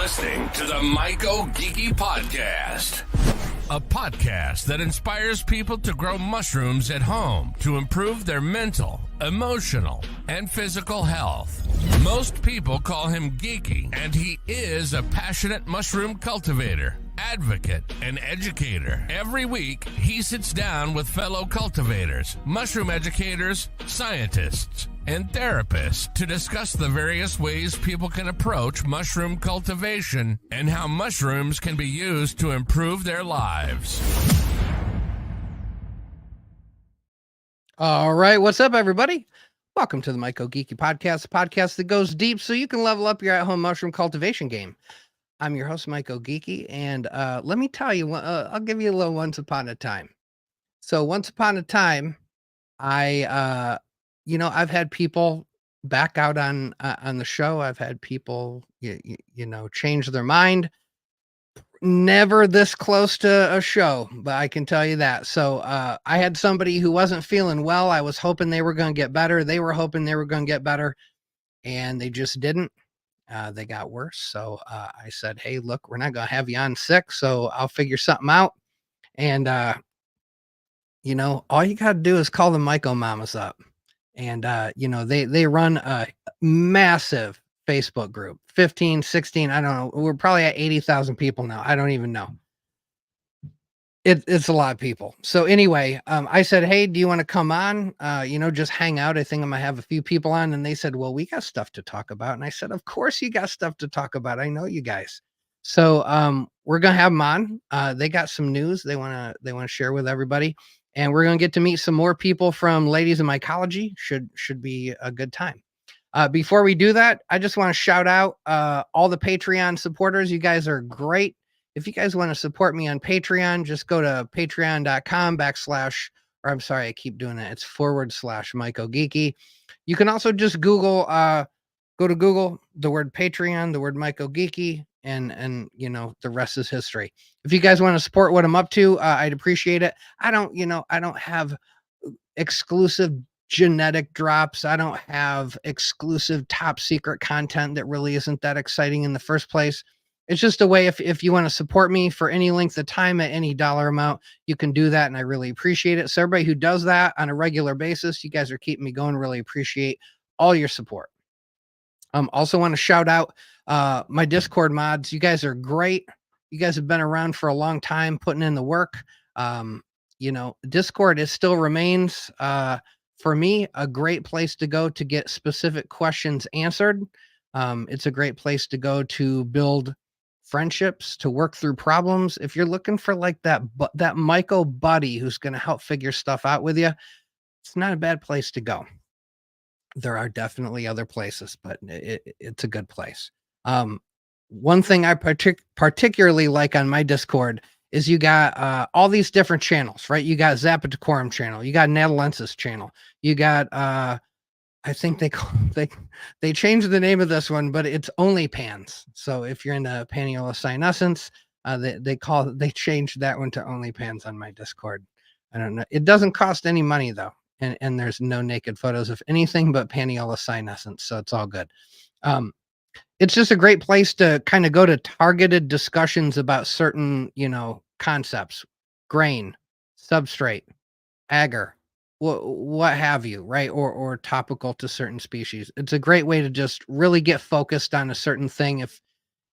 listening to the MycoGeeky Podcast, a podcast that inspires people to grow mushrooms at home to improve their mental, emotional, and physical health. Most people call him geeky, and he is a passionate mushroom cultivator, advocate, and educator. Every week, he sits down with fellow cultivators, mushroom educators, scientists, and therapists to discuss the various ways people can approach mushroom cultivation and how mushrooms can be used to improve their lives. All right, what's up, everybody? Welcome to the MycoGeeky Podcast, a podcast that goes deep so you can level up your at-home mushroom cultivation game. I'm your host, MycoGeeky, and let me tell you, I'll give you a little once upon a time. So once upon a time, I've had people back out on the show. I've had people, change their mind. Never this close to a show, but I can tell you that. So I had somebody who wasn't feeling well. I was hoping they were going to get better. They were hoping they were going to get better, and they just didn't. They got worse. So I said, hey, look, we're not going to have you on sick, so I'll figure something out. And, all you got to do is call the myco mamas up. And, they run a massive Facebook group, 15, 16, I don't know. We're probably at 80,000 people now. I don't even know. It's a lot of people. So anyway, I said, hey, do you want to come on? Just hang out. I think I'm going to have a few people on. And they said, well, we got stuff to talk about. And I said, of course you got stuff to talk about. I know you guys. So we're going to have them on. They got some news they want to share with everybody. And we're going to get to meet some more people from Ladies in Mycology. Should be a good time. Before we do that, I just want to shout out all the Patreon supporters. You guys are great. If you guys want to support me on Patreon, just go to patreon.com/ I keep doing that. It's / MycoGeeky. You can also just Google, go to Google, the word Patreon, the word MycoGeeky, and the rest is history. If you guys want to support what I'm up to, I'd appreciate it. I don't have exclusive genetic drops. I don't have exclusive top secret content that really isn't that exciting in the first place. It's just a way, if you want to support me for any length of time at any dollar amount, you can do that, and I really appreciate it. So everybody who does that on a regular basis, you guys are keeping me going. Really appreciate all your support. Also want to shout out my Discord mods. You guys are great. You guys have been around for a long time, putting in the work. Discord still remains for me a great place to go to get specific questions answered. It's a great place to go to build friendships, to work through problems. If you're looking for like that myco buddy who's going to help figure stuff out with you, it's not a bad place to go. There are definitely other places, but it's a good place. One thing I particularly like on my Discord is you got all these different channels, right? You got Zapaticorum channel, you got Natalensis channel, you got I think they changed the name of this one, but it's only pans. So if you're into Paniolacynescence, they changed that one to only pans on my Discord. I don't know. It doesn't cost any money though. And there's no naked photos of anything but Paniolacynescence. So it's all good. It's just a great place to kind of go to targeted discussions about certain, concepts, grain, substrate, agar, what have you, right? Or topical to certain species. It's a great way to just really get focused on a certain thing.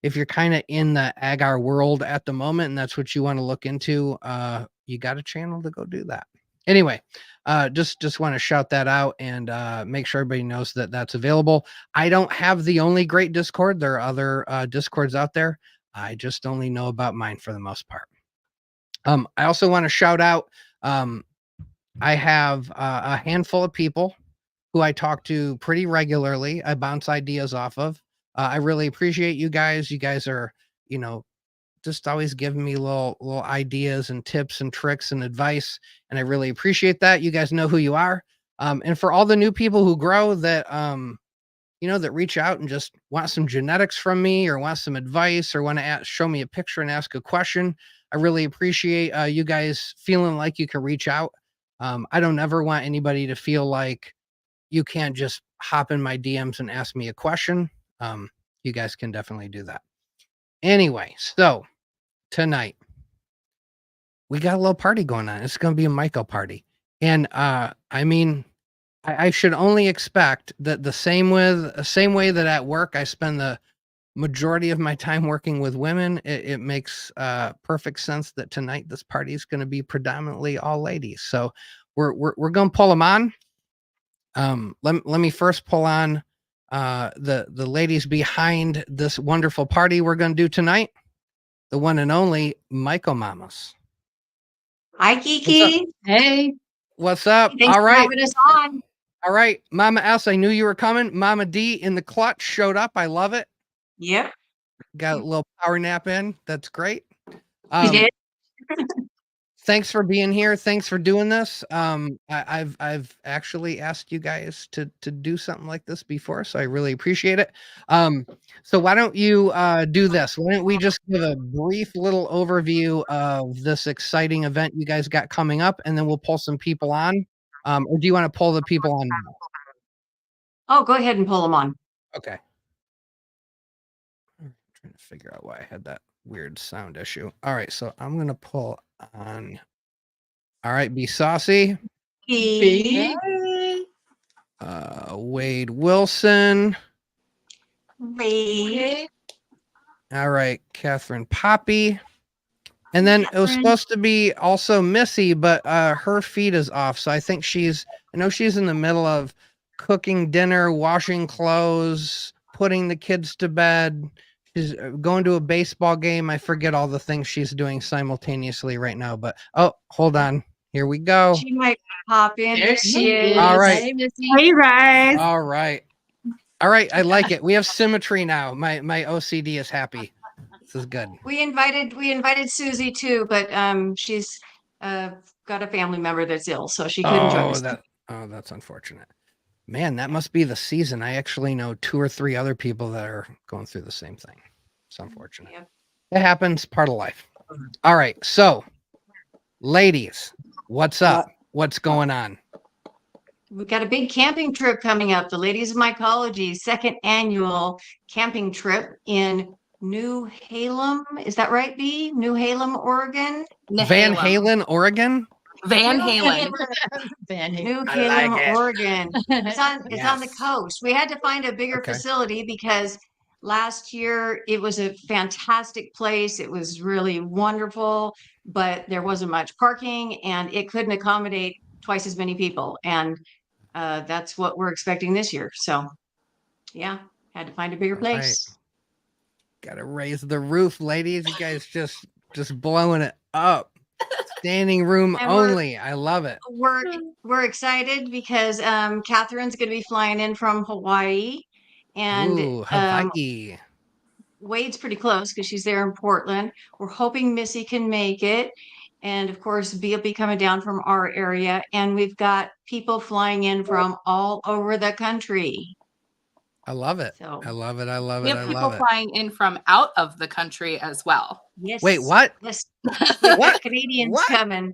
If you're kind of in the agar world at the moment and that's what you want to look into, you got a channel to go do that. Anyway, just want to shout that out and make sure everybody knows that that's available. I don't have the only great Discord. There are other Discords out there. I just only know about mine for the most part. I also want to shout out, I have a handful of people who I talk to pretty regularly. I bounce ideas off of. I really appreciate you guys. You guys are, just always giving me little ideas and tips and tricks and advice. And I really appreciate that. You guys know who you are. And for all the new people who grow that, that reach out and just want some genetics from me or want some advice or want to show me a picture and ask a question, I really appreciate you guys feeling like you can reach out. I don't ever want anybody to feel like you can't just hop in my DMs and ask me a question. You guys can definitely do that. Anyway, so tonight we got a little party going on. It's going to be a MyCo party. And I mean, I should only expect that the same way that at work I spend the majority of my time working with women, it makes perfect sense that tonight this party is going to be predominantly all ladies. So we're going to pull them on. Let me first pull on the ladies behind this wonderful party we're going to do tonight. The one and only MyCo Mamas. Hi, Geeky. Hey. What's up? Thanks All for right. having us on. All right. Mama S, I knew you were coming. Mama D in the clutch showed up. I love it. Yep. Got a little power nap in. That's great. You did? Thanks for being here. Thanks for doing this. I've actually asked you guys to do something like this before, so I really appreciate it. So why don't you do this? Why don't we just give a brief little overview of this exciting event you guys got coming up, and then we'll pull some people on. Or do you want to pull the people on now? Oh, go ahead and pull them on. Okay. I'm trying to figure out why I had that weird sound issue. All right, so I'm gonna pull on. All right, be saucy. Hey. Wade Wilson. Hey. All right, Catherine Poppy. And then it was supposed to be also Missy, but her feed is off. So I think I know she's in the middle of cooking dinner, washing clothes, putting the kids to bed. She's going to a baseball game. I forget all the things she's doing simultaneously right now, but oh, hold on. Here we go. She might pop in. There she is. All right. Hey, Missy. Hey, guys. All right. All right. I like it. We have symmetry now. My OCD is happy. This is good. We invited Susie too, but she's got a family member that's ill, so she couldn't join us. That's unfortunate. Man, that must be the season. I actually know 2 or 3 other people that are going through the same thing. It's unfortunate. Yep. It happens, part of life. All right. So, ladies, what's up? What's going on? We've got a big camping trip coming up. The Ladies of Mycology second annual camping trip in New Halem. Is that right, B? New Halem, Oregon? Van Halen, Oregon? Van Halen. New I Halem, like it. Oregon. It's on the Yes. coast. We had to find a bigger Okay. facility because last year it was a fantastic place. It was really wonderful, but there wasn't much parking and it couldn't accommodate twice as many people. And that's what we're expecting this year. So yeah, had to find a bigger place. Gotta raise the roof, ladies. You guys just blowing it up. Standing room And we're- only. I love it. We're excited because Catherine's going to be flying in from Hawaii, and Ooh, Hawaii. Wade's pretty close because she's there in Portland. We're hoping Missy can make it, and of course, B will be coming down from our area, and we've got people flying in from all over the country. I love it. So- I love it. I love We it. have I people love it. flying in from out of the country as well. Yes. Wait, what? Yes. What? Canadians What? coming.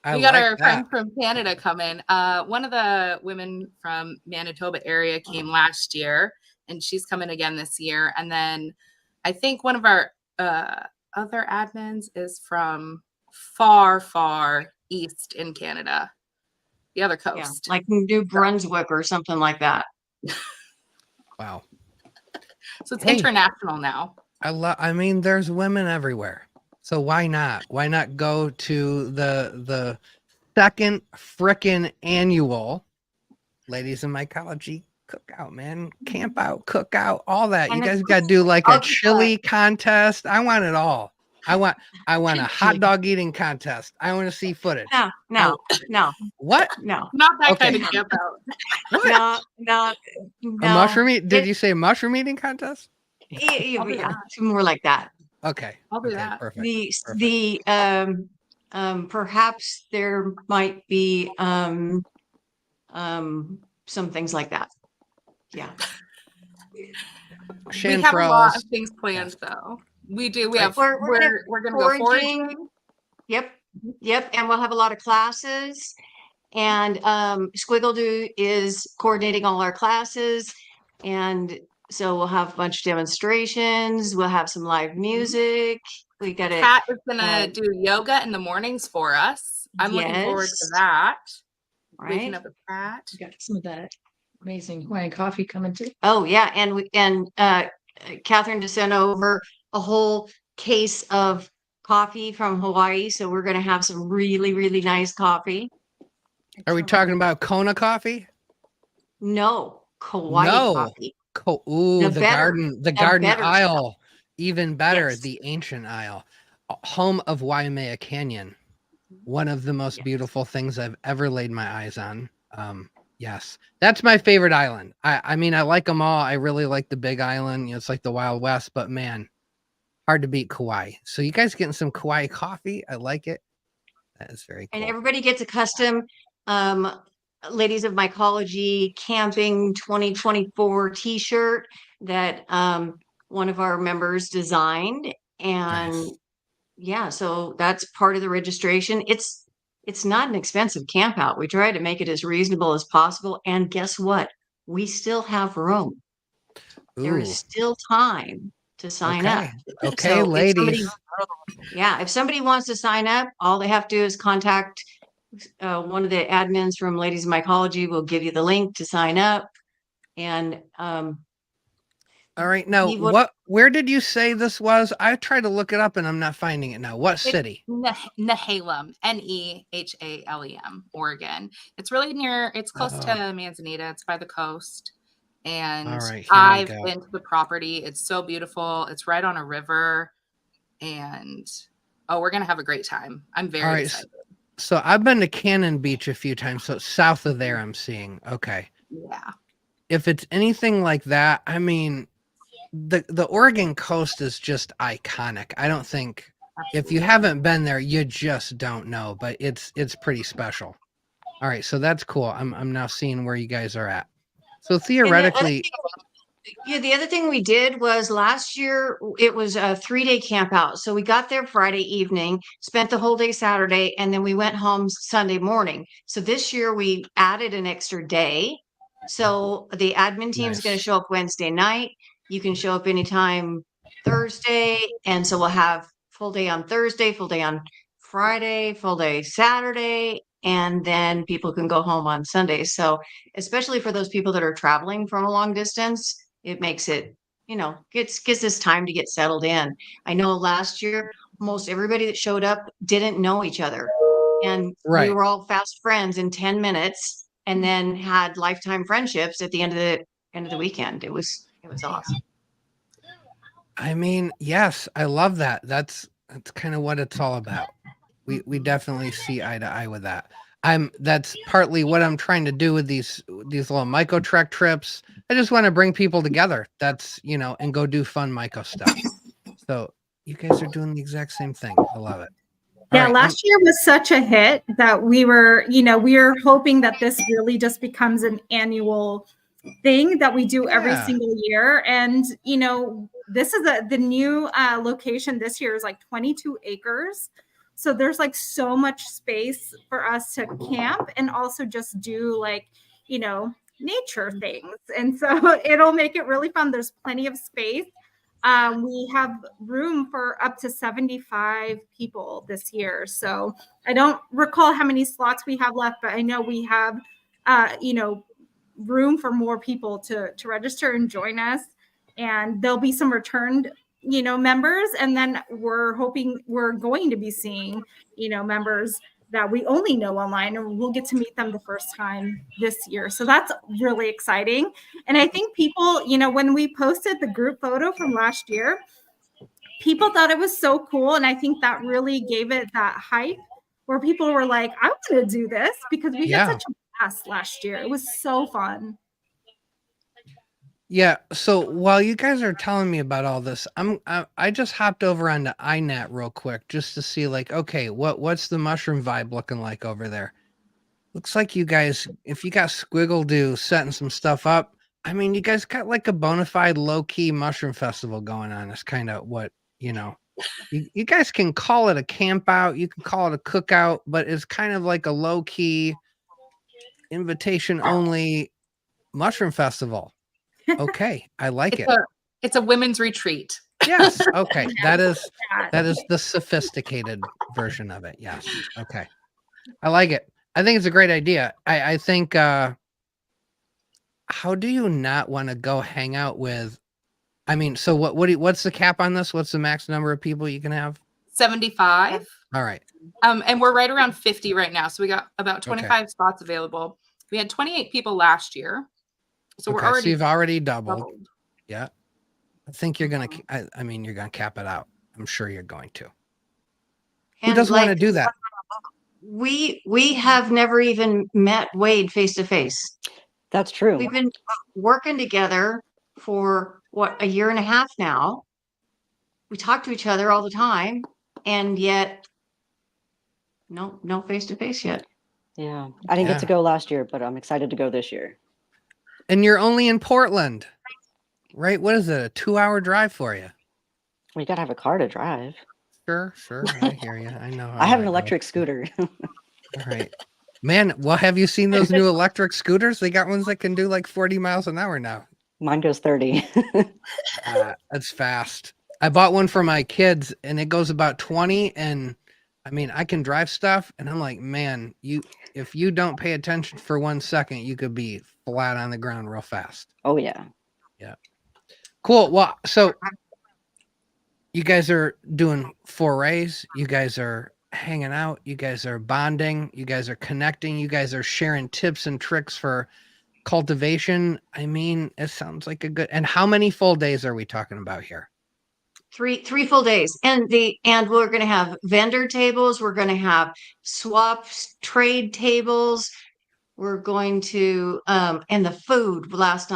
I We got like our that. friend from Canada coming. One of the women from Manitoba area came last year, and she's coming again this year. And then I think one of our other admins is from far, far east in Canada, the other Yeah, coast. like New Brunswick or something like that. Wow. So it's Hey. international now. I mean, there's women everywhere. So why not? Why not go to the second frickin' annual Ladies in Mycology cookout, man? Camp out, cook out, all that. And You it's- guys got to do like a I'll- chili contest. I want it all. I want a hot dog eating contest. I want to see footage. No. What? No. Not that Okay. kind of camp out. What? No. A mushroom eat? Did you say mushroom eating contest? Yeah, more like that. Okay. I'll do Okay, that. perfect. The perhaps there might be some things like that. Yeah. Shan We have a lot Farrell's- of things planned though. We do. Right. We're gonna go Foraging. foraging. Yep. And we'll have a lot of classes. And Squiggledoo is coordinating all our classes. And So we'll have a bunch of demonstrations. We'll have some live music. We got it. Kat is gonna do yoga in the mornings for us. I'm looking forward to Yes. that. Waking Right. up with Kat. We got some of that amazing Hawaiian coffee coming too. Oh yeah, and Catherine just sent over a whole case of coffee from Hawaii, so we're gonna have some really, really nice coffee. Are we talking about Kona coffee? No, Kauai No. coffee. Ooh, the garden better aisle. Even better, Yes. the ancient aisle. Home of Waimea Canyon. One of the most beautiful things I've ever laid my eyes on. Yes, that's my favorite island. I mean, I like them all. I really like the Big Island. You know, it's like the Wild West, but man, hard to beat Kauai. So you guys getting some Kauai coffee? I like it. That is very cool. And everybody gets a custom Ladies of Mycology Camping 2024 t-shirt that one of our members designed. And Nice. yeah, so that's part of the registration. It's not an expensive camp out. We try to make it as reasonable as possible. And guess what? We still have room. There is still time to sign up. Okay, So ladies. if somebody wants to sign up, all they have to do is contact one of the admins from Ladies of Mycology. Will give you the link to sign up. And All right, now where did you say this was? I tried to look it up and I'm not finding it now. What city? Nehalem, Nehalem, Oregon. It's really near, it's close to Manzanita. It's by the coast. And All right, I've been to the property. It's so beautiful. It's right on a river. And we're gonna have a great time. I'm very excited. So I've been to Cannon Beach a few times. So it's south of there I'm seeing. Okay. Yeah. If it's anything like that, I mean, the Oregon coast is just iconic. I don't think if you haven't been there, you just don't know, but it's pretty special. All right, so that's cool. I'm now seeing where you guys are at. So theoretically, the other thing we did was last year it was a 3-day camp out. So we got there Friday evening, spent the whole day Saturday, and then we went home Sunday morning. So this year we added an extra day. So the admin team is going to show up Wednesday night. You can show up anytime Thursday. And so we'll have full day on Thursday, full day on Friday, full day Saturday, and then people can go home on Sunday. So especially for those people that are traveling from a long distance, it makes it, gives us time to get settled in. I know last year, most everybody that showed up didn't know each other. And we were all fast friends in 10 minutes and then had lifetime friendships at the end of the weekend. It was awesome. I mean, yes, I love that. That's kind of what it's all about. We definitely see eye to eye with that. That's partly what I'm trying to do with these little MycoTrek trips. I just want to bring people together. That's, and go do fun myco stuff. So you guys are doing the exact same thing. I love it. Yeah, last year was such a hit that we were hoping that this really just becomes an annual thing that we do every single year. And, this is the new location this year is like 22 acres. So there's like so much space for us to camp and also just do nature things. And so it'll make it really fun. There's plenty of space. We have room for up to 75 people this year. So I don't recall how many slots we have left, but I know we have, room for more people to register and join us. And there'll be some returned, members. And then we're going to be seeing, members that we only know online, and we'll get to meet them the first time this year. So that's really exciting. And I think people, when we posted the group photo from last year, people thought it was so cool. And I think that really gave it that hype where people were like, I want to do this because we had such a blast last year. It was so fun. Yeah. So while you guys are telling me about all this, I just hopped over onto iNet real quick just to see okay, what's the mushroom vibe looking like over there? Looks like you guys, if you got 𝐥𝐤𝐤𝐿 setting some stuff up, I mean, you guys got like a bona fide low key mushroom festival going on. It's kind of what, you guys can call it a camp out. You can call it a cookout, but it's kind of like a low key invitation only mushroom festival. Okay, I like it. It's a women's retreat. Yes. Okay. That is the sophisticated version of it. Yes. Okay. I like it. I think it's a great idea. I think how do you not want to go hang out with, I mean, so what's the cap on this? What's the max number of people you can have? 75. All right. And we're right around 50 right now. So we got about 25 spots available. We had 28 people last year. So we're already, so you've already doubled. Yeah. I think you're going to, I mean, you're going to cap it out. I'm sure you're going to. Who doesn't want to do that? We have never even met Wade face to face. That's true. We've been working together for what, a year and a half now. We talk to each other all the time, and yet no face to face yet. Yeah. I didn't get to go last year, but I'm excited to go this year. And you're only in Portland, right? What is it? A 2-hour drive for you? Well, you got to have a car to drive. Sure. I hear you. I know. I have an electric scooter. All right. Man, well, have you seen those new electric scooters? They got ones that can do like 40 miles an hour now. Mine goes 30. That's fast. I bought one for my kids and it goes about 20. And I mean, I can drive stuff and I'm like, man, if you don't pay attention for 1 second, you could be flat on the ground real fast. Oh, yeah. Yeah. Cool. Well, so you guys are doing forays. You guys are hanging out. You guys are bonding. You guys are connecting. You guys are sharing tips and tricks for cultivation. I mean, it sounds like a good. And how many full days are we talking about here? Three full days, and we're going to have vendor tables. We're going to have swaps, trade tables. We're going to and the food last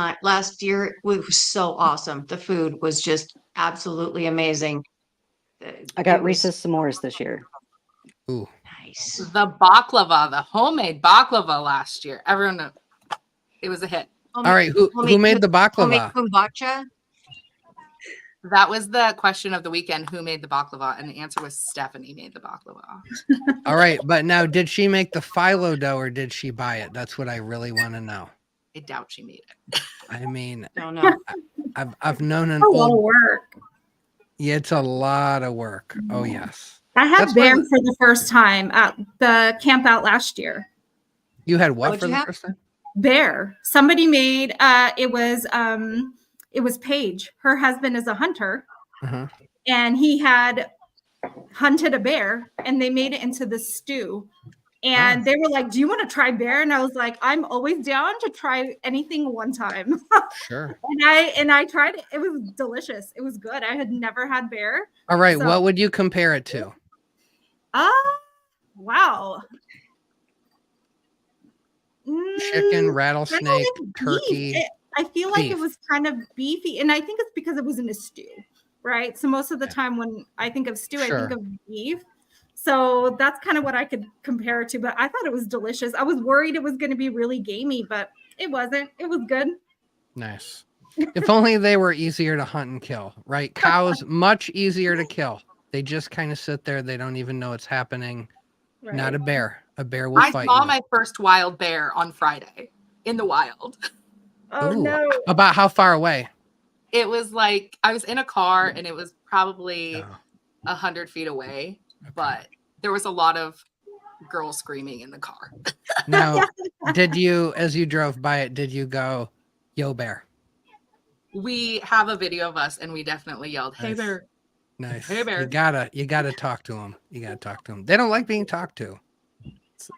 year it was so awesome. The food was just absolutely amazing. I got Reese's s'mores this year. Ooh, nice. The baklava, the homemade baklava last year. Everyone, it was a hit. All right, who made the baklava? Kombucha. That was the question of the weekend. Who made the baklava? And the answer was Stephanie made the baklava. All right, but now did she make the phyllo dough or did she buy it? That's what I really want to know. I doubt she made it. I mean, No, no. I've known an A lot of old. work. Yeah, it's a lot of work. Oh yes. I had That's bear why- for the first time at the camp out last year. You had what What'd for you the have? first time? Bear. Somebody made it was Paige. Her husband is a hunter, Uh-huh. and he had hunted a bear, and they made it into the stew. And they were like, "Do you want to try bear?" And I was like, "I'm always down to try anything one time." Sure. and I tried it. It was delicious. It was good. I had never had bear. All right, So- what would you compare it to? Wow. Chicken, Kind rattlesnake, of like turkey. beef. I feel like beef. it was kind of beefy, and I think it's because it was in a stew, right? So most of the Yeah. time when I think of stew, Sure. I think of beef. So that's kind of what I could compare it to. But I thought it was delicious. I was worried it was going to be really gamey, but it wasn't. It was good. Nice. If only they were easier to hunt and kill, right? Cows, much easier to kill. They just kind of sit there. They don't even know it's happening. Right. Not a bear. A bear will I fight saw you. my first wild bear on Friday in the wild. Oh Ooh. no. About how far away? It was like I was in a car and it was probably Oh, 100 feet away, but there was a lot of girls screaming in the car. Now, did you, as you drove by it, did you go, "Yo, bear"? We have a video of us and we definitely yelled, "Hey Nice. bear." Nice. Hey, bear. You gotta talk to them. You gotta talk to them. They don't like being talked to.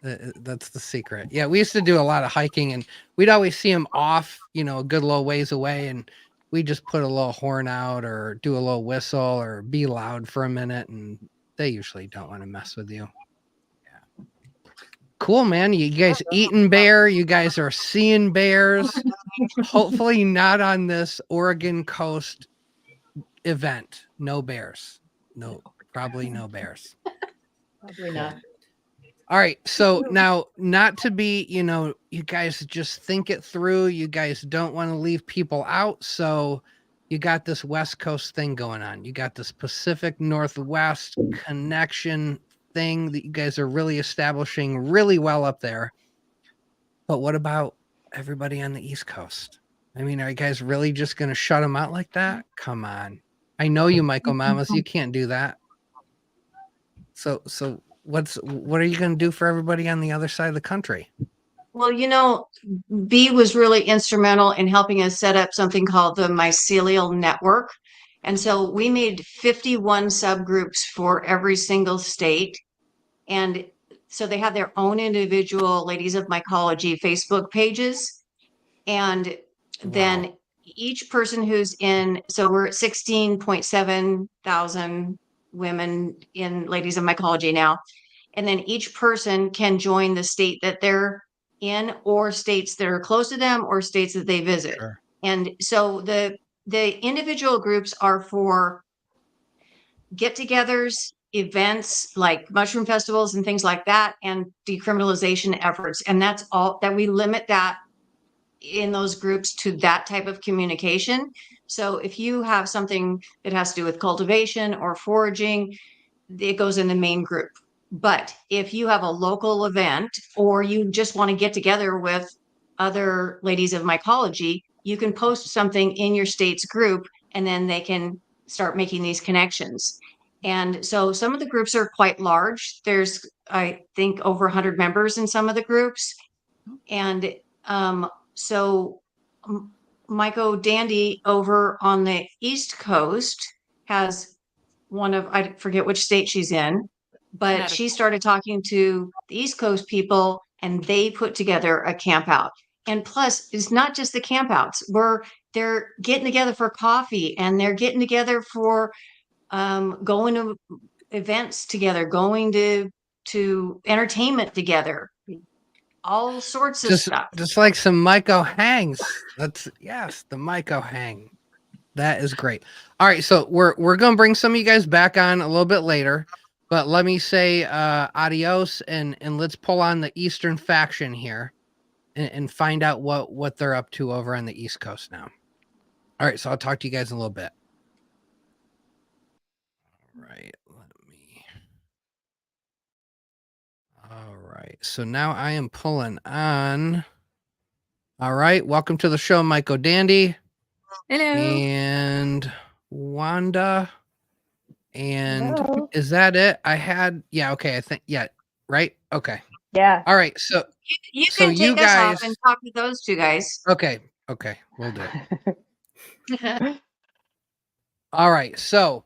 That's the secret. Yeah, we used to do a lot of hiking, and we'd always see them off, a good little ways away, and we just put a little horn out or do a little whistle or be loud for a minute, and they usually don't want to mess with you. Yeah. Cool, man. You guys eating bear? You guys are seeing bears? Hopefully not on this Oregon coast event. No bears. No, probably no bears. Probably not. All right. So now, not to be, you guys just think it through. You guys don't want to leave people out. So you got this West Coast thing going on. You got this Pacific Northwest connection thing that you guys are really establishing really well up there. But what about everybody on the East Coast? I mean, are you guys really just going to shut them out like that? Come on. I know you, MyCo Mamas. You can't do that. So what are you going to do for everybody on the other side of the country? Well, B was really instrumental in helping us set up something called the mycelial network. And so we made 51 subgroups for every single state. And so they have their own individual Ladies of Mycology Facebook pages. And then each person who's in, so we're at 16.7 thousand women in Ladies of Mycology now. And then each person can join the state that they're in, or states that are close to them, or states that they visit. Sure. And so the individual groups are for get-togethers, events like mushroom festivals and things like that, and decriminalization efforts. And that's all that we limit that in those groups to that type of communication. So if you have something that has to do with cultivation or foraging, it goes in the main group. But if you have a local event, or you just want to get together with other Ladies of Mycology, you can post something in your state's group, and then they can start making these connections. And so some of the groups are quite large. There's, I think, over 100 members in some of the groups. And so Myco Dandy over on the East Coast has one of, I forget which state she's in, but she started talking to the East Coast people, and they put together a camp out. And plus, it's not just the camp outs. They're getting together for coffee, and they're getting together for going to events together, going to entertainment together, all sorts of stuff. Just like some MyCo hangs. Yes, the MyCo hang. That is great. All right, so we're gonna bring some of you guys back on a little bit later, but let me say adios, and let's pull on the Eastern faction here and find out what they're up to over on the East Coast now. All right, so I'll talk to you guys in a little bit. All right, all right, so now I am pulling on. All right, welcome to the show, MyCo Dandy. Hello. And Wanda. And Hello. is that it? Okay, I think, right? Okay. Yeah. All right, so you can take us off and talk to those two guys. Okay, we'll do. All right, so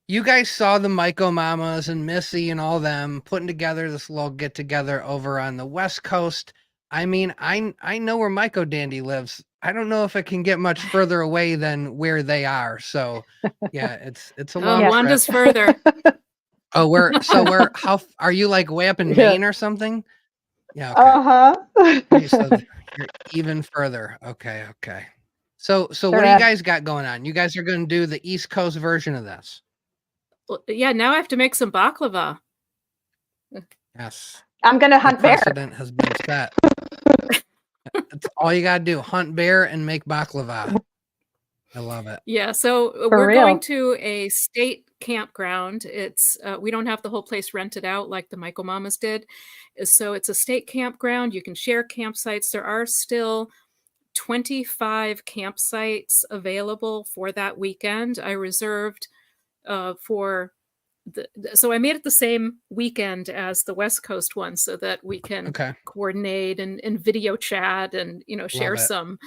you guys saw the MyCo Mamas and Missy and all them putting together this little get together over on the West Coast. I mean, I know where MyCo Dandy lives. I don't know if it can get much further away than where they are. So yeah, it's a long trip. Wanda's further. Where how are you, like way up in Maine or something? Yeah. Okay. Uh-huh. So you're even further. Okay. So what do you guys got going on? You guys are going to do the East Coast version of this. Well, yeah, now I have to make some baklava. Yes. I'm going to hunt bear. Precedent has been set. That's all you got to do. Hunt bear and make baklava. I love it. Yeah, so we're going to a state campground. It's we don't have the whole place rented out like the MyCo Mamas did. So it's a state campground. You can share campsites. There are still 25 campsites available for that weekend. I reserved so I made it the same weekend as the West Coast one, so that we can coordinate and video chat and share some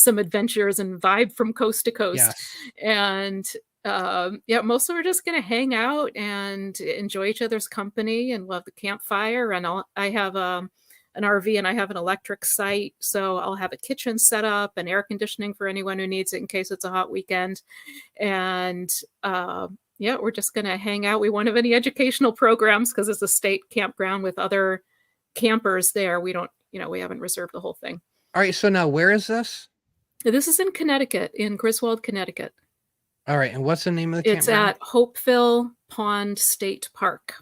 adventures and vibe from coast to coast. Yes. And most of them are just going to hang out and enjoy each other's company and love the campfire. And I have an RV and I have an electric site, so I'll have a kitchen set up and air conditioning for anyone who needs it in case it's a hot weekend. And we're just going to hang out. We won't have any educational programs because it's a state campground with other campers there. We don't, we haven't reserved the whole thing. All right. So now where is this? This is in Connecticut, in Griswold, Connecticut. All right. And what's the name of the campground? It's at Hopeville Pond State Park.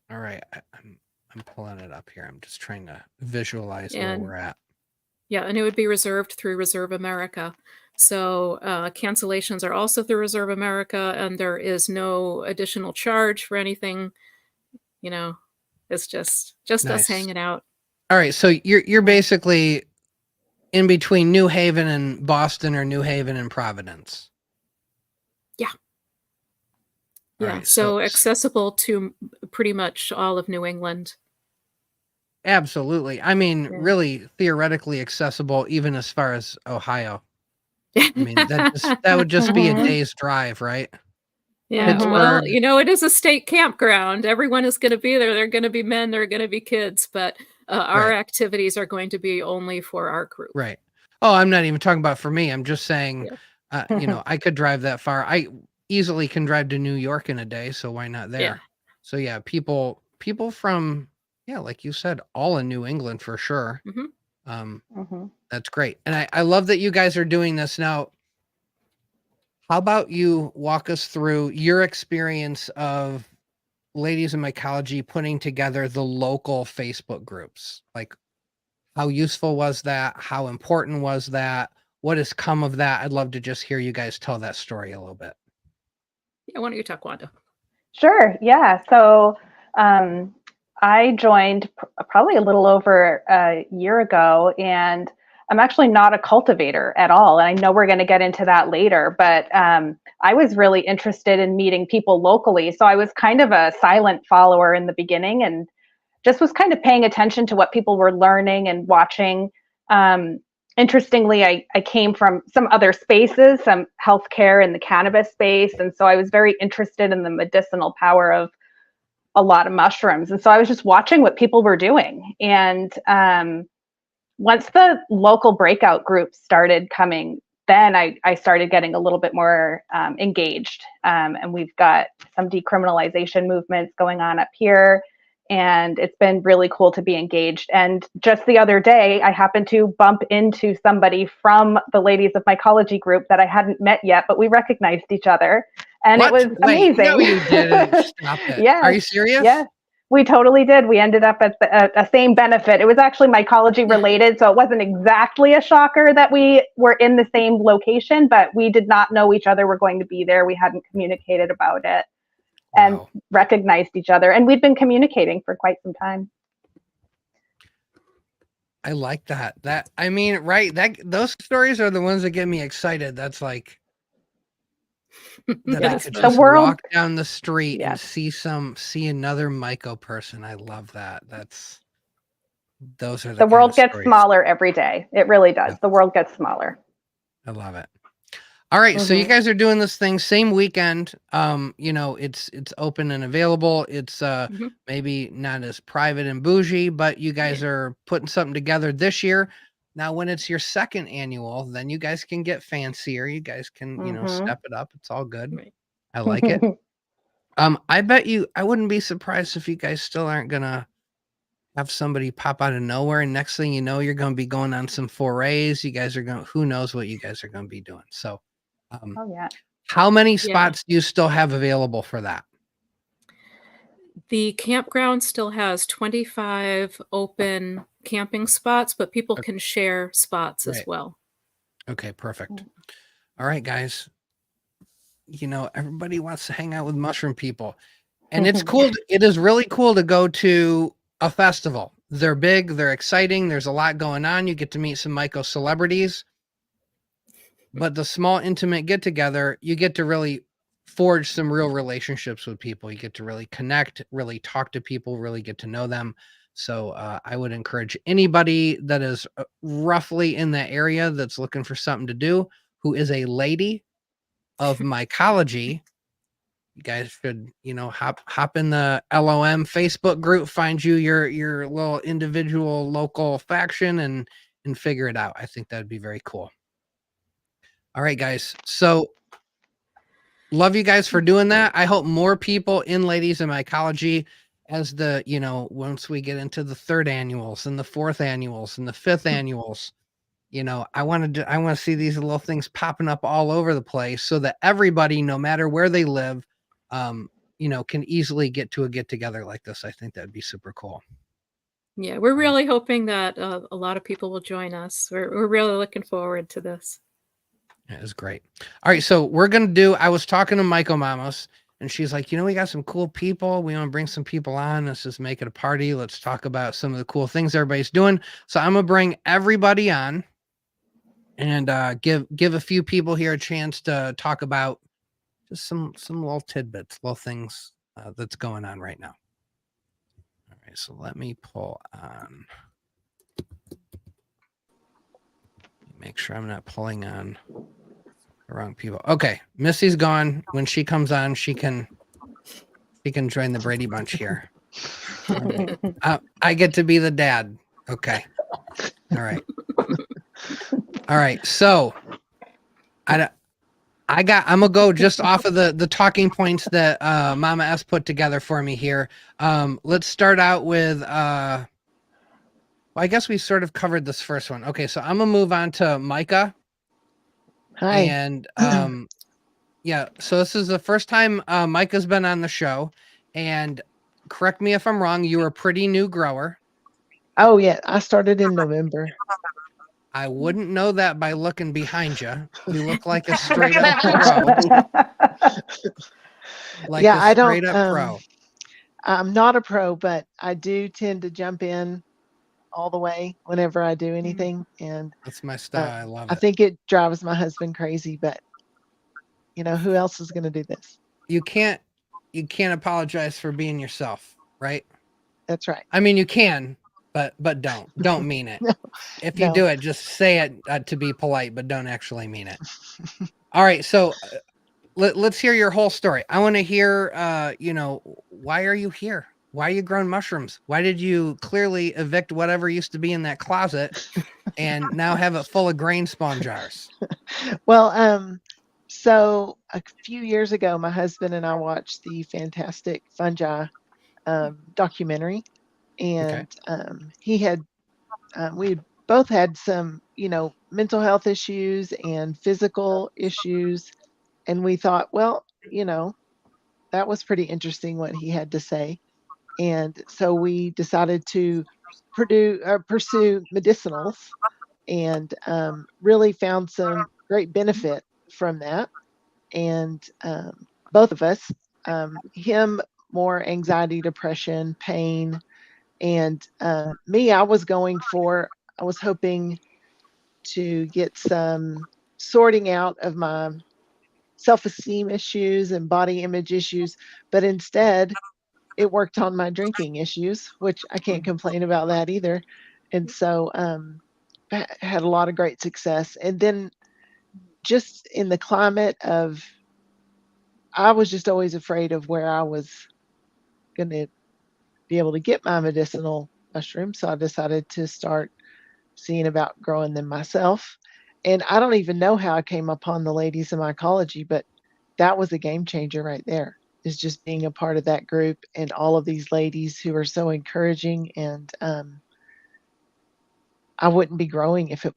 All right. I'm pulling it up here. I'm just trying to visualize where we're at. Yeah. And it would be reserved through Reserve America. So cancellations are also through Reserve America, and there is no additional charge for anything. It's just nice. Us hanging out. All right, so you're basically in between New Haven and Boston or New Haven and Providence. Yeah. All Yeah. right, So accessible to pretty much all of New England. Absolutely. I mean, Yeah. really theoretically accessible even as far as Ohio. I mean, that would just be a day's drive, right? Yeah, well, Pittsburgh. you know, it is a state campground. Everyone is going to be there. They're going to be men, they're going to be kids, but our Right. activities are going to be only for our group. Right. Oh, I'm not even talking about for me. I'm just saying, Yeah. you know, I could drive that far. I easily can drive to New York in a day, so why not there? Yeah. So yeah, people from, yeah, like you said, all in New England for sure. That's great. And I love that you guys are doing this now. How about you walk us through your experience of Ladies in Mycology putting together the local Facebook groups? Like, how useful was that? How important was that? What has come of that? I'd love to just hear you guys tell that story a little bit. Yeah, why don't you talk, Wanda? Sure. Yeah. So I joined probably a little over a year ago, and I'm actually not a cultivator at all. And I know we're going to get into that later, but I was really interested in meeting people locally. So I was kind of a silent follower in the beginning and just was kind of paying attention to what people were learning and watching. Interestingly, I came from some other spaces, some healthcare and the cannabis space. And so I was very interested in the medicinal power of a lot of mushrooms. And so I was just watching what people were doing. And once the local breakout groups started coming, then I started getting a little bit more engaged. And we've got some decriminalization movements going on up here. And it's been really cool to be engaged. And just the other day, I happened to bump into somebody from the Ladies of Mycology group that I hadn't met yet, but we recognized each other. And What? it was Wait, amazing. no, you didn't. Stop it. Yeah. Are you serious? Yeah. We totally did. We ended up at the same benefit. It was actually mycology related, so it wasn't exactly a shocker that we were in the same location, but we did not know each other were going to be there. We hadn't communicated about it and recognized each other. And we'd been communicating for quite some time. I like that. I mean, right. Those stories are the ones that get me excited. That's like, that I could just walk down the street and see another MyCo person. I love that. Those are the world gets smaller every day. It really does. Yeah. The world gets smaller. I love it. All right. So you guys are doing this thing same weekend. You know, it's open and available. It's maybe not as private and bougie, but you guys are putting something together this year. Now, when it's your second annual, then you guys can get fancier. You guys can, you know, step it up. It's all good. Right. I like it. I bet I wouldn't be surprised if you guys still aren't going to have somebody pop out of nowhere. And next thing you know, you're going to be going on some forays. You guys are who knows what you guys are going to be doing. So, how many spots do you still have available for that? The campground still has 25 open camping spots, but people can share spots as well. Okay, perfect. All right, guys. You know, everybody wants to hang out with mushroom people. And it's cool. It is really cool to go to a festival. They're big, they're exciting. There's a lot going on. You get to meet some MyCo celebrities. But the small, intimate get-together, you get to really forge some real relationships with people. You get to really connect, really talk to people, really get to know them. So I would encourage anybody that is roughly in that area that's looking for something to do, who is a lady of mycology, you guys should, you know, hop in the LOM Facebook group, find you your little individual local faction and figure it out. I think that'd be very cool. All right, guys. So love you guys for doing that. I hope more people in Ladies in Mycology as you know, once we get into the 3rd annuals and the 4th annuals and the 5th annuals, you know, I want to see these little things popping up all over the place so that everybody, no matter where they live, you know, can easily get to a get together like this. I think that'd be super cool. Yeah, we're really hoping that a lot of people will join us. We're really looking forward to this. It was great. All right, so I was talking to MyCo Mamas, and she's like, you know, we got some cool people. We want to bring some people on. Let's just make it a party. Let's talk about some of the cool things everybody's doing. So I'm going to bring everybody on. and give a few people here a chance to talk about just some little tidbits, little things that's going on right now. All right, so let me pull on. Make sure I'm not pulling on the wrong people. Okay, Missy's gone. When she comes on, she can join the Brady Bunch here. I get to be the dad. Okay. All right. So I'm gonna go just off of the talking points that Mama S put together for me here. Let's start out with well, I guess we sort of covered this first one. Okay, so I'm gonna move on to Micah. Hi. And yeah, so this is the first time Micah's been on the show, and correct me if I'm wrong, you're a pretty new grower. Oh yeah, I started in November. I wouldn't know that by looking behind you. You look like a straight up pro. Yeah, I don't. Pro. I'm not a pro, but I do tend to jump in all the way whenever I do anything, and that's my style. I love it. I think it drives my husband crazy, but you know, who else is going to do this? You can't apologize for being yourself, right? That's right. I mean, you can, but don't mean it. No, if you do it, just say it to be polite, but don't actually mean it. All right, so let's hear your whole story. I want to hear, you know, why are you here? Why are you growing mushrooms? Why did you clearly evict whatever used to be in that closet and now have it full of grain spawn jars? Well, so a few years ago, my husband and I watched the fantastic fungi documentary, and he had, we both had some, you know, mental health issues and physical issues, and we thought, well, you know, that was pretty interesting what he had to say. And so we decided to pursue medicinals, and really found some great benefit from that. And both of us, him more anxiety, depression, pain, and me, I was hoping to get some sorting out of my self-esteem issues and body image issues, but instead it worked on my drinking issues, which I can't complain about that either. And so had a lot of great success. And then just in the climate of, I was just always afraid of where I was going to be able to get my medicinal mushrooms. So I decided to start seeing about growing them myself. And I don't even know how I came upon the ladies in mycology, but that was a game changer right there, is just being a part of that group and all of these ladies who are so encouraging. And I wouldn't be growing if it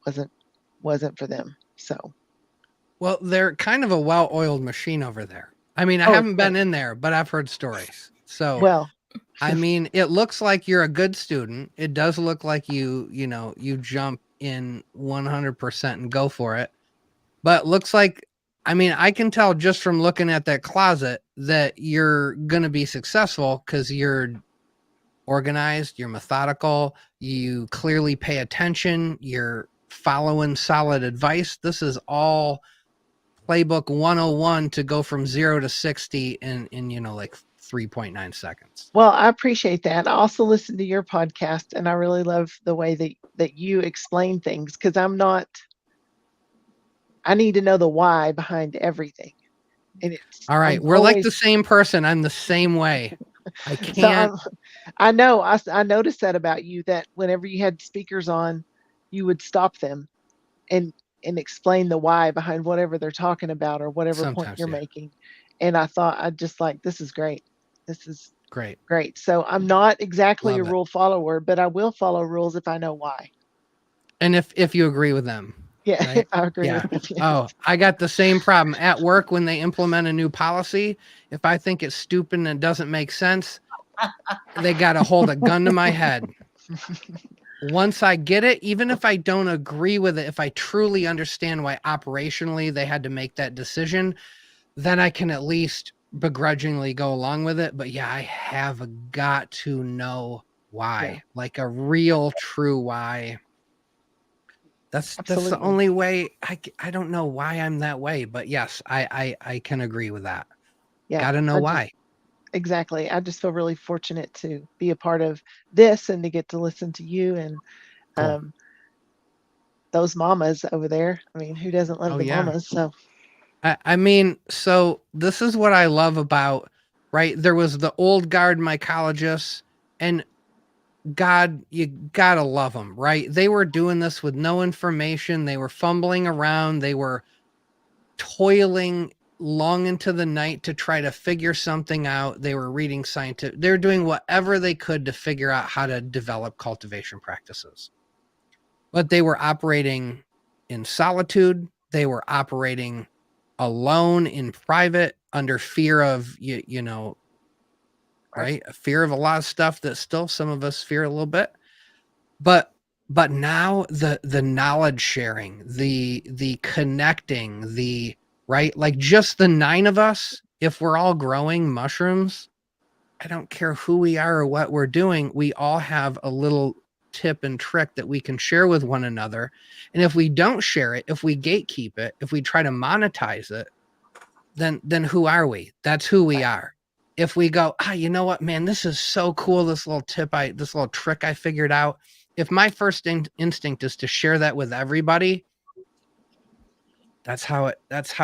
wasn't for them. So, well, they're kind of a well-oiled machine over there. I mean, I haven't been in there, but I've heard stories. So, well, I mean, it looks like you're a good student. It does look like you jump in 100% and go for it. But looks like, I mean, I can tell just from looking at that closet that you're going to be successful because you're organized, you're methodical, you clearly pay attention, you're following solid advice. This is all playbook 101 to go from 0 to 60 in like 3.9 seconds. Well, I appreciate that. I also listen to your podcast, and I really love the way that you explain things, because I need to know the why behind everything. And it's all right. We're like the same person. I'm the same way. I can't. So I know. I noticed that about you, that whenever you had speakers on, you would stop them and explain the why behind whatever they're talking about or whatever point you're making. And I thought, I'd just like, this is great. This is great. So I'm not exactly a rule follower, but I will follow rules if I know why. And if you agree with them. Yeah, right? I agree with them. Yeah. Oh, I got the same problem at work when they implement a new policy. If I think it's stupid and doesn't make sense, they got to hold a gun to my head. Once I get it, even if I don't agree with it, if I truly understand why operationally they had to make that decision, then I can at least begrudgingly go along with it. But yeah, I have got to know why, like a real true why. That's the Absolutely. only way. I don't know why I'm that way, but yes, I can agree with that. Yeah. Gotta know why. Exactly. I just feel really fortunate to be a part of this and to get to listen to you and Cool. those mamas over there. I mean, who doesn't love Oh, the yeah. mamas? So I mean, so this is what I love about, right? There was the old guard mycologists, and God, you gotta love them, right? They were doing this with no information. They were fumbling around. They were toiling long into the night to try to figure something out. They were reading scientific. They were doing whatever they could to figure out how to develop cultivation practices. But they were operating in solitude. They were operating alone in private under fear of, you know, right? A fear of a lot of stuff that still some of us fear a little bit. But now the knowledge sharing, the connecting, the right, like just the 9 of us, if we're all growing mushrooms, I don't care who we are or what we're doing, we all have a little tip and trick that we can share with one another. And if we don't share it, if we gatekeep it, if we try to monetize it, then who are we? That's who we are. If we go, you know what, man, this is so cool, this little trick I figured out. If my first instinct is to share that with everybody, that's how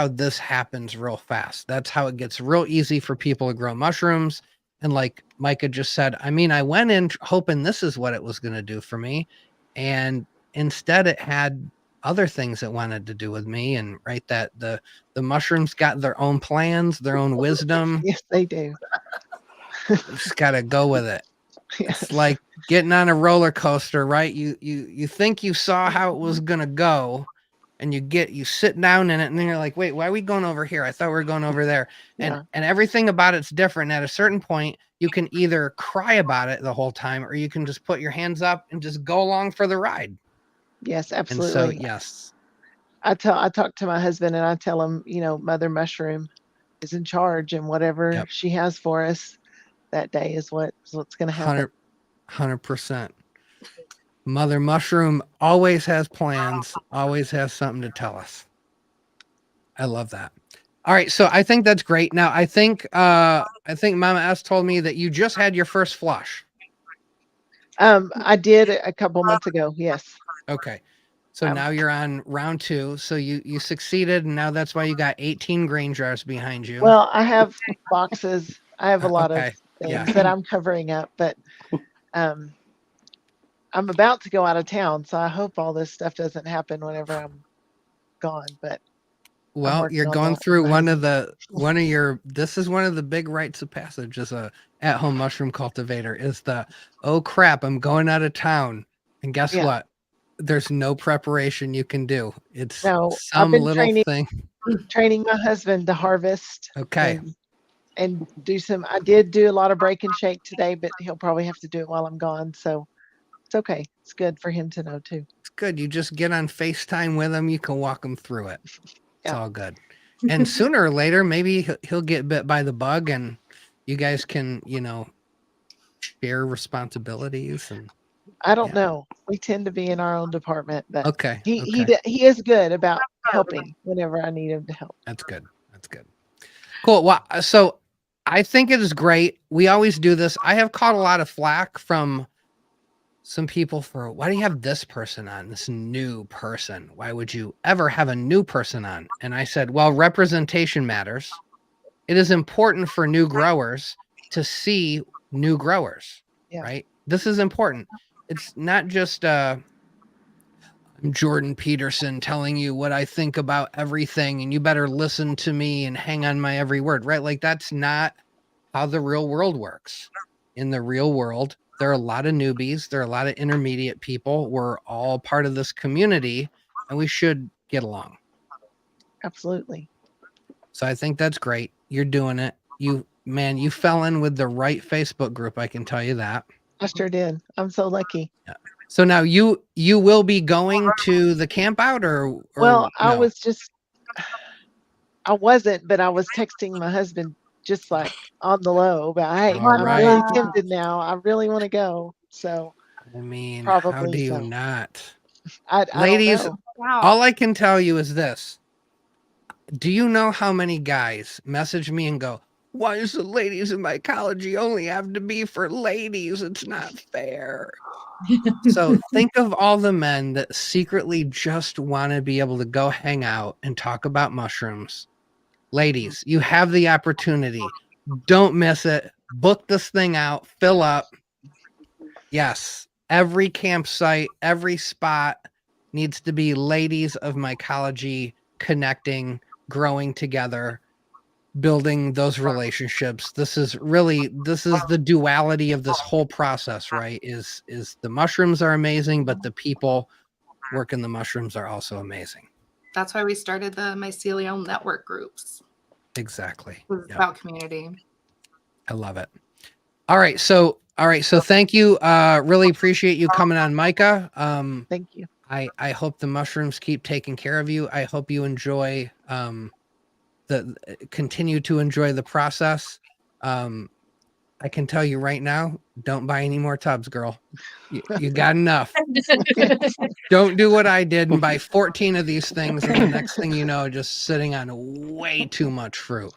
this happens real fast. That's how it gets real easy for people to grow mushrooms. And like Micah just said, I mean, I went in hoping this is what it was going to do for me. And instead it had other things it wanted to do with me. And right, that the mushrooms got their own plans, their own wisdom. yes, they do. Just got to go with it. Yes. It's like getting on a roller coaster, right? You think you saw how it was going to go, and you sit down in it, and then you're like, wait, why are we going over here? I thought we were going over there. And everything about it's different. And at a certain point, you can either cry about it the whole time, or you can just put your hands up and just go along for the ride. Yes, absolutely. And so, yes. I talk to my husband and I tell him, you know, Mother Mushroom is in charge, and whatever she has for us that day is what's going to happen. 100%. Mother Mushroom always has plans, always has something to tell us. I love that. All right, so I think that's great. Now, I think Mama S told me that you just had your first flush. I did a couple months ago. Yes. Okay. So now you're on round 2. So you succeeded, and now that's why you got 18 grain jars behind you. Well, I have boxes. I have a lot of things that I'm covering up, but I'm about to go out of town, so I hope all this stuff doesn't happen whenever I'm gone. But well, you're going through this is one of the big rites of passage as a at-home mushroom cultivator is the, oh crap, I'm going out of town. And guess what? There's no preparation you can do. It's some little thing. Training my husband to harvest. Okay. And do some, I did do a lot of break and shake today, but he'll probably have to do it while I'm gone. So it's okay. It's good for him to know too. It's good. You just get on FaceTime with him. You can walk him through it. It's all good. And sooner or later, maybe he'll get bit by the bug and you guys can, you know, share responsibilities. And I don't know. We tend to be in our own department, but he is good about helping whenever I need him to help. That's good. That's good. Cool. Well, so I think it is great. We always do this. I have caught a lot of flack from some people for, why do you have this person on, this new person? Why would you ever have a new person on? And I said, well, representation matters. It is important for new growers to see new growers, right? This is important. It's not just Jordan Peterson telling you what I think about everything and you better listen to me and hang on my every word, right? Like that's not how the real world works. In the real world, there are a lot of newbies. There are a lot of intermediate people. We're all part of this community and we should get along. Absolutely. So I think that's great. You're doing it. You fell in with the right Facebook group. I can tell you that. I sure did. I'm so lucky. Yeah. So now you will be going to the camp out or well, no? I wasn't, but I was texting my husband just like on the low about, hey, I'm really tempted now. I really want to go. So I mean, probably how do you not? I Ladies, don't know. Wow. all I can tell you is this. Do you know how many guys message me and go, why does the ladies in mycology only have to be for ladies? It's not fair. So think of all the men that secretly just want to be able to go hang out and talk about mushrooms. Ladies, you have the opportunity. Don't miss it. Book this thing out. Fill up. Yes, every campsite, every spot needs to be ladies of mycology connecting, growing together, building those relationships. This is the duality of this whole process, right? Is the mushrooms are amazing, but the people working the mushrooms are also amazing. That's why we started the mycelial network groups. Exactly. It's about community. I love it. All right, so thank you. Really appreciate you coming on, Micah. Thank you. I hope the mushrooms keep taking care of you. I hope you enjoy continue to enjoy the process. I can tell you right now, don't buy any more tubs, girl. You got enough. Don't do what I did and buy 14 of these things, and the next thing you know, just sitting on way too much fruit.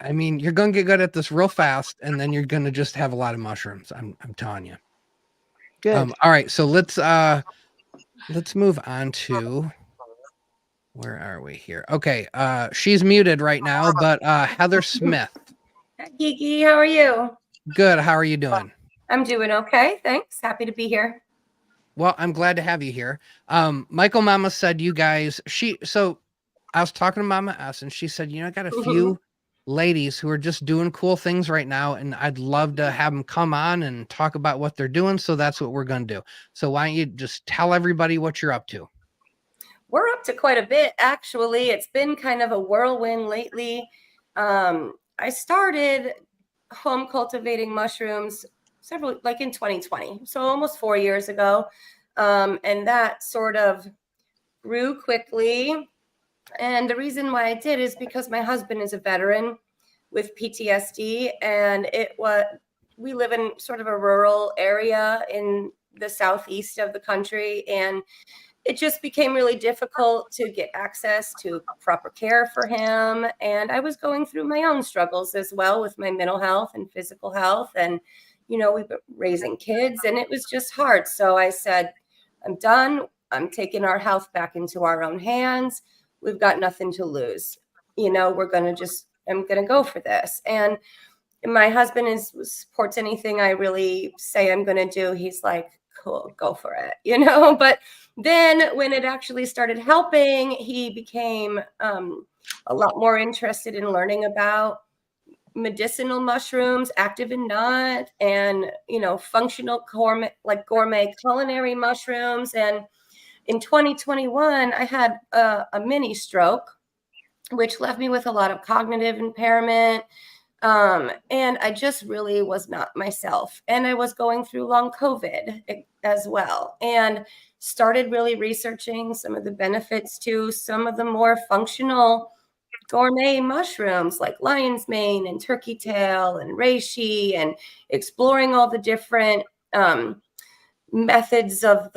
I mean, you're gonna get good at this real fast, and then you're gonna just have a lot of mushrooms. I'm telling you. Good. All right, so let's move on to where are we here? Okay, she's muted right now, but Heather Smith. Geeky, how are you? Good. How are you doing? I'm doing okay, thanks. Happy to be here. Well, I'm glad to have you here. Michael Mama said you guys. So I was talking to Mama S, and she said, I got a few ladies who are just doing cool things right now, and I'd love to have them come on and talk about what they're doing. So that's what we're going to do. So why don't you just tell everybody what you're up to? We're up to quite a bit, actually. It's been kind of a whirlwind lately. I started home cultivating mushrooms in 2020, so almost 4 years ago. And that sort of grew quickly. And the reason why I did is because my husband is a veteran with PTSD, and we live in sort of a rural area in the southeast of the country, and it just became really difficult to get access to proper care for him. And I was going through my own struggles as well with my mental health and physical health. And, we've been raising kids, and it was just hard. So I said, I'm done. I'm taking our health back into our own hands. We've got nothing to lose. I'm going to go for this. And my husband supports anything I really say I'm going to do. He's like, cool, go for it, but then when it actually started helping, he became a lot more interested in learning about medicinal mushrooms, active and not, and, functional gourmet culinary mushrooms. And in 2021, I had a mini stroke, which left me with a lot of cognitive impairment. And I just really was not myself. And I was going through long COVID as well, and started really researching some of the benefits to some of the more functional gourmet mushrooms like lion's mane and turkey tail and reishi, and exploring all the different methods of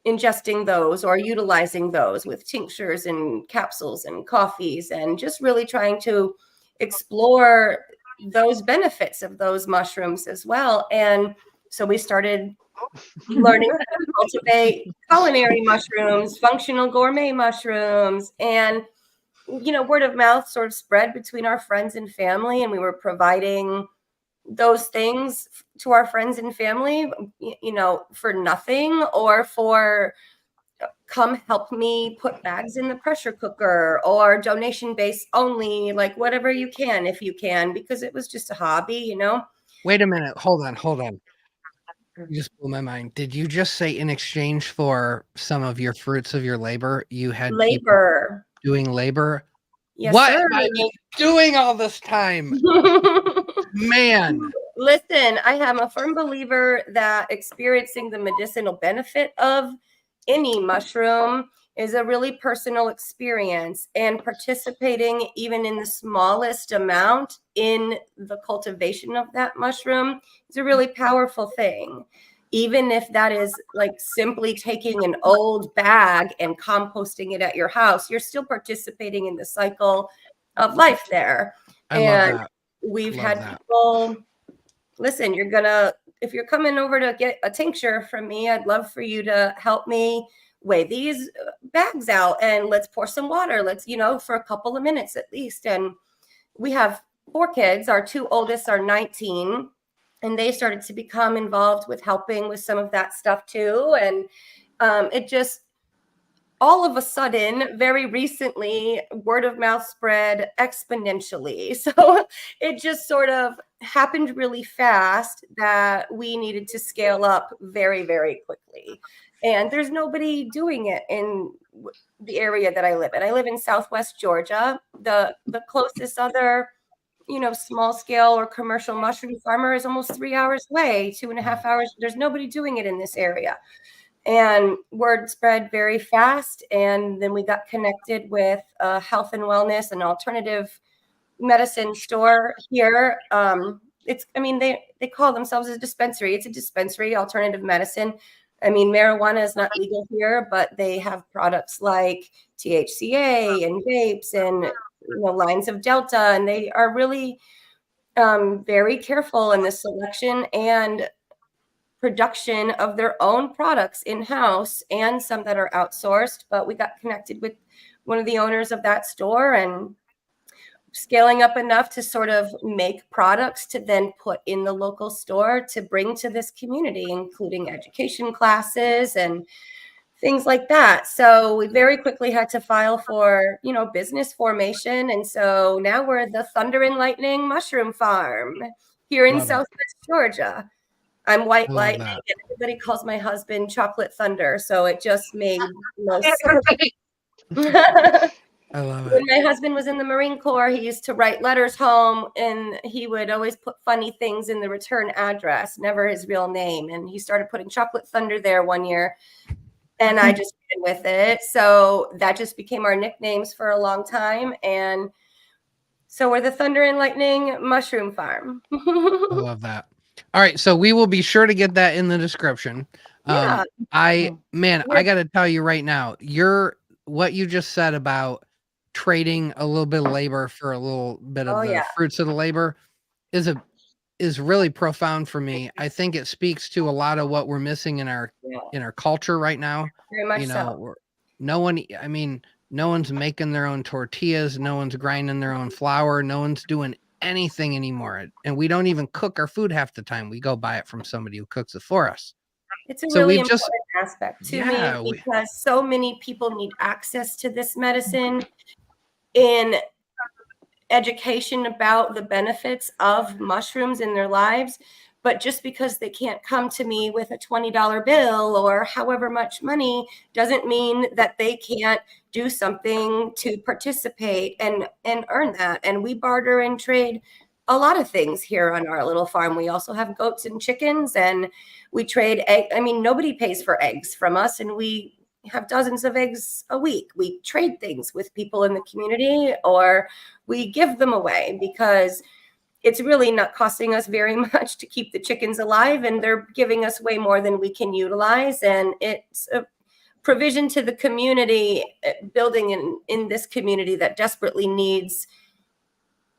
ingesting those or utilizing those with tinctures and capsules and coffees, and just really trying to explore those benefits of those mushrooms as well. And so we started learning how to cultivate culinary mushrooms, functional gourmet mushrooms, and word of mouth sort of spread between our friends and family, and we were providing those things to our friends and family, for nothing, or for come help me put bags in the pressure cooker, or donation based only, like whatever you can, if you can, because it was just a hobby, Wait a minute. Hold on. You just blew my mind. Did you just say in exchange for some of your fruits of your labor, you had labor doing labor? Yes, what sir. am I doing all this time? Man. Listen, I am a firm believer that experiencing the medicinal benefit of any mushroom is a really personal experience, and participating even in the smallest amount in the cultivation of that mushroom is a really powerful thing. even if that is like simply taking an old bag and composting it at your house, you're still participating in the cycle of life there. And we've had people, listen, if you're coming over to get a tincture from me, I'd love for you to help me weigh these bags out and let's pour some water. Let's, for a couple of minutes at least. And we have 4 kids. Our 2 oldest are 19, and they started to become involved with helping with some of that stuff too. And it just, all of a sudden, very recently, word of mouth spread exponentially. So it just sort of happened really fast that we needed to scale up very, very quickly. And there's nobody doing it in the area that I live in. I live in Southwest Georgia. The closest other, small scale or commercial mushroom farmer is almost 3 hours away, 2.5 hours. There's nobody doing it in this area. And word spread very fast. And then we got connected with a health and wellness and alternative medicine store here. They call themselves a dispensary. It's a dispensary, alternative medicine. Marijuana is not legal here, but they have products like THCA and vapes and lines of Delta. And they are really very careful in the selection and production of their own products in-house and some that are outsourced. But we got connected with one of the owners of that store and scaling up enough to sort of make products to then put in the local store to bring to this community, including education classes and things like that. So we very quickly had to file for, business formation. And so now we're the Thunder and Lightning Mushroom Farm here in Southwest Georgia. I'm White Lightning, and everybody calls my husband Chocolate Thunder. So it just made most sense. I love it. When my husband was in the Marine Corps, he used to write letters home, and he would always put funny things in the return address, never his real name. And he started putting Chocolate Thunder there one year, and I just ran with it. So that just became our nicknames for a long time. And so we're the Thunder and Lightning Mushroom Farm. I love that. All right, so we will be sure to get that in the description. Yeah. I got to tell you right now, what you just said about trading a little bit of labor for a little bit of the fruits of the labor is really profound for me. I think it speaks to a lot of what we're missing in our culture right now. Very much so. No one's making their own tortillas, no one's grinding their own flour, no one's doing anything anymore, and we don't even cook our food half the time. We go buy it from somebody who cooks it for us. It's a really important aspect to me because so many people need access to this medicine in education about the benefits of mushrooms in their lives. But just because they can't come to me with a $20 bill or however much money doesn't mean that they can't do something to participate and earn that. And we barter and trade a lot of things here on our little farm. We also have goats and chickens, and we trade egg. Nobody pays for eggs from us, and we have dozens of eggs a week. We trade things with people in the community, or we give them away because it's really not costing us very much to keep the chickens alive, and they're giving us way more than we can utilize. And it's a provision to the community, building in this community that desperately needs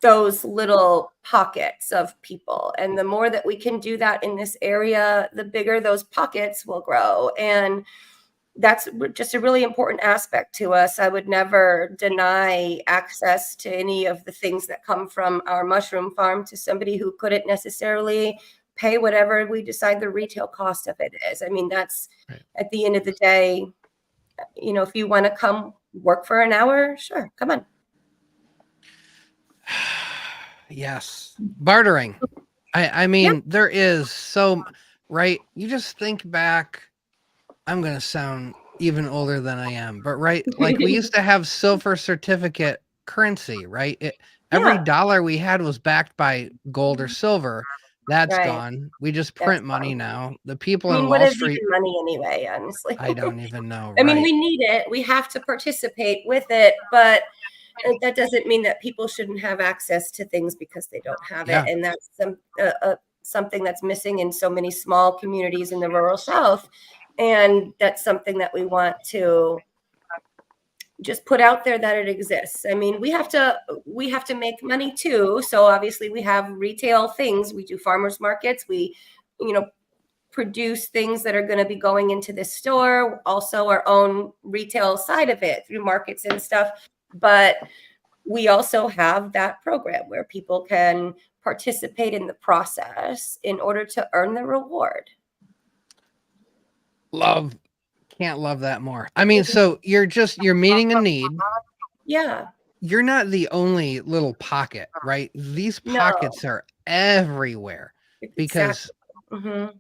those little pockets of people. And the more that we can do that in this area, the bigger those pockets will grow. And that's just a really important aspect to us. I would never deny access to any of the things that come from our mushroom farm to somebody who couldn't necessarily pay whatever we decide the retail cost of it is. That's at the end of the day, if you want to come work for an hour, sure, come on. Yes. Bartering. There is so, right? You just think back, I'm going to sound even older than I am, but like we used to have silver certificate currency, right? Every dollar we had was backed by gold or silver. That's gone. We just print money now. The people on Wall Street. What is money anyway, honestly? I don't even know. We need it. We have to participate with it, but that doesn't mean that people shouldn't have access to things because they don't have it. And that's something that's missing in so many small communities in the rural South. And that's something that we want to just put out there, that it exists. I mean, we have to make money too. So obviously we have retail things. We do farmers markets. We, produce things that are going to be going into the store, also our own retail side of it through markets and stuff. But we also have that program where people can participate in the process in order to earn the reward. Can't love that more. I mean, so you're meeting a need. Yeah. You're not the only little pocket, right? These pockets are everywhere because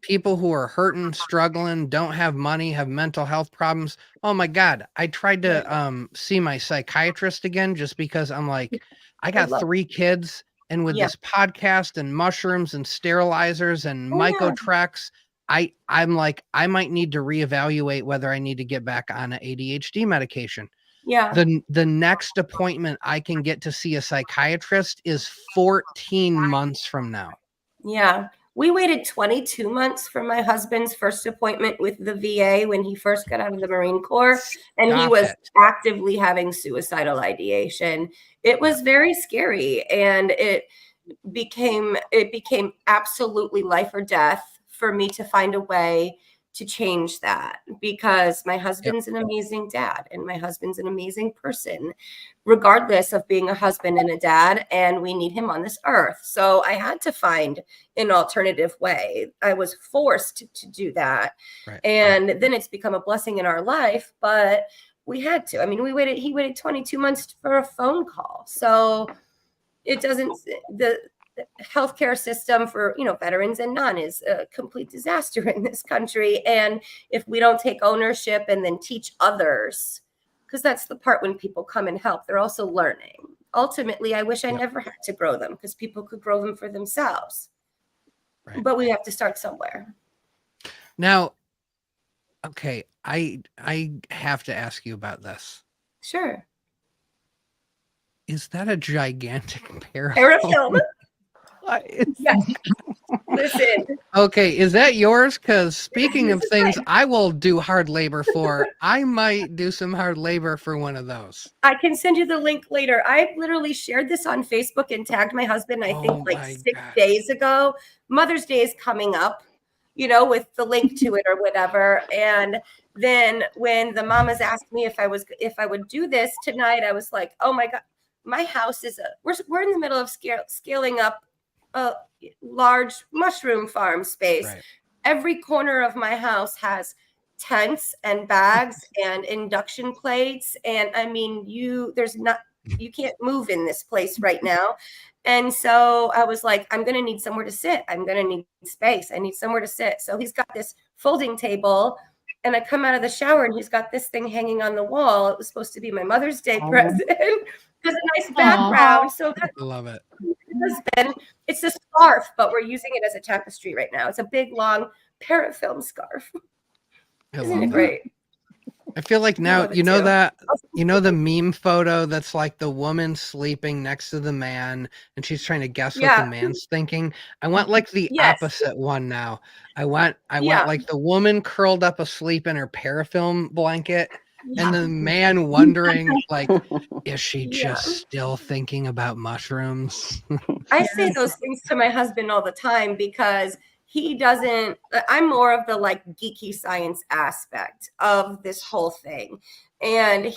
people who are hurting, struggling, don't have money, have mental health problems. Oh my God. I tried to see my psychiatrist again just because I'm like, I got 3 kids, and with this podcast and mushrooms and sterilizers and MycoTreks, I'm like, I might need to reevaluate whether I need to get back on an ADHD medication. Yeah. The next appointment I can get to see a psychiatrist is 14 months from now. Yeah. We waited 22 months for my husband's first appointment with the VA when he first got out of the Marine Corps, and he was actively having suicidal ideation. It was very scary, and it became absolutely life or death for me to find a way to change that, because my husband's an amazing dad, and my husband's an amazing person, regardless of being a husband and a dad, and we need him on this earth. So I had to find an alternative way. I was forced to do that. And then it's become a blessing in our life, but we had to. I mean, he waited 22 months for a phone call. So it doesn't, the healthcare system for veterans and none is a complete disaster in this country. And if we don't take ownership and then teach others, because that's the part when people come and help, they're also learning. Ultimately, I wish I never had to grow them, because people could grow them for themselves. But we have to start somewhere. Now, okay, I have to ask you about this. Sure. Is that a gigantic parafilm? Yes. Listen. Okay, is that yours? Because speaking of things I will do hard labor for, I might do some hard labor for one of those. I can send you the link later. I literally shared this on Facebook and tagged my husband, I think like 6 days ago. Mother's Day is coming up, with the link to it or whatever. And then when the mamas asked me if I would do this tonight, I was like, oh my God, my house is we're in the middle of scaling up a large mushroom farm space. Every corner of my house has tents and bags and induction plates. And I mean, you can't move in this place right now. And so I was like, I'm going to need somewhere to sit. I'm going to need space. I need somewhere to sit. So he's got this folding table, and I come out of the shower and he's got this thing hanging on the wall. It was supposed to be my Mother's Day present. Has a nice background. So I love it. It's a scarf, but we're using it as a tapestry right now. It's a big, long parafilm scarf. Isn't it great? I feel like now, the meme photo that's like the woman sleeping next to the man and she's trying to guess what the man's thinking. I want like the opposite one now. I want like the woman curled up asleep in her parafilm blanket and the man wondering like, is she just still thinking about mushrooms? I say those things to my husband all the time because I'm more of the like geeky science aspect of this whole thing. And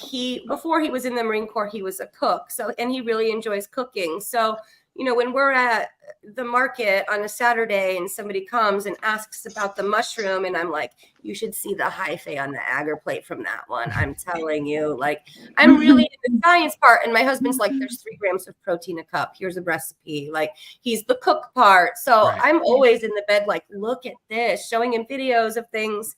before he was in the Marine Corps, he was a cook. And he really enjoys cooking. So, when we're at the market on a Saturday and somebody comes and asks about the mushroom, and I'm like, you should see the hyphae on the agar plate from that one. I'm telling you, like, I'm really in the science part. And my husband's like, there's 3 grams of protein a cup. Here's a recipe. Like, he's the cook part. So I'm always in the bed, like, look at this, showing him videos of things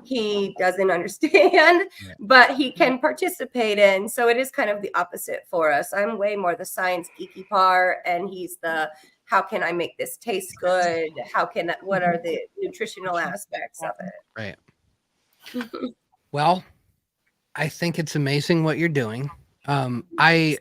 he doesn't understand, but he can participate in. So it is kind of the opposite for us. I'm way more the science geeky part, and he's the, how can I make this taste good? What are the nutritional aspects of it? Right. Well, I think it's amazing what you're doing. When I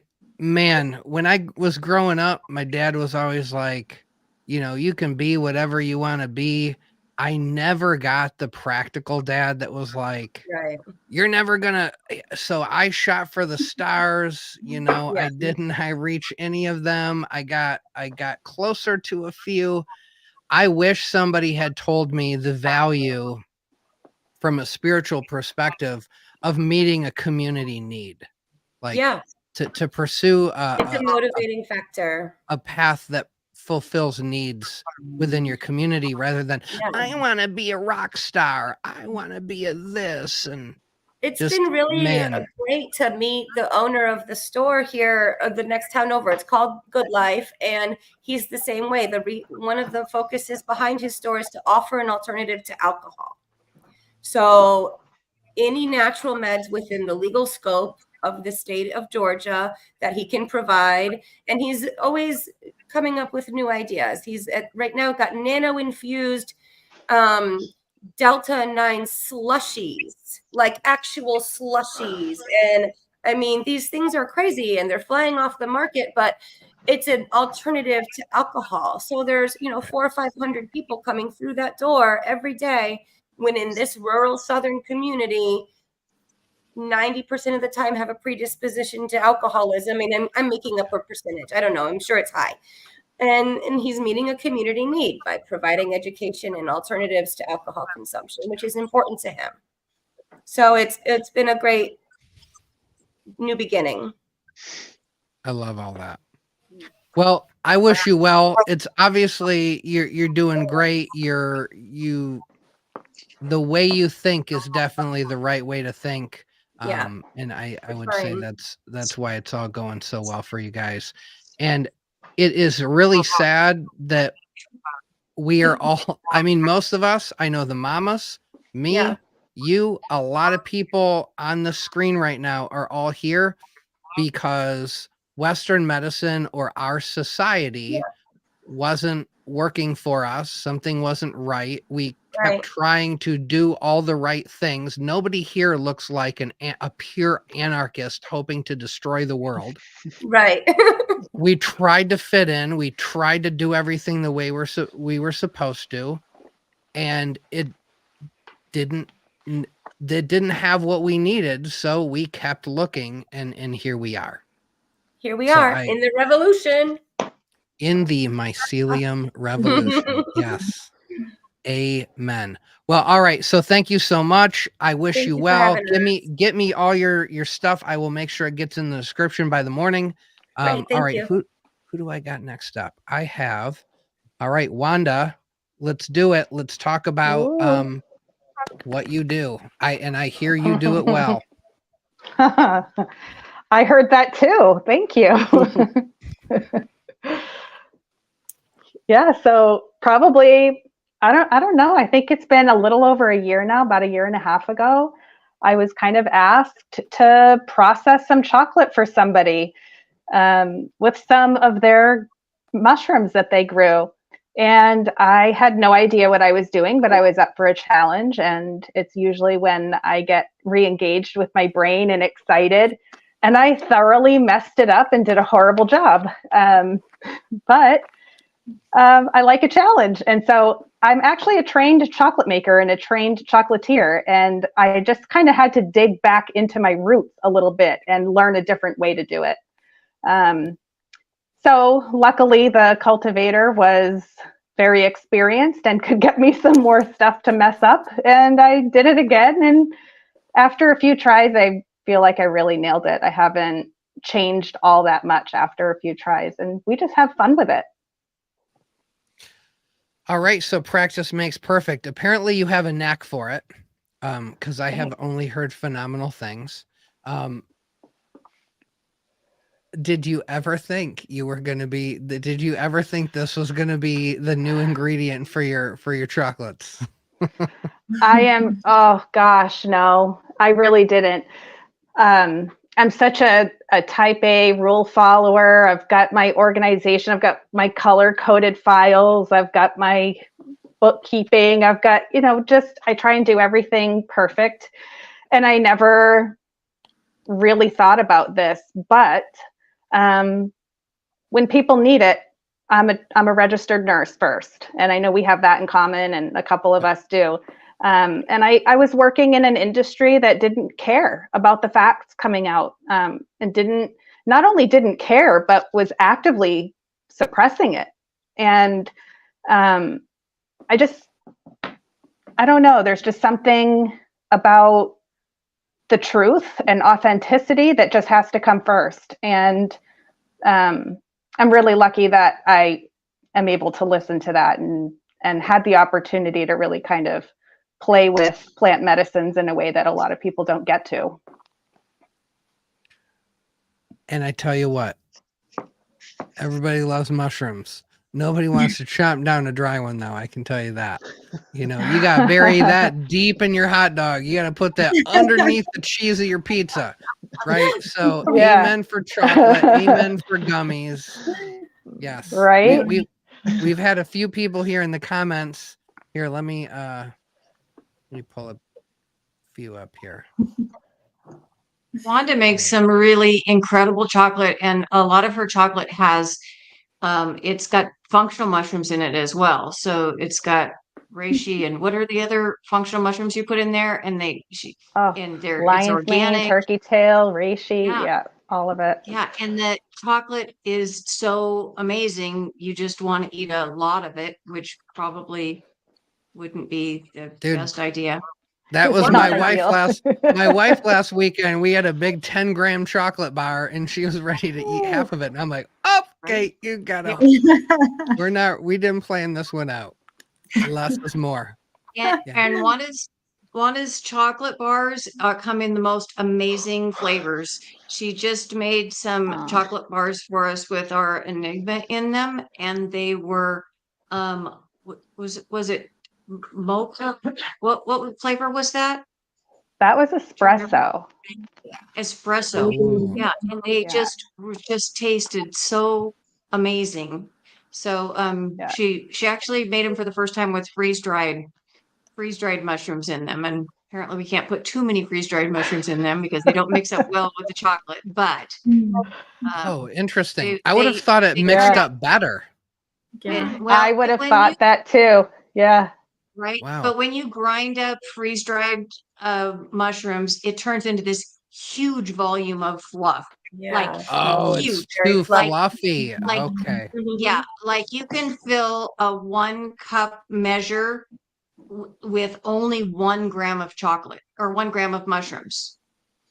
was growing up, my dad was always like, you know, you can be whatever you want to be. I never got the practical dad that was like, Right. you're never gonna. So I shot for the stars, you know. Yeah. I reach any of them. I got closer to a few. I wish somebody had told me the value from a spiritual perspective of meeting a community need, like Yeah. to pursue It's a motivating factor. a path that fulfills needs within your community, rather than I want to be a rock star, I want to be a this. And it's just, been really man, great to meet the owner of the store here, the next town over. It's called Good Life, and he's the same way. One of the focuses behind his store is to offer an alternative to alcohol. So any natural meds within the legal scope of the state of Georgia that he can provide. And he's always coming up with new ideas. He's right now got nano infused Delta 9 slushies, like actual slushies. And I mean, these things are crazy and they're flying off the market, but it's an alternative to alcohol. So there's, 400 or 500 people coming through that door every day, when in this rural Southern community, 90% of the time have a predisposition to alcoholism. I mean, I'm making up a percentage. I don't know. I'm sure it's high. And he's meeting a community need by providing education and alternatives to alcohol consumption, which is important to him. So it's been a great new beginning. I love all that. Well, I wish you well. It's obviously you're doing great. The way you think is definitely the right way to think. And I would say that's why it's all going so well for you guys. And it is really sad that we are all, I mean, most of us, I know the mamas, me, you, a lot of people on the screen right now are all here because Western medicine or our society wasn't working for us. Something wasn't right. We kept trying to do all the right things. Nobody here looks like a pure anarchist hoping to destroy the world. Right. We tried to fit in. We tried to do everything the way we were supposed to, and it didn't have what we needed. So we kept looking, and here we are. Here we are in the revolution. In the mycelium revolution. Yes. Amen. Well, all right. So thank you so much. I wish you well. Get me all your stuff. I will make sure it gets in the description by the morning. All right. Who do I got next up? I have. All right, Wanda, let's do it. Let's talk about what you do. I hear you do it well. I heard that too. Thank you. Yeah, so probably I don't know. I think it's been a little over a year now, about a year and a half ago. I was kind of asked to process some chocolate for somebody with some of their mushrooms that they grew. And I had no idea what I was doing, but I was up for a challenge. And it's usually when I get re-engaged with my brain and excited. And I thoroughly messed it up and did a horrible job. But I like a challenge. And so I'm actually a trained chocolate maker and a trained chocolatier. And I just kind of had to dig back into my roots a little bit and learn a different way to do it. So luckily the cultivator was very experienced and could get me some more stuff to mess up. And I did it again. And after a few tries, I feel like I really nailed it. I haven't changed all that much after a few tries, and we just have fun with it. All right. So practice makes perfect. Apparently you have a knack for it. Because I have only heard phenomenal things. Did you ever think you were going to be, did you ever think this was going to be the new ingredient for your chocolates? Oh gosh, no, I really didn't. I'm such a type A rule follower. I've got my organization. I've got my color coded files. I've got my bookkeeping. I've got, I try and do everything perfect. And I never really thought about this, but when people need it, I'm a registered nurse first, and I know we have that in common, and a couple of us do. And I was working in an industry that didn't care about the facts coming out, and not only didn't care, but was actively suppressing it. And I don't know, there's just something about the truth and authenticity that just has to come first. And I'm really lucky that I am able to listen to that and had the opportunity to really kind of play with plant medicines in a way that a lot of people don't get to. And I tell you what, everybody loves mushrooms. Nobody wants to chomp down a dry one, though. I can tell you that. You know, you got to bury that deep in your hot dog. You got to put that underneath the cheese of your pizza, right? So, amen for chocolate, amen for gummies. Yes, right. We've had a few people here in the comments. Here, let me pull a few up here. Wanda makes some really incredible chocolate, and a lot of her chocolate has it's got functional mushrooms in it as well. So it's got reishi, and what are the other functional mushrooms you put in there? And they're lion's organic, mane, turkey tail, reishi, yeah, all of it. Yeah, and the chocolate is so amazing. You just want to eat a lot of it, which probably wouldn't be the best idea. That was my wife last weekend. We had a big 10-gram chocolate bar, and she was ready to eat half of it. And I'm like, okay, you gotta. We didn't plan this one out. Less is more. And Wanda's chocolate bars come in the most amazing flavors. She just made some chocolate bars for us with our Enigma in them, and they were was it mocha? What flavor was that? That was espresso. Espresso. Ooh. Yeah, and they just tasted so amazing. So she actually made them for the first time with freeze-dried mushrooms in them, and apparently we can't put too many freeze-dried mushrooms in them because they don't mix up well with the chocolate. But interesting. I would have thought it mixed up better. I would have thought that too. Yeah. Right. Wow. But when you grind up freeze-dried mushrooms, it turns into this huge volume of fluff. Like it's too fluffy. Okay. Yeah, like you can fill a 1 cup measure with only 1 gram of chocolate or 1 gram of mushrooms.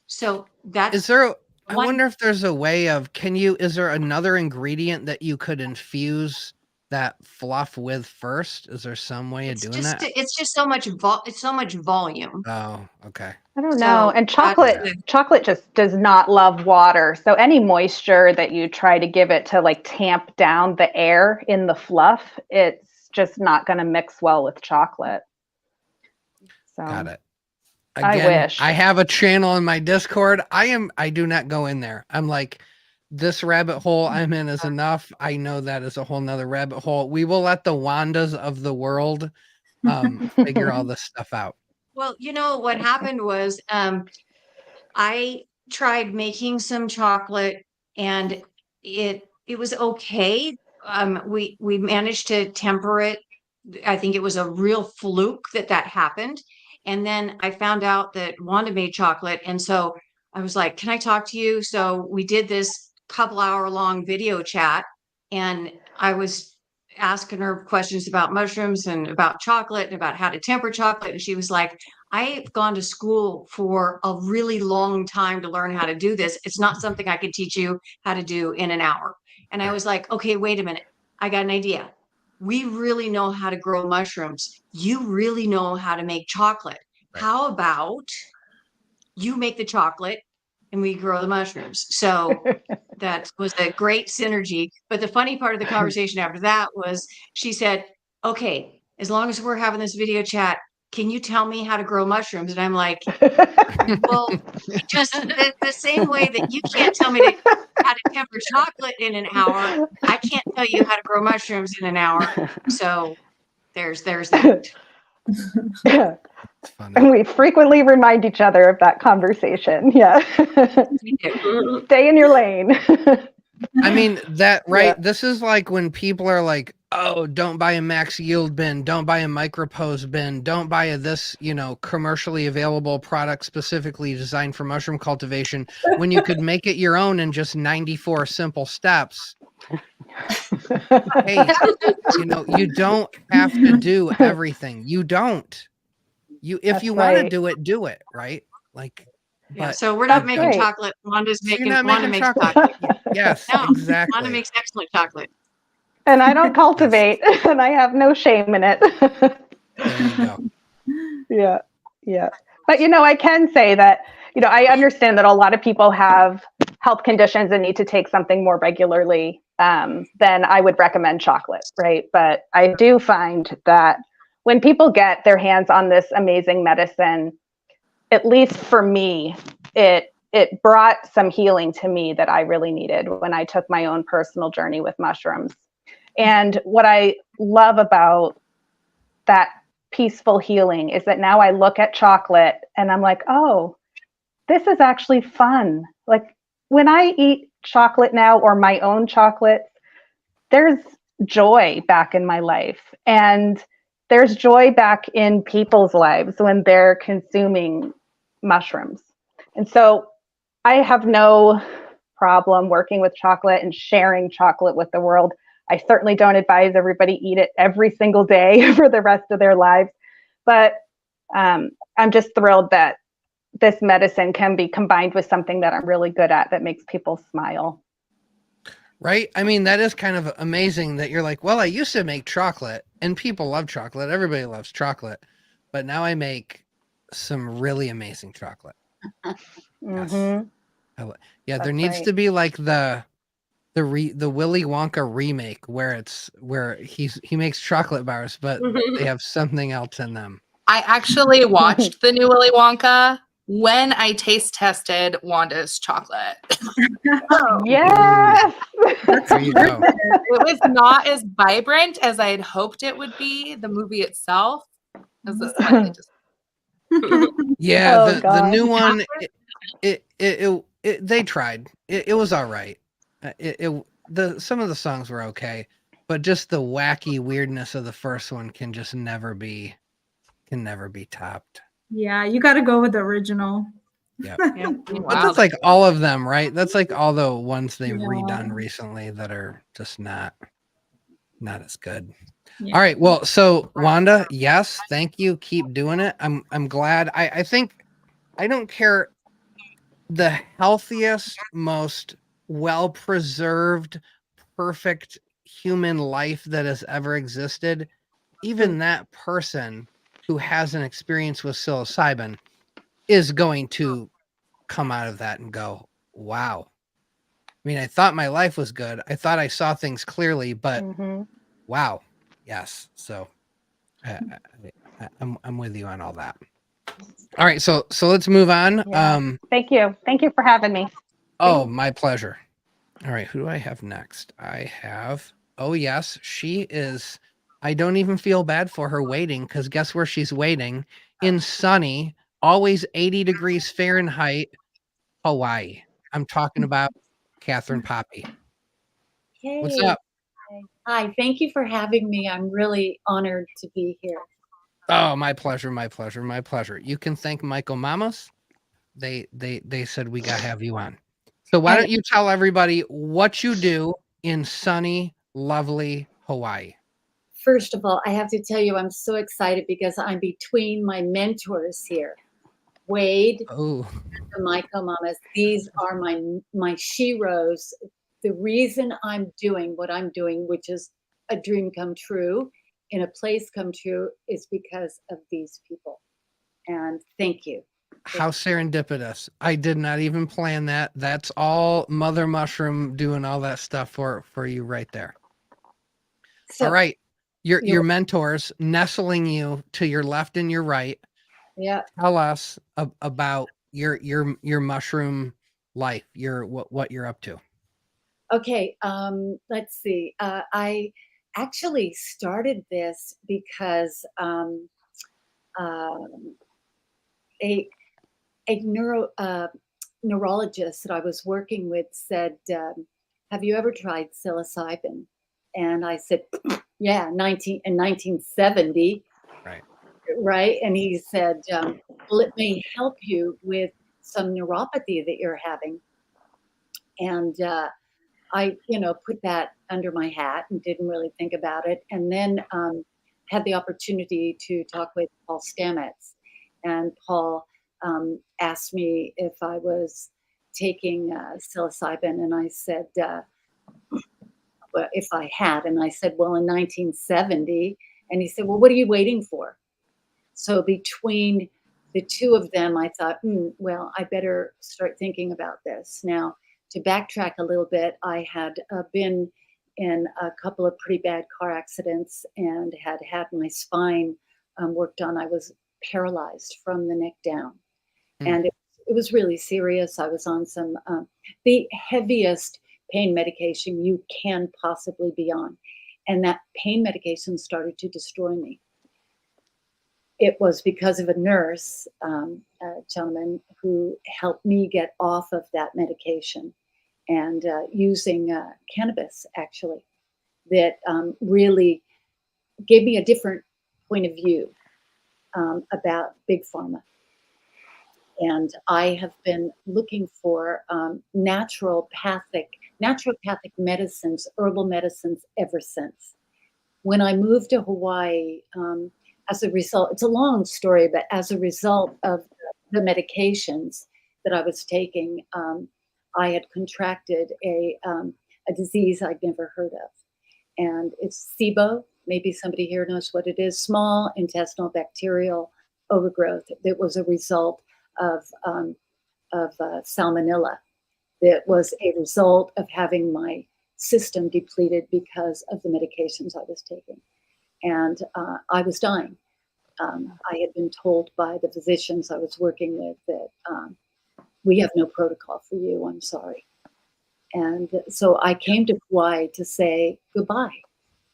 So that's I wonder if there's a way of is there another ingredient that you could infuse that fluff with first? Is there some way of doing that? It's just so much volume. Oh, okay. I don't know. And chocolate just does not love water. So any moisture that you try to give it to like tamp down the air in the fluff, it's just not going to mix well with chocolate. So got it. Again, I wish. I have a channel in my Discord. I do not go in there. I'm like, this rabbit hole I'm in is enough. I know that is a whole nother rabbit hole. We will let the Wandas of the world figure all this stuff out. Well, you know what happened was I tried making some chocolate, and it was okay. We managed to temper it. I think it was a real fluke that happened. And then I found out that Wanda made chocolate, and so I was like, "Can I talk to you?" So we did this couple-hour-long video chat, and I was asking her questions about mushrooms and about chocolate and about how to temper chocolate. And she was like, "I've gone to school for a really long time to learn how to do this. It's not something I could teach you how to do in an hour." And I was like, "Okay, wait a minute. I got an idea. We really know how to grow mushrooms. You really know how to make chocolate. How about you make the chocolate and we grow the mushrooms?" So that was a great synergy. But the funny part of the conversation after that was she said, "Okay, as long as we're having this video chat, can you tell me how to grow mushrooms?" And I'm like, well, just the same way that you can't tell me how to temper chocolate in an hour, I can't tell you how to grow mushrooms in an hour. So there's that. And we frequently remind each other of that conversation. Yeah. Stay in your lane. I mean, that, right? Yeah. This is like when people are like, oh, don't buy a max yield bin, don't buy a micropose bin, don't buy a this, commercially available product specifically designed for mushroom cultivation, when you could make it your own in just 94 simple steps. Hey, you don't have to do everything. You don't. If you want to do it, right? Like, Yeah, but so we're not That's making right. chocolate. Wanda's So you're making not Wanda making makes chocolate. chocolate. Yes, No, Wanda exactly. makes excellent chocolate. And I don't cultivate, and I have no shame in it. There you go. Yeah, yeah. But I can say that I understand that a lot of people have health conditions and need to take something more regularly than I would recommend chocolate, right? But I do find that when people get their hands on this amazing medicine, at least for me, it brought some healing to me that I really needed when I took my own personal journey with mushrooms. And what I love about that peaceful healing is that now I look at chocolate and I'm like, oh, this is actually fun. Like when I eat chocolate now, or my own chocolate, there's joy back in my life. And there's joy back in people's lives when they're consuming mushrooms. And so I have no problem working with chocolate and sharing chocolate with the world. I certainly don't advise everybody eat it every single day for the rest of their lives. But I'm just thrilled that this medicine can be combined with something that I'm really good at that makes people smile. Right? I mean, that is kind of amazing that you're like, well, I used to make chocolate and people love chocolate. Everybody loves chocolate. But now I make some really amazing chocolate. Mm-hmm. Yes. Yeah, there needs to be like the Willy Wonka remake where he makes chocolate bars, but they have something else in them. I actually watched the new Willy Wonka when I taste tested Wanda's chocolate. Yes. There you go. It was not as vibrant as I had hoped it would be. The movie itself was a slightly just. Yeah, Oh, the new one, they tried. It was all right. Some of the songs were okay, but just the wacky weirdness of the first one can just never be topped. Yeah, you got to go with the original. Yeah. Wow. But that's like all of them, right? That's like all the ones they've redone recently that are just not as good. Yeah. All right. Well, so Wanda, yes, thank you. Keep doing it. I'm glad. I think I don't care the healthiest, most well-preserved, perfect human life that has ever existed. Even that person who has an experience with psilocybin is going to come out of that and go, wow. I mean, I thought my life was good. I thought I saw things clearly, but wow. Yes. So I'm with you on all that. All right. So let's move on. Yeah. Thank you. Thank you for having me. Oh, my pleasure. All right. Who do I have next? I have, oh yes, she is, I don't even feel bad for her waiting, because guess where she's waiting? In sunny, always 80 degrees Fahrenheit, Hawaii. I'm talking about Catherine Poppy. Hey. What's up? Hi, thank you for having me. I'm really honored to be here. Oh, my pleasure, my pleasure, my pleasure. You can thank Michael Mamas. They said we gotta have you on. So why don't you tell everybody what you do in sunny, lovely Hawaii? First of all, I have to tell you, I'm so excited because I'm between my mentors here. Wade, the MyCo Mamas. These are my sheroes. The reason I'm doing what I'm doing, which is a dream come true, in a place come true, is because of these people. And thank you. How serendipitous. I did not even plan that. That's all Mother Mushroom doing all that stuff for you right there. So, all right. Your mentors nestling you to your left and your right. Yeah. Tell us about your mushroom life, what you're up to. Okay, let's see. I actually started this because a neurologist that I was working with said, have you ever tried psilocybin? And I said, yeah, 1970. Right. Right. And he said, well, it may help you with some neuropathy that you're having. And I, put that under my hat and didn't really think about it. And then had the opportunity to talk with Paul Stamets. And Paul asked me if I was taking psilocybin. And I said, well, if I had. And I said, well, in 1970. And he said, well, what are you waiting for? So between the two of them, I thought, well, I better start thinking about this. Now, to backtrack a little bit, I had been in a couple of pretty bad car accidents and had my spine worked on. I was paralyzed from the neck down. And it was really serious. I was on some, the heaviest pain medication you can possibly be on. And that pain medication started to destroy me. It was because of a nurse, a gentleman who helped me get off of that medication and using cannabis, actually, that really gave me a different point of view about big pharma. And I have been looking for naturopathic medicines, herbal medicines ever since. When I moved to Hawaii, as a result, it's a long story, but as a result of the medications that I was taking, I had contracted a disease I'd never heard of. And it's SIBO. Maybe somebody here knows what it is. Small intestinal bacterial overgrowth that was a result of salmonella. That was a result of having my system depleted because of the medications I was taking. And I was dying. I had been told by the physicians I was working with that we have no protocol for you, I'm sorry. And so I came to Hawaii to say goodbye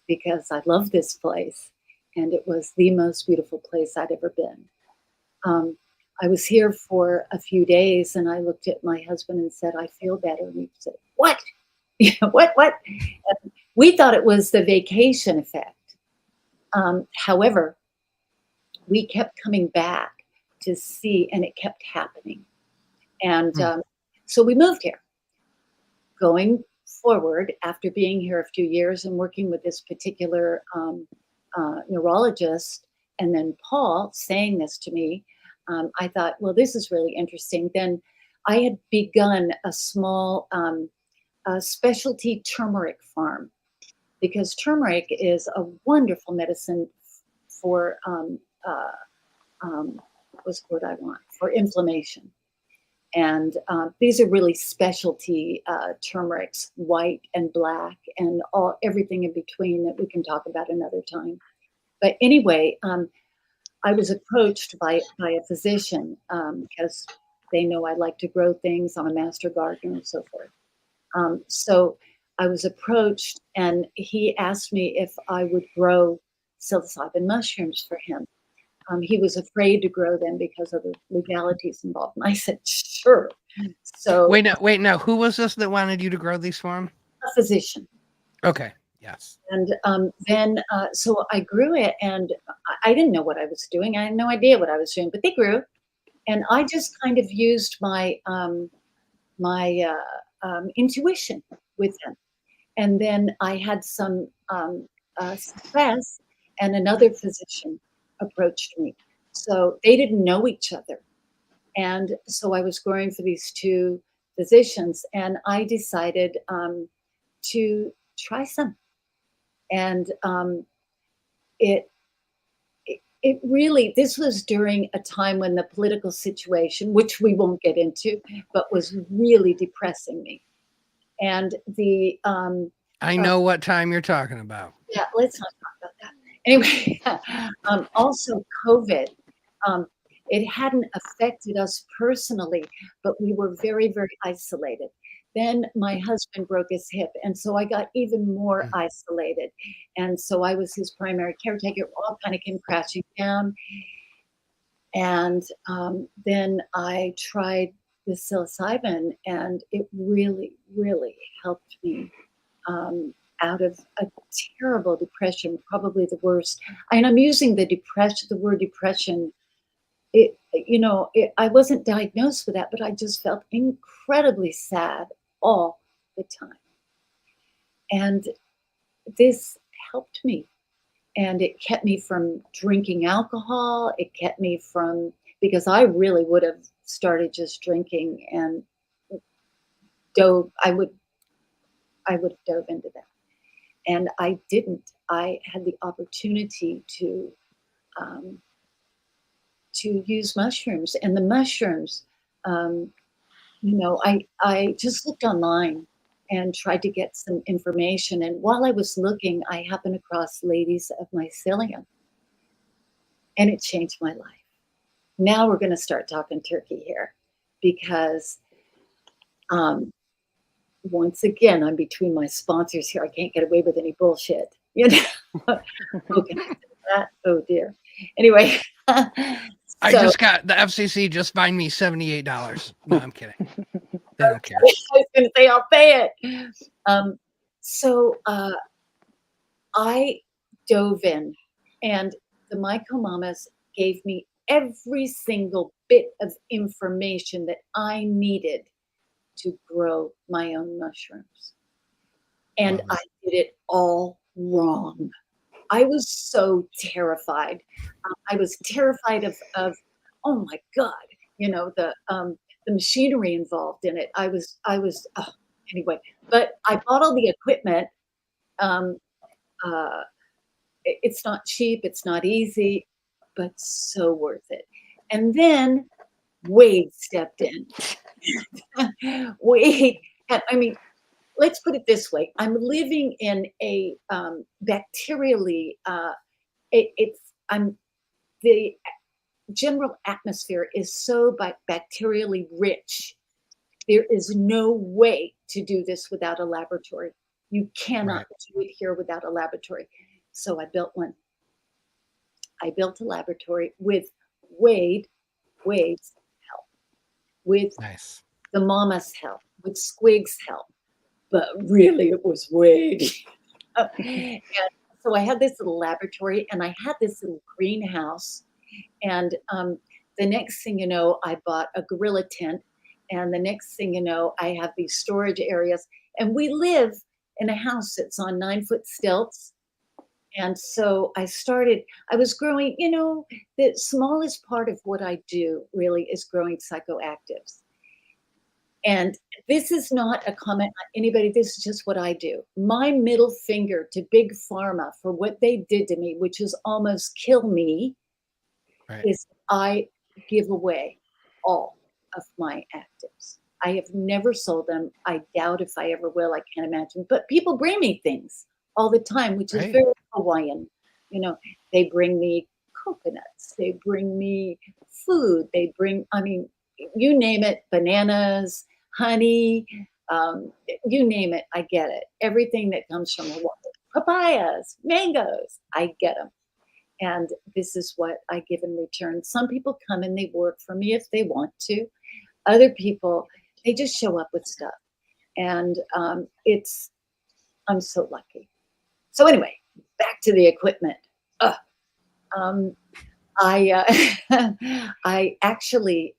because I love this place. And it was the most beautiful place I'd ever been. I was here for a few days and I looked at my husband and said, I feel better. And he said, what? What? And we thought it was the vacation effect. However, we kept coming back to see, and it kept happening. And so we moved here. Going forward, after being here a few years and working with this particular neurologist, and then Paul saying this to me, I thought, well, this is really interesting. Then I had begun a small specialty turmeric farm, because turmeric is a wonderful medicine for what's the word I want? For inflammation. And these are really specialty turmerics, white and black, and everything in between that we can talk about another time. But anyway, I was approached by a physician because they know I like to grow things. I'm a master gardener and so forth. So I was approached, and he asked me if I would grow psilocybin mushrooms for him. He was afraid to grow them because of the legalities involved. And I said, sure. So wait, now, who was this that wanted you to grow these for him? A physician. Okay. Yes. And then, so I grew it, and I didn't know what I was doing. I had no idea what I was doing, but they grew. And I just kind of used my intuition with them. And then I had some success, and another physician approached me. So they didn't know each other. And so I was growing for these two physicians, and I decided to try some. And it really, this was during a time when the political situation, which we won't get into, but was really depressing me. And the I know what time you're talking about. Yeah, let's not talk about that. Anyway, also COVID, it hadn't affected us personally, but we were very, very isolated. Then my husband broke his hip, and so I got even more isolated. And so I was his primary caretaker. It all kind of came crashing down. And then I tried psilocybin, and it really, really helped me out of a terrible depression, probably the worst. And I'm using the word depression. I wasn't diagnosed with that, but I just felt incredibly sad all the time. And this helped me. And it kept me from drinking alcohol. It kept me from, because I really would have started just drinking and I would have dove into that. And I didn't. I had the opportunity to use mushrooms. And the mushrooms, I just looked online and tried to get some information. And while I was looking, I happened across Ladies of Mycelium. And it changed my life. Now we're going to start talking turkey here, because once again, I'm between my sponsors here. I can't get away with any bullshit. Okay. Oh dear. Anyway. I just got the FCC just fined me $78. No, I'm kidding. They don't care. I was going to say I'll pay it. I dove in, and the MyCo Mamas gave me every single bit of information that I needed to grow my own mushrooms. And I did it all wrong. I was so terrified. I was terrified of oh my God, the machinery involved in it. Anyway, but I bought all the equipment. It's not cheap, it's not easy, but so worth it. And then Wade stepped in. Wade, let's put it this way. I'm living in a bacterially, the general atmosphere is so bacterially rich. There is no way to do this without a laboratory. You cannot do it here without a laboratory. So I built one. I built a laboratory with Wade's help, with the mama's help, with Squig's help. But really, it was Wade. And so I had this little laboratory, and I had this little greenhouse. And the next thing you know, I bought a gorilla tent. And the next thing you know, I have these storage areas. And we live in a house that's on 9-foot stilts. And so I was growing, the smallest part of what I do really is growing psychoactives. And this is not a comment on anybody. This is just what I do. My middle finger to Big Pharma for what they did to me, which is almost kill me, is I give away all of my actives. I have never sold them. I doubt if I ever will. I can't imagine. But people bring me things all the time, which is very Hawaiian. They bring me coconuts. They bring me food. They bring, you name it, bananas, honey, you name it, I get it. Everything that comes from Hawaii, papayas, mangoes, I get them. And this is what I give in return. Some people come and they work for me if they want to. Other people, they just show up with stuff. And I'm so lucky. So anyway, back to the equipment. I actually,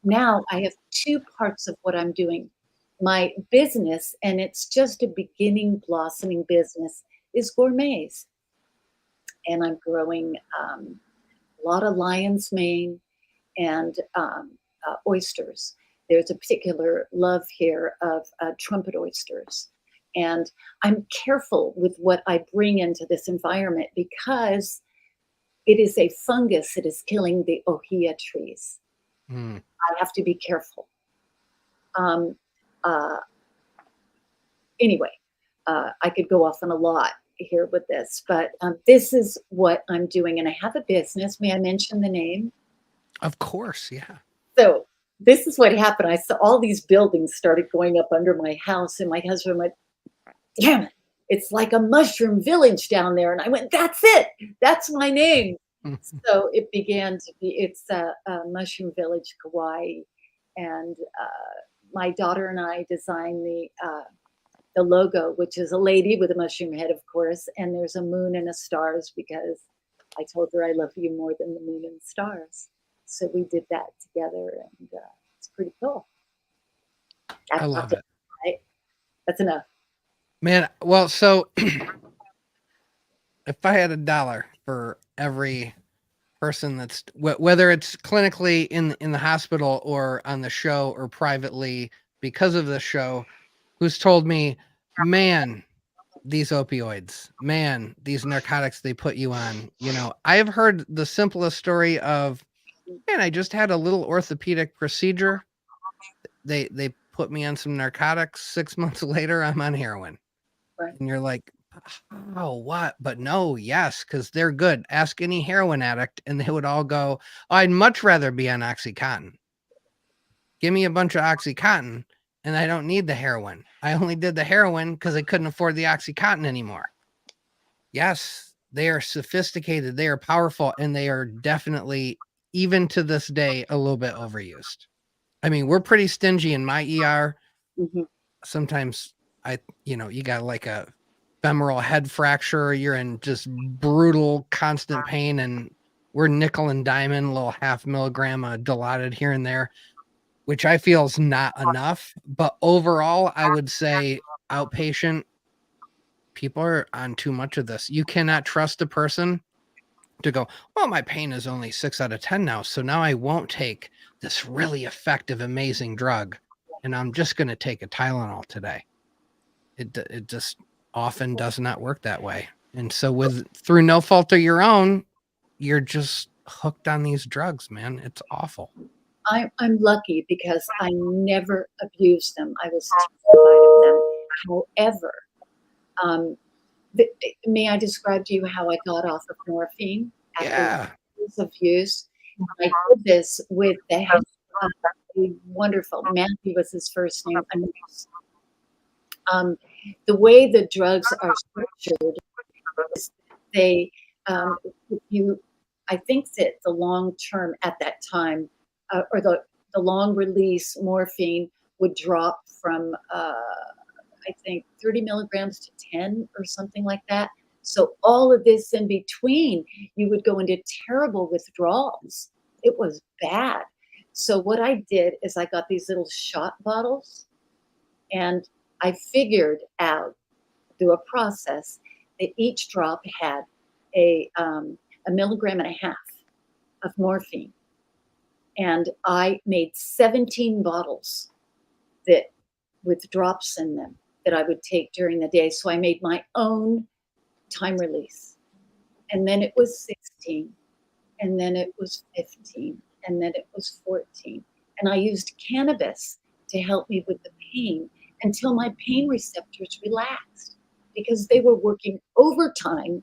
now I have two parts of what I'm doing. My business, and it's just a beginning blossoming business, is gourmets. And I'm growing a lot of lion's mane and oysters. There's a particular love here of trumpet oysters. And I'm careful with what I bring into this environment because it is a fungus that is killing the ohia trees. I have to be careful. Anyway, I could go off on a lot here with this, but this is what I'm doing. And I have a business. May I mention the name? Of course, yeah. So this is what happened. I saw all these buildings started going up under my house, and my husband went, damn it, it's like a mushroom village down there. And I went, that's it. That's my name. So it began to be, it's Mushroom Village, Kauai. And my daughter and I designed the logo, which is a lady with a mushroom head, of course, and there's a moon and a stars because I told her I love you more than the moon and the stars. So we did that together, and it's pretty cool. I love it. Right? That's enough. Man, well, so if I had $1 for every person that's whether it's clinically in the hospital or on the show or privately because of the show, who's told me, man, these opioids, man, these narcotics they put you on. You know, I have heard the simplest story of, man, I just had a little orthopedic procedure. They put me on some narcotics. 6 months later, I'm on heroin. Right. And you're like, oh, what? But no, yes, because they're good. Ask any heroin addict, and they would all go, oh, I'd much rather be on OxyContin. Give me a bunch of OxyContin, and I don't need the heroin. I only did the heroin because I couldn't afford the OxyContin anymore. Yes, they are sophisticated, they are powerful, and they are definitely, even to this day, a little bit overused. I mean, we're pretty stingy in my ER. Mm-hmm. Sometimes you got like a femoral head fracture, you're in just brutal constant pain, and we're nickel and diamond, a little 0.5 milligram Dilaudid here and there, which I feel is not enough. But overall, I would say outpatient, people are on too much of this. You cannot trust a person to go, well, my pain is only 6 out of 10 now, so now I won't take this really effective, amazing drug, and I'm just going to take a Tylenol today. It just often does not work that way. And so through no fault of your own, you're just hooked on these drugs, man. It's awful. I'm lucky because I never abused them. I was terrified of them. However, may I describe to you how I got off of morphine after years of use? I did this with the help of a wonderful, Matthew was his first name, a nurse. The way the drugs are structured is they, I think that the long term at that time, or the long release morphine would drop from, I think 30 milligrams to 10 or something like that. So all of this in between, you would go into terrible withdrawals. It was bad. So what I did is I got these little shot bottles, and I figured out through a process that each drop had a 1.5 milligrams of morphine. And I made 17 bottles with drops in them that I would take during the day. So I made my own time release. And then it was 16, and then it was 15, and then it was 14. And I used cannabis to help me with the pain until my pain receptors relaxed, because they were working overtime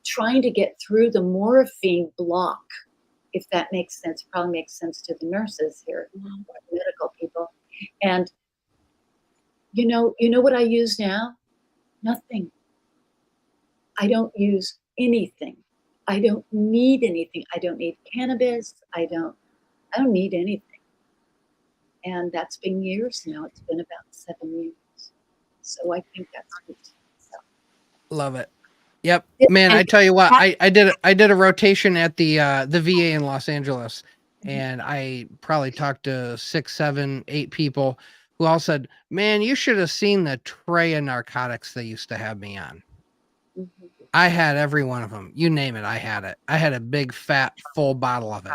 trying to get through the morphine block, if that makes sense. Probably makes sense to the nurses here, medical people. And you know what I use now? Nothing. I don't use anything. I don't need anything. I don't need cannabis. I don't need anything. And that's been years now. It's been about 7 years. So I think that's good. Love it. Yep, man. I tell you what, I did a rotation at the VA in Los Angeles, and I probably talked to 6, 7, 8 people who all said, man, you should have seen the tray of narcotics they used to have me on. Mm-hmm. I had every one of them. You name it, I had it. I had a big, fat, full bottle of it.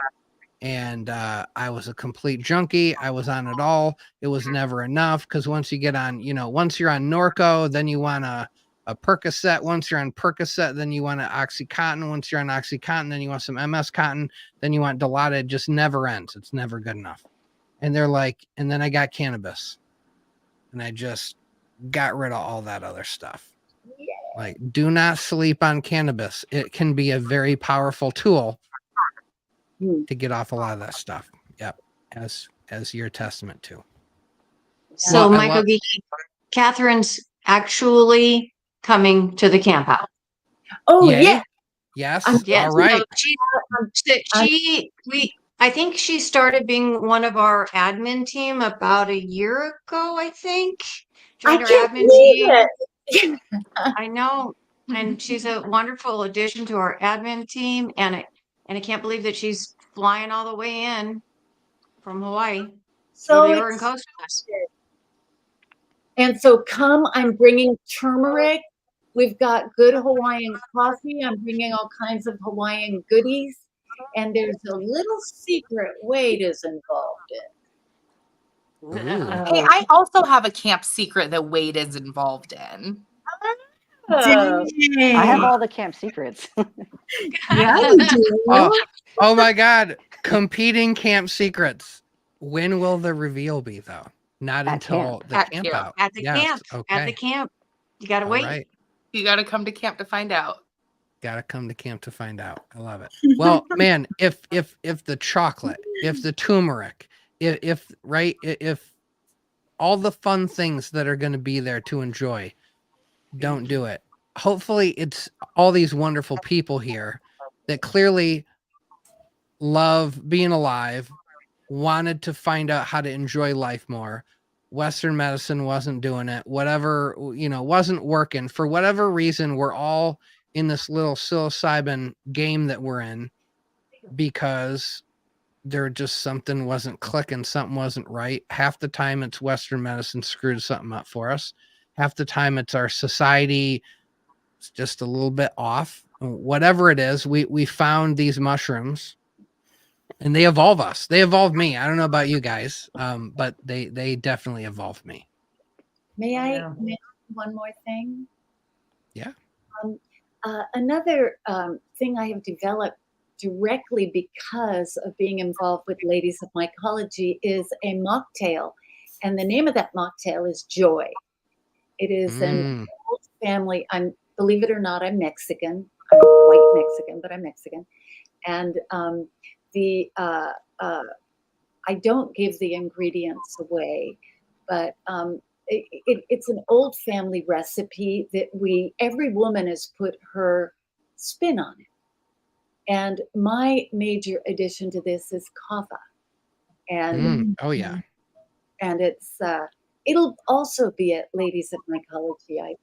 And I was a complete junkie. I was on it all. It was never enough, because once you get on, once you're on Norco, then you want a Percocet. Once you're on Percocet, then you want an OxyContin. Once you're on OxyContin, then you want some MS Cotton. Then you want Dilaudid. It just never ends. It's never good enough. And they're like, and then I got cannabis, and I just got rid of all that other stuff. Yeah. Like, do not sleep on cannabis. It can be a very powerful tool to get off a lot of that stuff. Yep. As your testament to. So MycoGeeky, Catherine's actually coming to the camp out. Oh, yeah. Yes. Yes. All right. So I think she started being one of our admin team about a year ago, I think. I Joined our can't admin believe team. it. I know. And she's a wonderful addition to our admin team. And I can't believe that she's flying all the way in from Hawaii. So they were in Coast Guard. And so come, I'm bringing turmeric. We've got good Hawaiian coffee. I'm bringing all kinds of Hawaiian goodies. And there's a little secret Wade is involved in. Hey, I also have a camp secret that Wade is involved in. I have all the camp secrets. Yeah, you do. Oh my God. Competing camp secrets. When will the reveal be, though? Not until the camp out. At the camp. Okay. At the camp. You got to wait. Right. You got to come to camp to find out. Got to come to camp to find out. I love it. Well, man, if the chocolate, if the turmeric, if all the fun things that are going to be there to enjoy, don't do it. Hopefully it's all these wonderful people here that clearly love being alive, wanted to find out how to enjoy life more. Western medicine wasn't doing it. Whatever, wasn't working. For whatever reason, we're all in this little psilocybin game that we're in because there just something wasn't clicking, something wasn't right. Half the time it's Western medicine screwed something up for us. Half the time it's our society. It's just a little bit off. Whatever it is, we found these mushrooms and they evolve us. They evolved me. I don't know about you guys, but they definitely evolved me. May I mention one more thing? Yeah. Another thing I have developed directly because of being involved with Ladies of Mycology is a mocktail. And the name of that mocktail is Joy. It is an old family. Believe it or not, I'm Mexican. I'm white Mexican, but I'm Mexican. And I don't give the ingredients away, but it's an old family recipe that every woman has put her spin on it. And my major addition to this is kava. And oh yeah. And it'll also be at Ladies of Mycology. I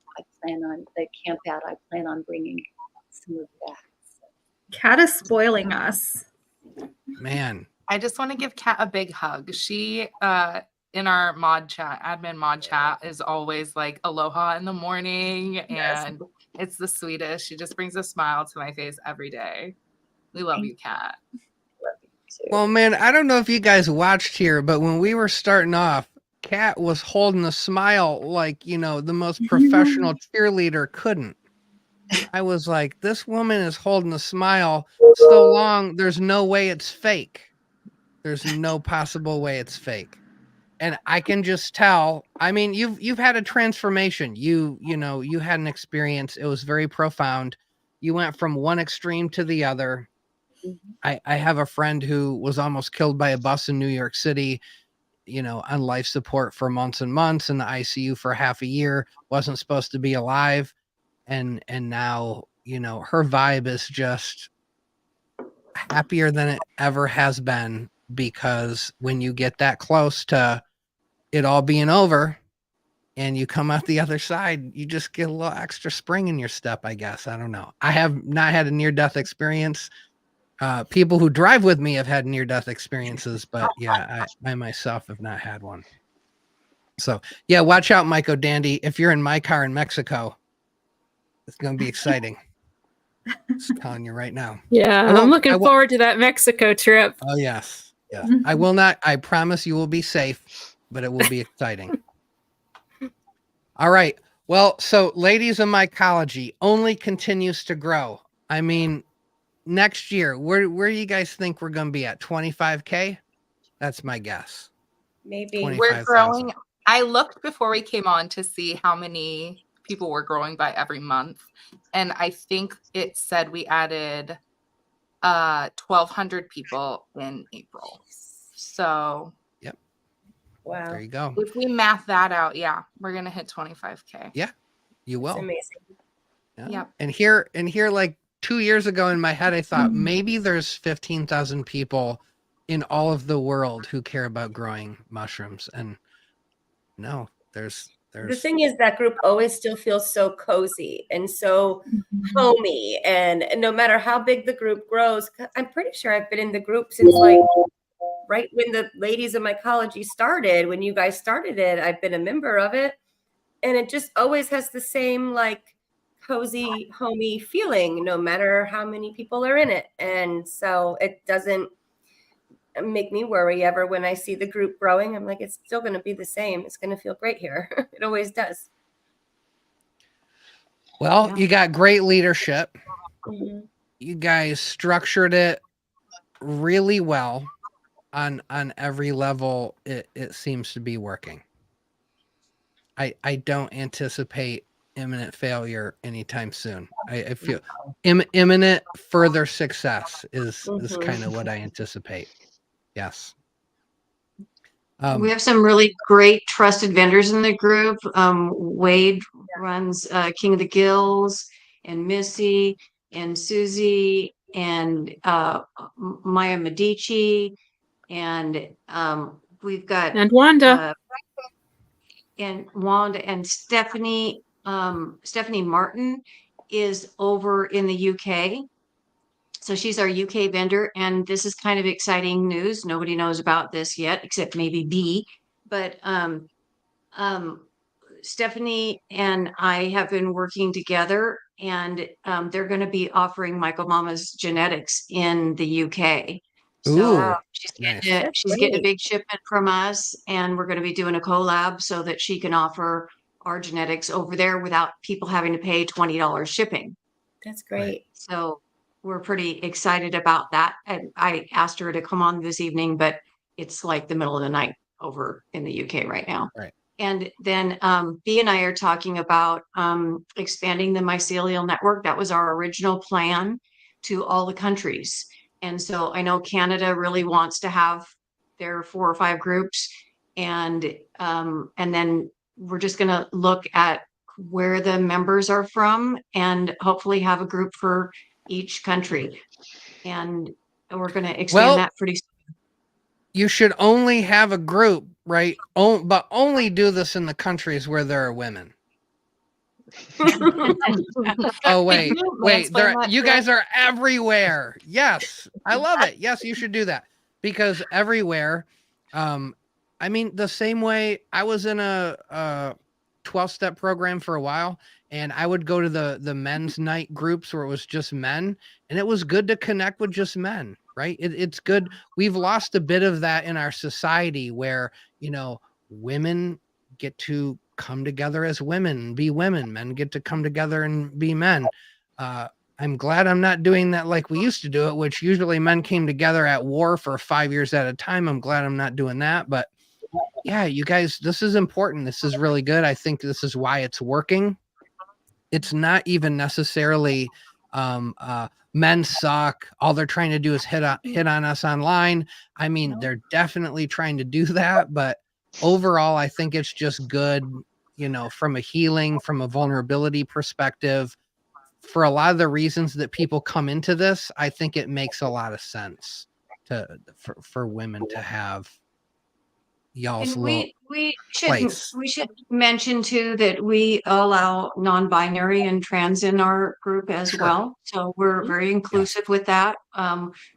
plan on the camp out. I plan on bringing some of that. Kat is spoiling us. Man. I just want to give Kat a big hug. She in our admin mod chat is always like aloha in the morning, and it's the sweetest. She just brings a smile to my face every day. We love you, Kat. Well, man, I don't know if you guys watched here, but when we were starting off, Kat was holding a smile like, the most professional cheerleader couldn't. I was like, this woman is holding a smile so long, there's no way it's fake. There's no possible way it's fake. And I can just tell, I mean, you've had a transformation. You had an experience. It was very profound. You went from one extreme to the other. I have a friend who was almost killed by a bus in New York City, on life support for months and months in the ICU for half a year, wasn't supposed to be alive. And now, her vibe is just happier than it ever has been, because when you get that close to it all being over and you come out the other side, you just get a little extra spring in your step, I guess. I don't know. I have not had a near-death experience. People who drive with me have had near-death experiences, but yeah, I myself have not had one. So yeah, watch out, Myco Dandy. If you're in my car in Mexico, it's going to be exciting. Just telling you right now. Yeah, I'm looking forward to that Mexico trip. Oh yes. Yeah. I will not. I promise you will be safe, but it will be exciting. All right. Well, so Ladies of Mycology only continues to grow. I mean, next year, where do you guys think we're going to be at? 25K? That's my guess. Maybe. We're growing. I looked before we came on to see how many people were growing by every month. And I think it said we added 1,200 people in April. So yep. Wow. There you go. If we math that out, yeah, we're gonna hit 25K. Yeah, you will. It's amazing. Yeah. Yep. And here like 2 years ago in my head, I thought maybe there's 15,000 people in all of the world who care about growing mushrooms. And no, there's the thing is that group always still feels so cozy and so homey. And no matter how big the group grows, I'm pretty sure I've been in the group since like right when the ladies of mycology started, when you guys started it, I've been a member of it. And it just always has the same like cozy, homey feeling, no matter how many people are in it. And so it doesn't make me worry ever when I see the group growing. I'm like, it's still going to be the same. It's going to feel great here. It always does. Well, you got great leadership. You guys structured it really well on every level. It seems to be working. I don't anticipate imminent failure anytime soon. I feel imminent further success is kind of what I anticipate. Yes. We have some really great trusted vendors in the group. Wade runs King of the Gills, and Missy and Susie and Maya Medici, and we've got Wanda and Stephanie. Stephanie Martin is over in the UK. So she's our UK vendor, and this is kind of exciting news. Nobody knows about this yet, except maybe B. But Stephanie and I have been working together, and they're going to be offering Myco Mama's genetics in the UK. So she's getting a big shipment from us, and we're going to be doing a collab so that she can offer our genetics over there without people having to pay $20 shipping. That's great. So we're pretty excited about that. And I asked her to come on this evening, but it's like the middle of the night over in the UK right now. Right. And then B and I are talking about expanding the mycelial network. That was our original plan to all the countries. And so I know Canada really wants to have their 4 or 5 groups. And then we're just going to look at where the members are from and hopefully have a group for each country. And we're going to expand that pretty soon. You should only have a group, right? But only do this in the countries where there are women. Oh, wait. You guys are everywhere. Yes. I love it. Yes, you should do that. Because everywhere, I mean, the same way I was in a 12-step program for a while, and I would go to the men's night groups where it was just men, and it was good to connect with just men, right? It's good. We've lost a bit of that in our society where, women get to come together as women and be women. Men get to come together and be men. I'm glad I'm not doing that like we used to do it, which usually men came together at war for 5 years at a time. I'm glad I'm not doing that. But yeah, you guys, this is important. This is really good. I think this is why it's working. It's not even necessarily men suck. All they're trying to do is hit on us online. I mean, they're definitely trying to do that, but overall, I think it's just good, from a healing, from a vulnerability perspective. For a lot of the reasons that people come into this, I think it makes a lot of sense for women to have y'all's we should mention too that we allow non-binary and trans in our group as well. So we're very inclusive with that.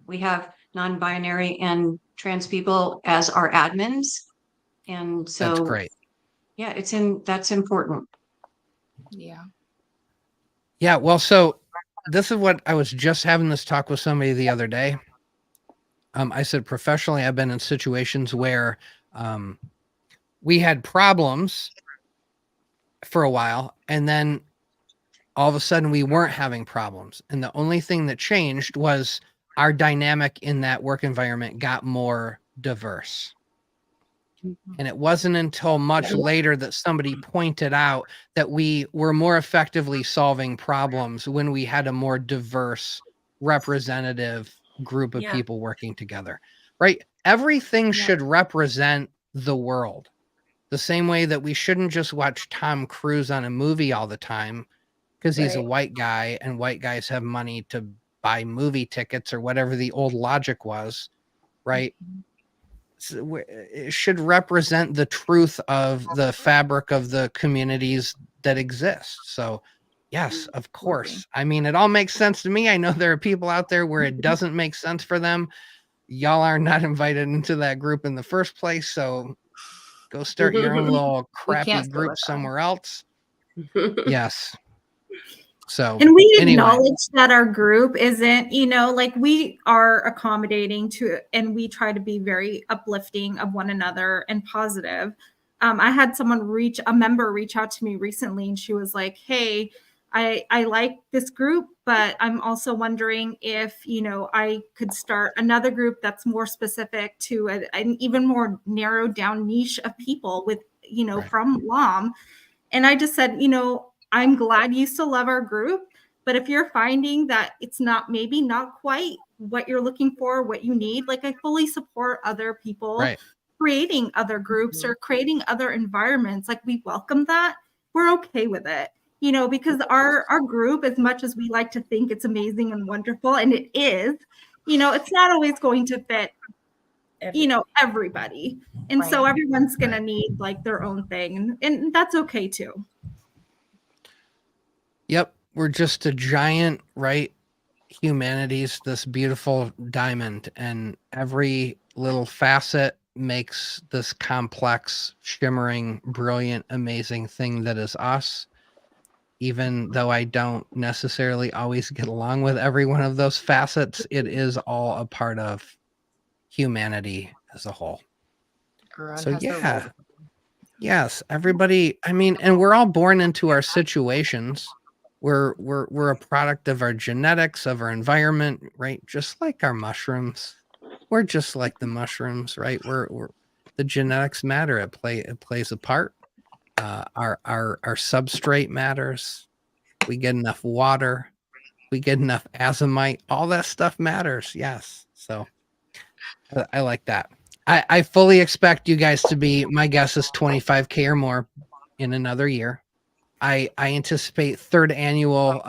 We have non-binary and trans people as our admins, and so that's great. Yeah, that's important. Yeah. Well, so this is what I was just having this talk with somebody the other day. I said professionally, I've been in situations where we had problems for a while, and then all of a sudden we weren't having problems. And the only thing that changed was our dynamic in that work environment got more diverse. And it wasn't until much later that somebody pointed out that we were more effectively solving problems when we had a more diverse representative group of people working together, right? Everything should represent the world. The same way that we shouldn't just watch Tom Cruise on a movie all the time because he's a white guy and white guys have money to buy movie tickets or whatever the old logic was. right? So it should represent the truth of the fabric of the communities that exist. So yes, of course. I mean, it all makes sense to me. I know there are people out there where it doesn't make sense for them. Y'all are not invited into that group in the first place. So go start your own little crappy group somewhere else. Yes. So, and we anyway. acknowledge that our group isn't, you know, like we are accommodating to, and we try to be very uplifting of one another and positive. I had a member reach out to me recently, and she was like, hey, I like this group, but I'm also wondering if, you know, I could start another group that's more specific to an even more narrowed down niche of people with, you know, from LOM. And I just said, you know, I'm glad you still love our group, but if you're finding that it's maybe not quite what you're looking for, what you need, like I fully support other people creating other groups or creating other environments. Like we welcome that. We're okay with it, you know, because our group, as much as we like to think it's amazing and wonderful, and it is, you know, it's not always going to fit, you know, everybody. And so everyone's going to need like their own thing, and that's okay too. Yep. We're just a giant, humanity's this beautiful diamond, and every little facet makes this complex, shimmering, brilliant, amazing thing that is us. Even though I don't necessarily always get along with every one of those facets, it is all a part of humanity as a whole. So yeah. Yes, everybody, I mean, and we're all born into our situations. We're a product of our genetics, of our environment, right? Just like our mushrooms. We're just like the mushrooms, right? We're the genetics matter. It plays a part. Our substrate matters. We get enough water. We get enough azomite. All that stuff matters. Yes. So I like that. I fully expect you guys to be, my guess is 25K or more in another year. I anticipate third annual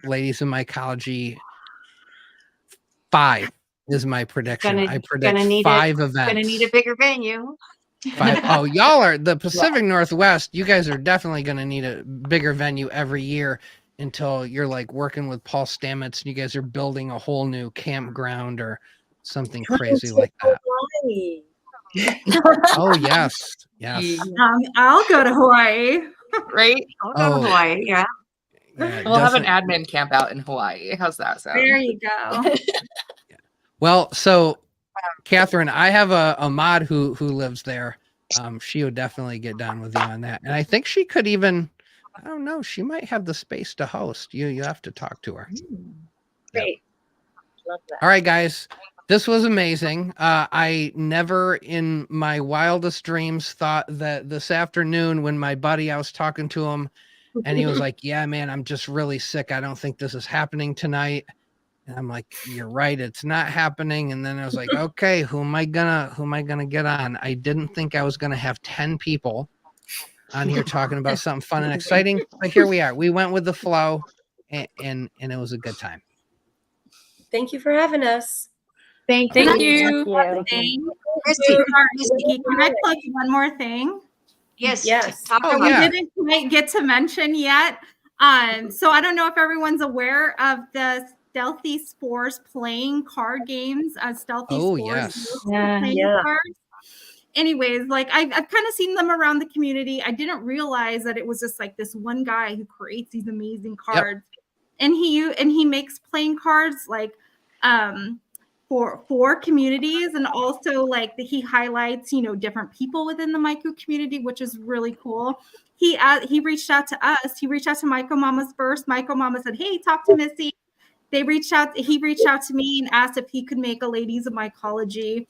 Ladies in Mycology 5 is my prediction. I predict 5 events. Gonna need a bigger venue. 5. Oh, y'all are the Pacific Northwest. You guys are definitely going to need a bigger venue every year until you're like working with Paul Stamets and you guys are building a whole new campground or something crazy like that. Oh, yes. Yes. I'll go to Hawaii. Right? I'll go to Hawaii. Yeah. We'll have an admin camp out in Hawaii. How's that sound? There you go. Well, so Catherine, I have a mod who lives there. She would definitely get down with you on that. And I think she could even, I don't know, she might have the space to host. You have to talk to her. Great. Love that. All right, guys. This was amazing. I never in my wildest dreams thought that this afternoon when my buddy, I was talking to him and he was like, yeah, man, I'm just really sick. I don't think this is happening tonight. And I'm like, you're right. It's not happening. And then I was like, okay, who am I gonna get on? I didn't think I was going to have 10 people on here talking about something fun and exciting, but here we are. We went with the flow and it was a good time. Thank you for having us. Thank you. Christy, Can I plug one more thing? Yes. We didn't quite get to mention yet. So I don't know if everyone's aware of the Stealthy Spores playing card games. Stealthy Spores playing cards. Anyways, like I've kind of seen them around the community. I didn't realize that it was just like this one guy who creates these amazing cards, and he makes playing cards like for communities, and also like he highlights, you know, different people within the MyCo community, which is really cool. He reached out to us. He reached out to MyCo Mamas first. MyCo Mama said, "Hey, talk to Missy." He reached out to me and asked if he could make a Ladies of Mycology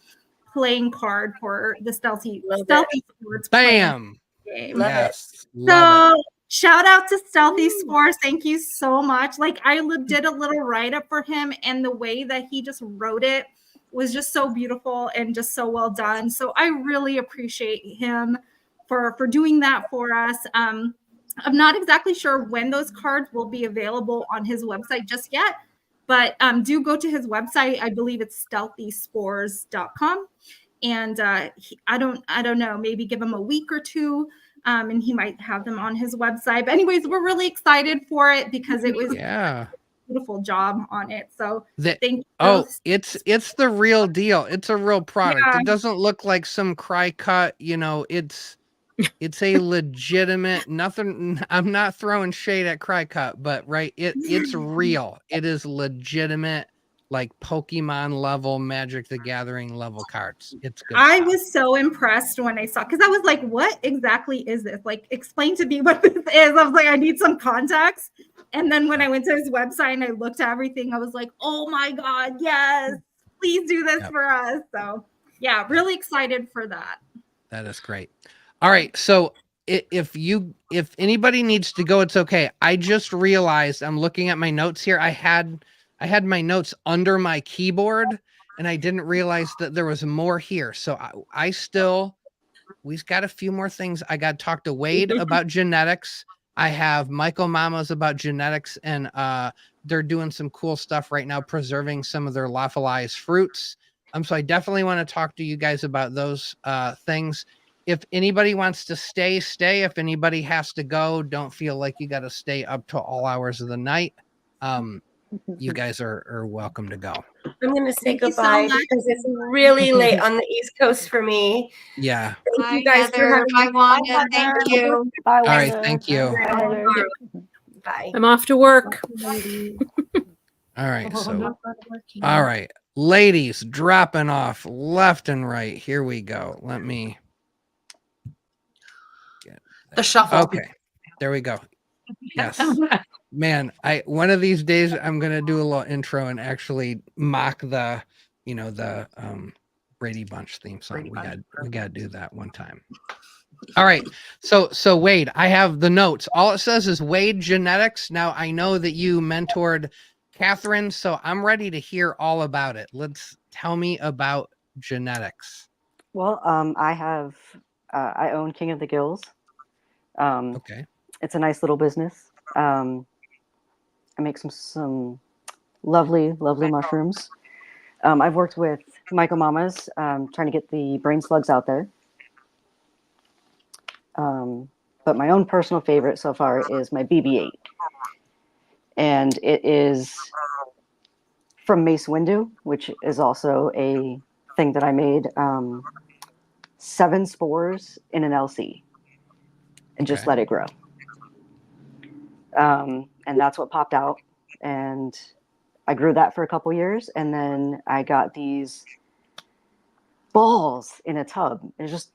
playing card for the Stealthy Spores. Bam! Game. Yes. So shout out to Stealthy Spores. Thank you so much. Like I did a little write-up for him, and the way that he just wrote it was just so beautiful and just so well done. So I really appreciate him for doing that for us. I'm not exactly sure when those cards will be available on his website just yet, But do go to his website. I believe it's stealthyspores.com. And I don't know, maybe give him a week or two, and he might have them on his website. But anyways, we're really excited for it because it was a beautiful job on it. So thank you. Oh, it's the real deal. It's a real product. It doesn't look like some cry cut, you know, it's a legitimate, nothing. I'm not throwing shade at cry cut, but it's real. It is legitimate, like Pokemon level, Magic the Gathering level cards. It's good. I was so impressed when I saw, because I was like, what exactly is this? Like, explain to me what this is. I was like, I need some context. And then when I went to his website and I looked at everything, I was like, oh my God, yes, please do this for us. So yeah, really excited for that. That is great. All right. So if anybody needs to go, it's okay. I just realized, I'm looking at my notes here. I had my notes under my keyboard and I didn't realize that there was more here. So we've got a few more things. I got to talk to Wade about genetics. I have Myco Mamas about genetics, and they're doing some cool stuff right now, preserving some of their lyophilized fruits. So I definitely want to talk to you guys about those things. If anybody wants to stay. If anybody has to go, don't feel like you got to stay up to all hours of the night. You guys are welcome to go. I'm going to say goodbye because it's really late on the East Coast for me. Yeah. Thank you guys for having Bye, Wanda. Thank you. Bye, All right. Thank you. Bye. I'm off to work. All right. So, all right, ladies, dropping off left and right. Here we go. Let me get the shuffle. Okay, there we go. Yes, man. One of these days I'm gonna do a little intro and actually mock the Brady Bunch theme song. We got to do that one time. All right. So Wade, I have the notes. All it says is Wade Genetics. Now I know that you mentored Catherine, so I'm ready to hear all about it. Tell me about genetics. Well, I own 𝐥𝐤𝐤𝐿. Okay. It's a nice little business. I make some lovely mushrooms. I've worked with Myco Mamas, trying to get the brain slugs out there. But my own personal favorite so far is my BB8. And it is from Mace Windu, which is also a thing that I made. 7 spores in an LC and just let it grow. And that's what popped out. And I grew that for a couple years. And then I got these balls in a tub. They're just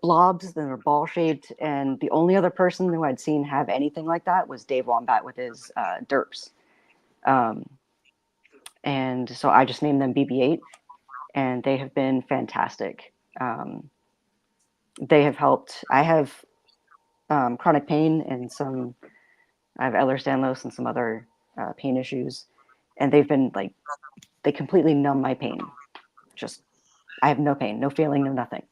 blobs that are ball shaped. And the only other person who I'd seen have anything like that was Dave Wombat with his derps. And so I just named them BB8, and they have been fantastic. They have helped. I have chronic pain and I have Ehlers-Danlos and some other pain issues, and they've been like, they completely numb my pain. I have no pain, no feeling, no nothing.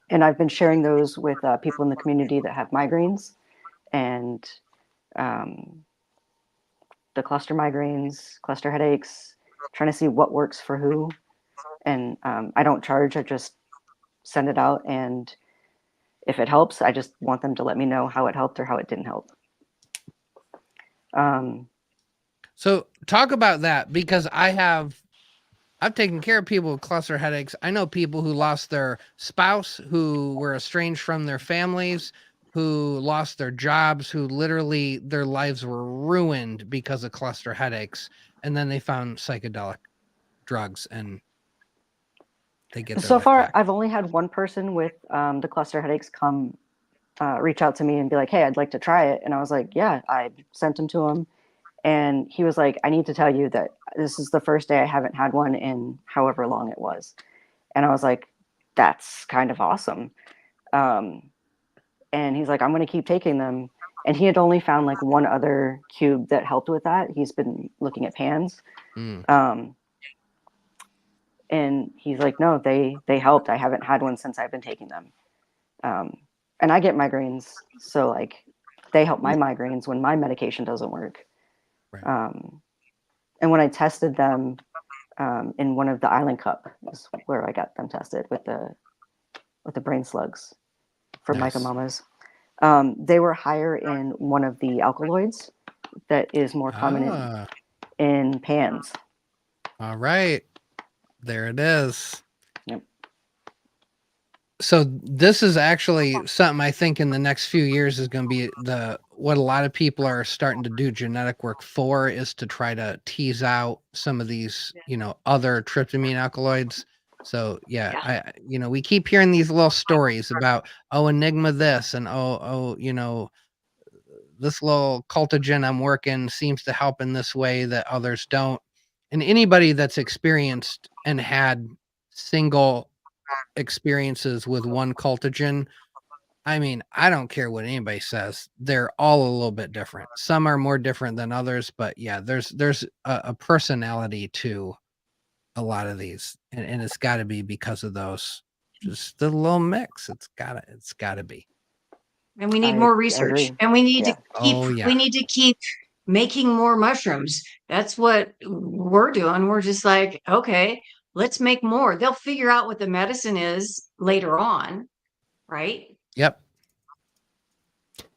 And I've been sharing those with people in the community that have migraines and the cluster migraines, cluster headaches, trying to see what works for who. And I don't charge, I just send it out. And if it helps, I just want them to let me know how it helped or how it didn't help. So talk about that, because I've taken care of people with cluster headaches. I know people who lost their spouse, who were estranged from their families, who lost their jobs, who literally their lives were ruined because of cluster headaches. And then they found psychedelic drugs and they get their so life far back. I've only had one person with the cluster headaches come reach out to me and be like, hey, I'd like to try it. And I was like, yeah. I sent him to him, and he was like, I need to tell you that this is the first day I haven't had one in however long it was. And I was like, that's kind of awesome. And he's like, I'm going to keep taking them. And he had only found like one other cube that helped with that. He's been looking at pans. And he's like, no, they helped. I haven't had one since I've been taking them. And I get migraines. So like they help my migraines when my medication doesn't work. Right. And when I tested them in one of the Island Cup is where I got them tested with the brain slugs for mycomamas. They were higher in one of the alkaloids that is more common in pans. All right. There it is. Yep. So this is actually something I think in the next few years is going to be what a lot of people are starting to do genetic work for, is to try to tease out some of these, other tryptamine alkaloids. So yeah. We keep hearing these little stories about, Enigma this and this little cultigen I'm working seems to help in this way that others don't. And anybody that's experienced and had single experiences with one cultigen, I mean, I don't care what anybody says. They're all a little bit different. Some are more different than others, but yeah, there's a personality to a lot of these, and it's got to be because of those. Just the little mix. It's gotta be. And we need more research, and we need to keep. We need to keep making more mushrooms. That's what we're doing. We're just like, okay, let's make more. They'll figure out what the medicine is later on, right? Yep.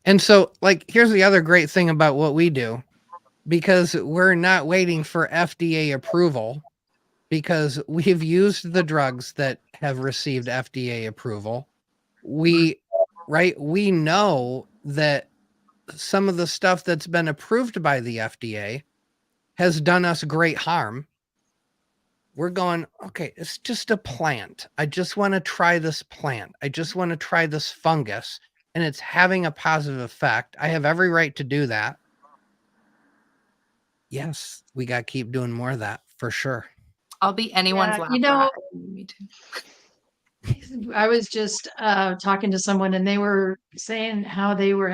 And so, here's the other great thing about what we do, because we're not waiting for FDA approval, because we've used the drugs that have received FDA approval. We know that some of the stuff that's been approved by the FDA has done us great harm. We're going, okay, it's just a plant. I just want to try this plant. I just want to try this fungus, and it's having a positive effect. I have every right to do that. Yes, we got to keep doing more of that for sure. I'll be anyone's lap rat. Me too. I was just talking to someone, and they were saying how they were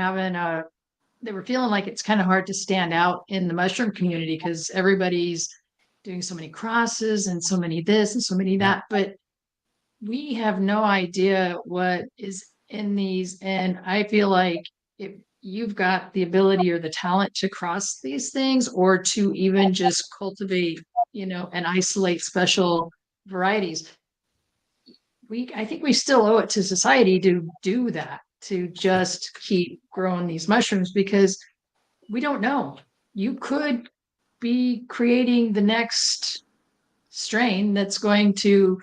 they were feeling like it's kind of hard to stand out in the mushroom community because everybody's doing so many crosses and so many this and so many that, but we have no idea what is in these. And I feel like if you've got the ability or the talent to cross these things, or to even just cultivate, and isolate special varieties, I think we still owe it to society to do that, to just keep growing these mushrooms, because we don't know. You could be creating the next strain that's going to,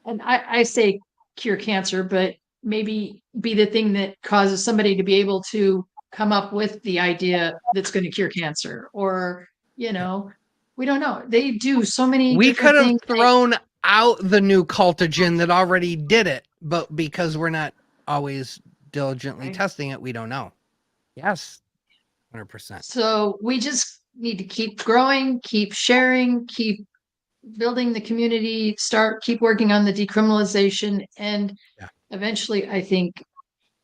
and I say cure cancer, but maybe be the thing that causes somebody to be able to come up with the idea that's going to cure cancer, or, we don't know. They do so many. We could have thrown out the new cultigen that already did it, but because we're not always diligently testing it, we don't know. Yes, 100%. So we just need to keep growing, keep sharing, keep building the community, keep working on the decriminalization, and eventually I think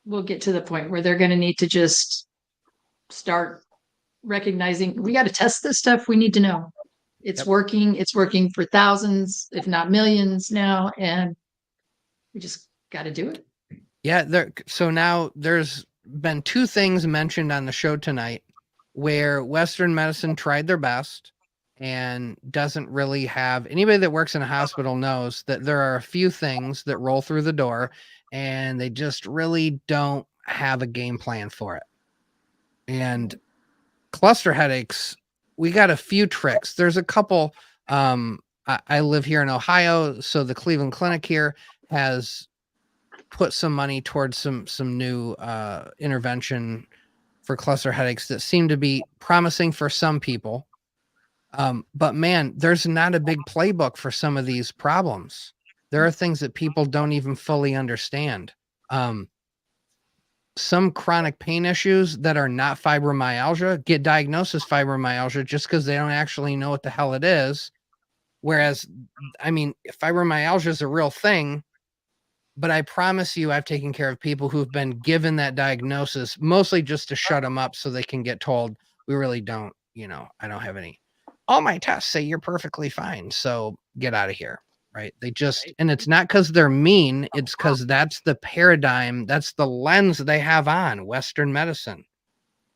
we'll get to the point where they're going to need to just start recognizing we got to test this stuff. We need to know it's working. It's working for thousands, if not millions now, and we just got to do it. Yeah. So now there's been two things mentioned on the show tonight where Western medicine tried their best and doesn't really have. Anybody that works in a hospital knows that there are a few things that roll through the door and they just really don't have a game plan for it. And cluster headaches, we got a few tricks. There's a couple. I live here in Ohio, so the Cleveland Clinic here has put some money towards some new intervention for cluster headaches that seem to be promising for some people. But man, there's not a big playbook for some of these problems. There are things that people don't even fully understand. Some chronic pain issues that are not fibromyalgia get diagnosed as fibromyalgia just because they don't actually know what the hell it is. Whereas, I mean, fibromyalgia is a real thing, but I promise you I've taken care of people who've been given that diagnosis, mostly just to shut them up so they can get told, we really don't, I don't have any. All my tests say you're perfectly fine, so get out of here. Right. They just, and it's not because they're mean. It's because that's the paradigm. That's the lens they have on Western medicine.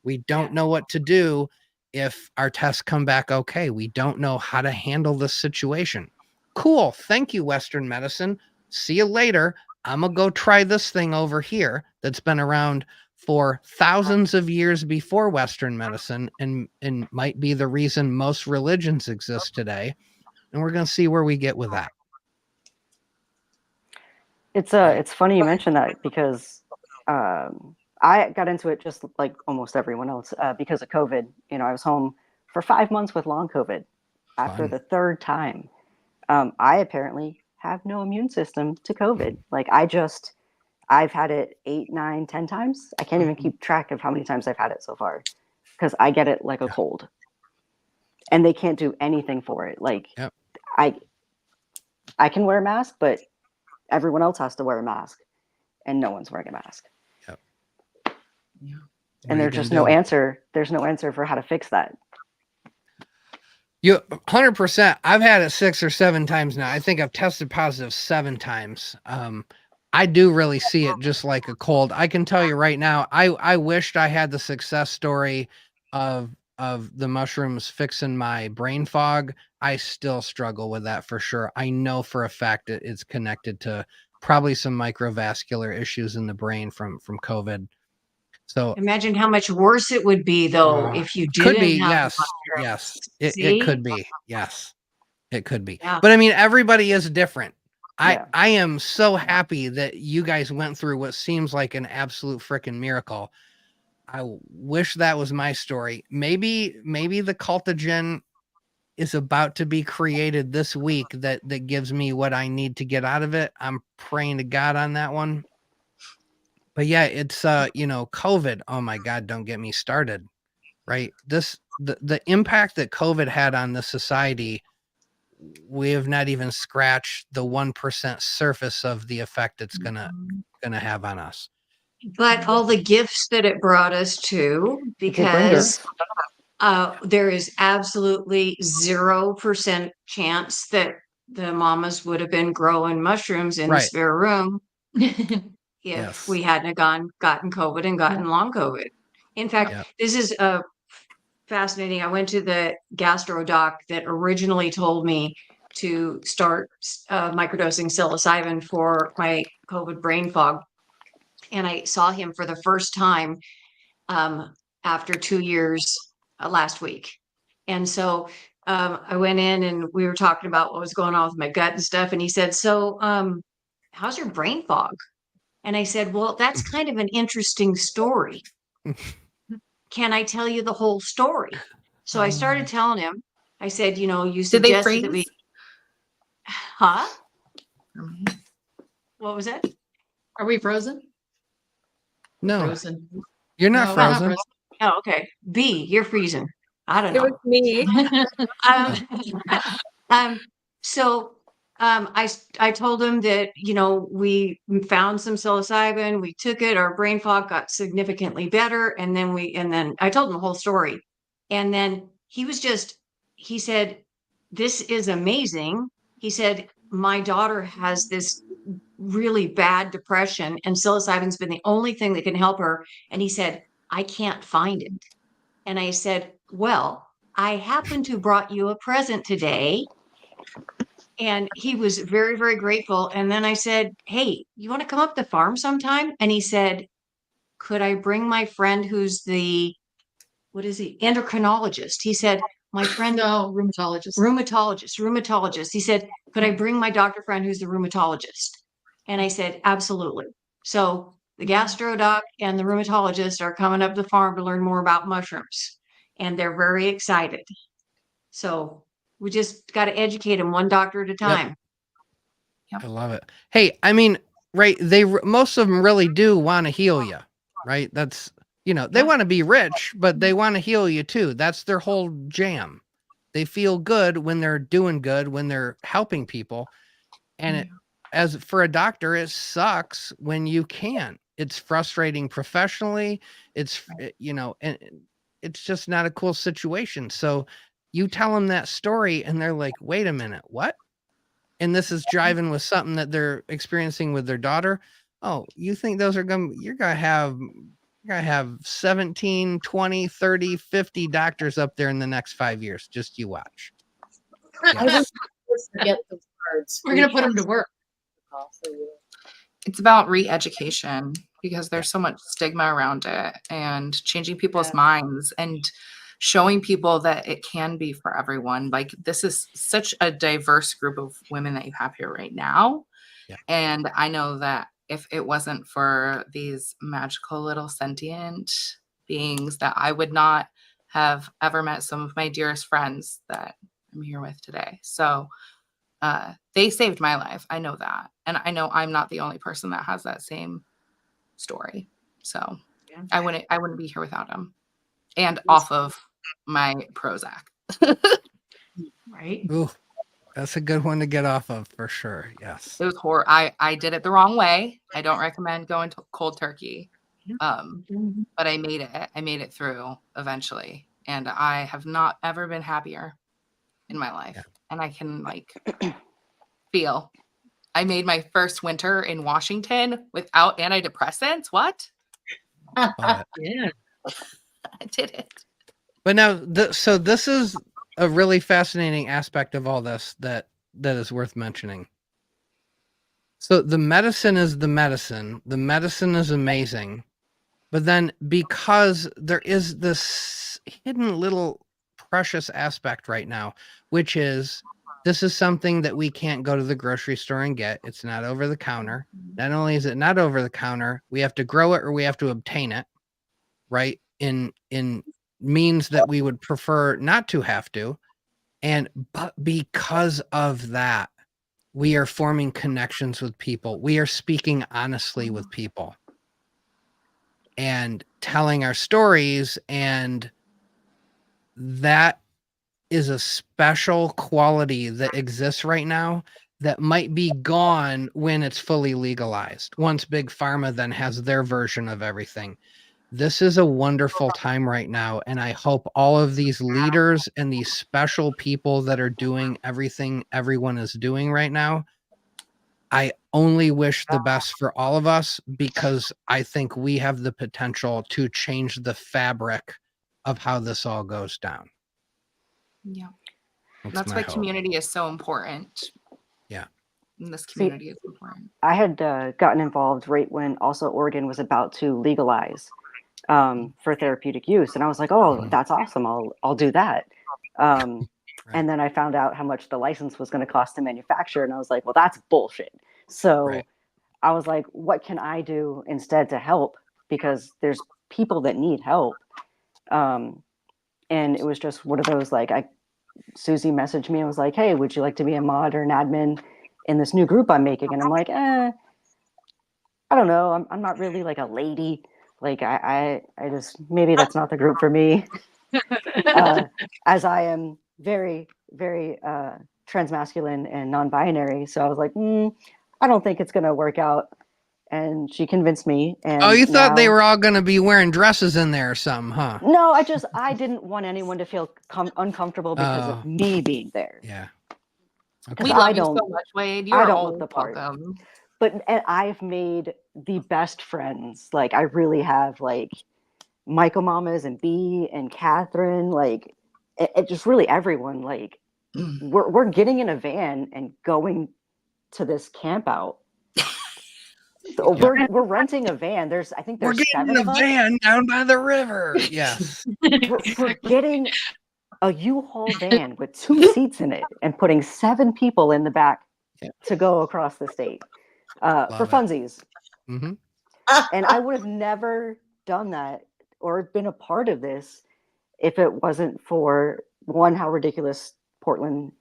We don't know what to do. if our tests come back okay. We don't know how to handle this situation. Cool. Thank you, Western medicine. See you later. I'm going to go try this thing over here that's been around for thousands of years before Western medicine and might be the reason most religions exist today. And we're going to see where we get with that. It's funny you mentioned that because I got into it just like almost everyone else because of COVID. You know, I was home for 5 months with long COVID. After the third time, I apparently have no immune system to COVID. Like I've had it 8, 9, 10 times. I can't even keep track of how many times I've had it so far because I get it like a cold and they can't do anything for it. Like I can wear a mask, but everyone else has to wear a mask and no one's wearing a mask. And there's just no answer. There's no answer for how to fix that. You 100%. I've had it 6 or 7 times now. I think I've tested positive 7 times. I do really see it just like a cold. I can tell you right now, I wished I had the success story of the mushrooms fixing my brain fog. I still struggle with that for sure. I know for a fact that it's connected to probably some microvascular issues in the brain from COVID. So imagine how much worse it would be though if you didn't could be, have yes. It could be, yes. It could be. Yeah. But I mean, everybody is different. I am so happy that you guys went through what seems like an absolute freaking miracle. I wish that was my story. Maybe the cultigen is about to be created this week that gives me what I need to get out of it. I'm praying to God on that one. But yeah, it's COVID. Oh my God, don't get me started. Right? The impact that COVID had on the society, we have not even scratched the 1% surface of the effect it's gonna have on us. But all the gifts that it brought us to, because there is absolutely 0% chance that the mamas would have been growing mushrooms in the spare room if we hadn't gotten COVID and gotten long COVID. In fact, this is fascinating. I went to the gastro doc that originally told me to start microdosing psilocybin for my COVID brain fog. And I saw him for the first time after 2 years last week. And so I went in and we were talking about what was going on with my gut and stuff. And he said, so how's your brain fog? And I said, well, that's kind of an interesting story. Can I tell you the whole story? So I started telling him. I said, you suggested that we... Huh? What was that? Are we frozen? No. Frozen. You're not frozen. Oh, okay. B, you're freezing. I don't know. It was me. So I told him that, we found some psilocybin, we took it, our brain fog got significantly better. And then I told him the whole story. And then he said, this is amazing. He said, my daughter has this really bad depression and psilocybin's been the only thing that can help her. And he said, I can't find it. And I said, well, I happen to brought you a present today. And he was very, very grateful. And then I said, hey, you want to come up to the farm sometime? And he said, could I bring my friend who's endocrinologist? He said, my friend. No, rheumatologist. Rheumatologist. He said, could I bring my doctor friend who's the rheumatologist? And I said, absolutely. So the gastro doc and the rheumatologist are coming up to the farm to learn more about mushrooms. And they're very excited. So we just got to educate them one doctor at a time. I love it. Hey, I mean, right. Most of them really do want to heal you, right? That's, they want to be rich, but they want to heal you too. That's their whole jam. They feel good when they're doing good, when they're helping people. And as for a doctor, it sucks when you can't. It's frustrating professionally. It's, and it's just not a cool situation. So you tell them that story and they're like, wait a minute, what? And this is driving with something that they're experiencing with their daughter. Oh, you think those are you're going to have I have 17, 20, 30, 50 doctors up there in the next 5 years. Just you watch. I Yes. forget the words. We're going to put them to work. It's about re-education because there's so much stigma around it, and changing people's minds and showing people that it can be for everyone. Like, this is such a diverse group of women that you have here right now. Yeah. And I know that if it wasn't for these magical little sentient beings, that I would not have ever met some of my dearest friends that I'm here with today. So they saved my life. I know that. And I know I'm not the only person that has that same story. So I wouldn't be here without them. And off of my Prozac. Right. Ooh, that's a good one to get off of for sure. Yes. It was horrible. I did it the wrong way. I don't recommend going to cold turkey. But I made it. I made it through eventually. And I have not ever been happier in my life. Yeah. And I can feel. I made my first winter in Washington without antidepressants. What? Yeah. I did it. But now, so this is a really fascinating aspect of all this that is worth mentioning. So the medicine is the medicine. The medicine is amazing. But then because there is this hidden little precious aspect right now, which is this is something that we can't go to the grocery store and get. It's not over the counter. Not only is it not over the counter, we have to grow it or we have to obtain it, right? In means that we would prefer not to have to. But because of that, we are forming connections with people. We are speaking honestly with people and telling our stories, and that is a special quality that exists right now that might be gone when it's fully legalized. Once Big Pharma then has their version of everything. This is a wonderful time right now, and I hope all of these leaders and these special people that are doing everything everyone is doing right now, I only wish the best for all of us, because I think we have the potential to change the fabric of how this all goes down. Yeah. That's why community is so important. Yeah. And this community is important. I had gotten involved right when also Oregon was about to legalize for therapeutic use. And I was like, oh, that's awesome. I'll do that. Right. And then I found out how much the license was going to cost to manufacture. And I was like, well, that's bullshit. So I was like, what can I do instead to help? Because there's people that need help. And it was just one of those, Susie messaged me and was like, hey, would you like to be a mod or an admin in this new group I'm making? And I'm like, I don't know. I'm not really like a lady. I just, maybe that's not the group for me. As I am very, very transmasculine and non-binary. So I was like, I don't think it's going to work out. And she convinced me. And you thought they were all going to be wearing dresses in there or something, huh? No, I didn't want anyone to feel uncomfortable because of me being there. Yeah. Okay. We love you so much, Wade. You're all welcome. But I've made the best friends. I really have MyCO mamas and B and Catherine, it just really everyone. We're getting in a van and going to this camp out. So we're renting a van. There's we're getting a van down by the river. Yes. we're getting a U-Haul van with 2 seats in it and putting 7 people in the back to go across the state for funsies. Mm-hmm. And I would have never done that or been a part of this if it wasn't for, one, how ridiculous Portland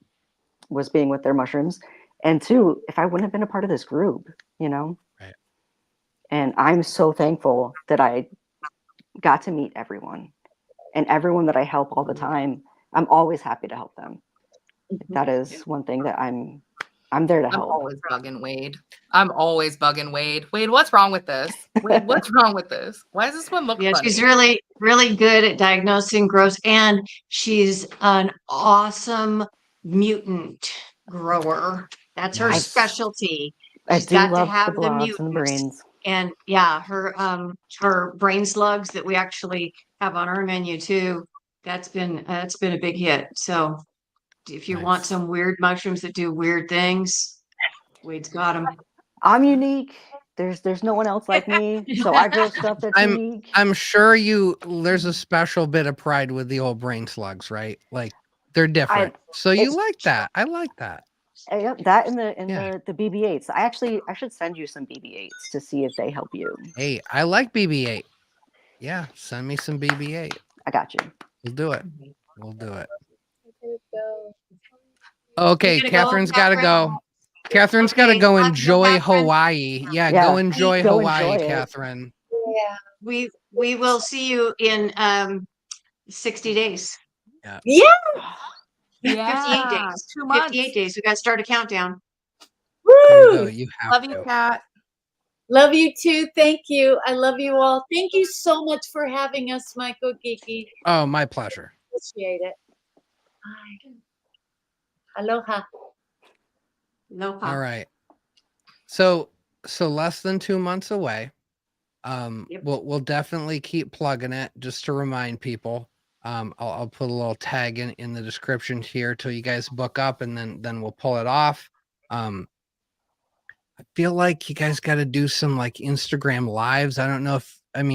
was being with their mushrooms, and 2, if I wouldn't have been a part of this group, Right. And I'm so thankful that I got to meet everyone, and everyone that I help all the time. I'm always happy to help them. That is one thing that I'm there to help. I'm always bugging Wade. Wade, what's wrong with this? Wade, what's wrong with this? Why does this one look funny? She's really, really good at diagnosing growths, and she's an awesome mutant grower. That's her specialty. I do love the blobs and the brains. And yeah, her brain slugs that we actually have on our menu too. That's been a big hit. So if you want some weird mushrooms that do weird things, Wade's got them. I'm unique. There's no one else like me. So I grow stuff that's unique. I'm sure there's a special bit of pride with the old brain slugs, right? Like they're different. So you like that. I like that. Yep, that and the BB-8s. I should send you some BB-8s to see if they help you. Hey, I like BB-8. Yeah, send me some BB-8. I got you. We'll do it. We'll do it. Okay, Catherine's got to go. Catherine's got to go enjoy Hawaii. Yeah, go enjoy Hawaii, Catherine. Yeah, we will see you in 60 days. Yeah. Yeah. 58 days. 2 months. 58 days. We got to start a countdown. Woo! You have Love you, Kat. Love you too. Thank you. I love you all. Thank you so much for having us, MycoGeeky. Oh, my pleasure. Appreciate it. Bye. Aloha. Aloha. All right. So less than 2 months away. We'll definitely keep plugging it just to remind people. I'll put a little tag in the description here till you guys book up, and then we'll pull it off. I feel like you guys got to do some like Instagram lives. I don't know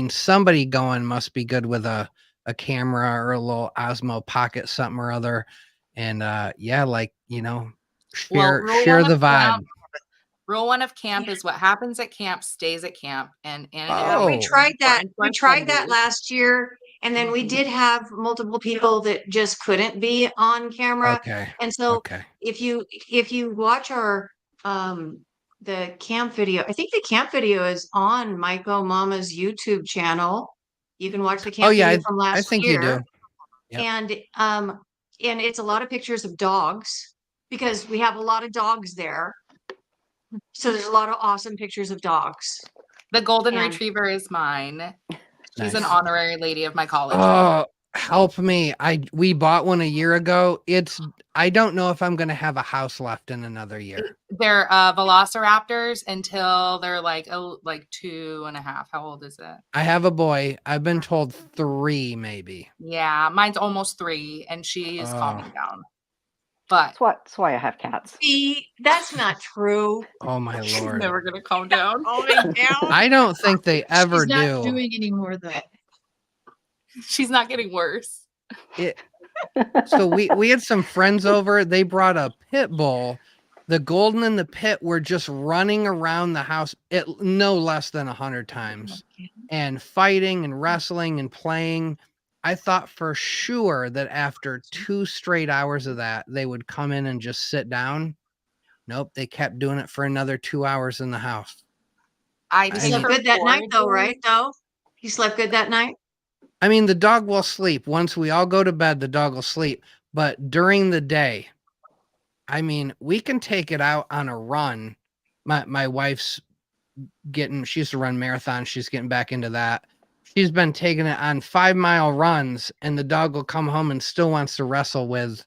somebody going must be good with a camera or a little Osmo Pocket something or other. And share the vibe. Rule 1 of camp is what happens at camp stays at camp. And we tried that. We tried that last year. And then we did have multiple people that just couldn't be on camera. Okay. And so if you watch our the camp video, I think the camp video is on MyCo Mama's YouTube channel. You can watch the camp video from last year. I think you do. Yep. And it's a lot of pictures of dogs because we have a lot of dogs there. So there's a lot of awesome pictures of dogs. The golden retriever is mine. She's an honorary lady of my college. Oh, help me. We bought one a year ago. I don't know if I'm going to have a house left in another year. They're velociraptors until they're like 2.5. How old is it? I have a boy. I've been told 3 maybe. Yeah, mine's almost 3 and she is calming down. But that's why I have cats. See, that's not true. Oh my She's Lord. never gonna calm down. I don't think they ever She's not do. doing any more though. She's not getting worse. So we had some friends over. They brought a pit bull. The golden and the pit were just running around the house no less than 100 times and fighting and wrestling and playing. I thought for sure that after 2 straight hours of that, they would come in and just sit down. Nope, they kept doing it for another 2 hours in the house. He slept good that night, though, right? Though he slept good that night. I mean, the dog will sleep. Once we all go to bed, the dog will sleep. But during the day, I mean, we can take it out on a run. My wife's she used to run marathons. She's getting back into that. She's been taking it on 5-mile runs, and the dog will come home and still wants to wrestle with,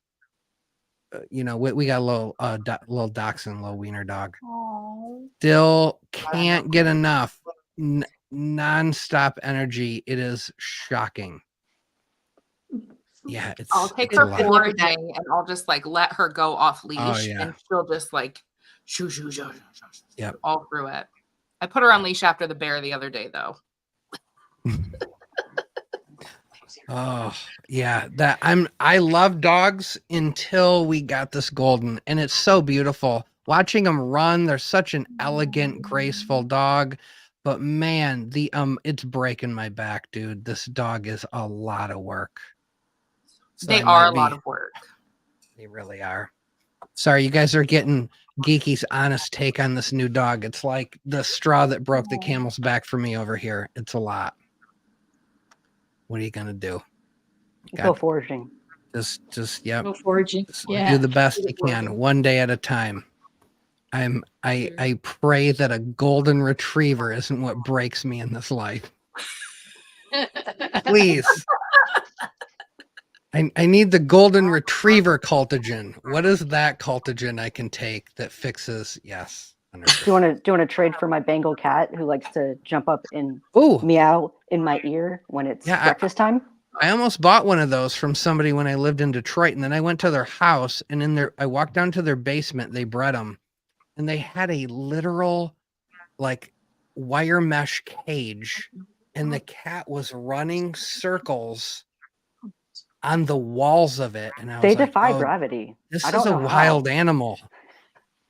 we got a little dachshund, little wiener dog. Aww. Still can't get enough nonstop energy. It is shocking. Yeah, I'll take her foraging and I'll just like let her go off leash and she'll just like shoo, all through it. I put her on leash after the bear the other day though. Oh yeah, I love dogs until we got this golden, and it's so beautiful watching them run. They're such an elegant, graceful dog, but man, it's breaking my back, dude. This dog is a lot of work. So they are a lot of work. They really are. Sorry, you guys are getting Geeky's honest take on this new dog. It's like the straw that broke the camel's back for me over here. It's a lot. What are you gonna do? Go foraging. Just yep. Go foraging. Do the best you can, one day at a time. I pray that a golden retriever isn't what breaks me in this life. Please. I need the golden retriever cultigen. What is that cultigen I can take that fixes? Yes. Do you want to trade for my Bengal cat who likes to jump up and meow in my ear when it's breakfast time? I almost bought one of those from somebody when I lived in Detroit, and then I went to their house, and I walked down to their basement. They bred them, and they had a literal like wire mesh cage, and the cat was running circles on the walls of it, and I was They like, defy gravity. This is a wild animal.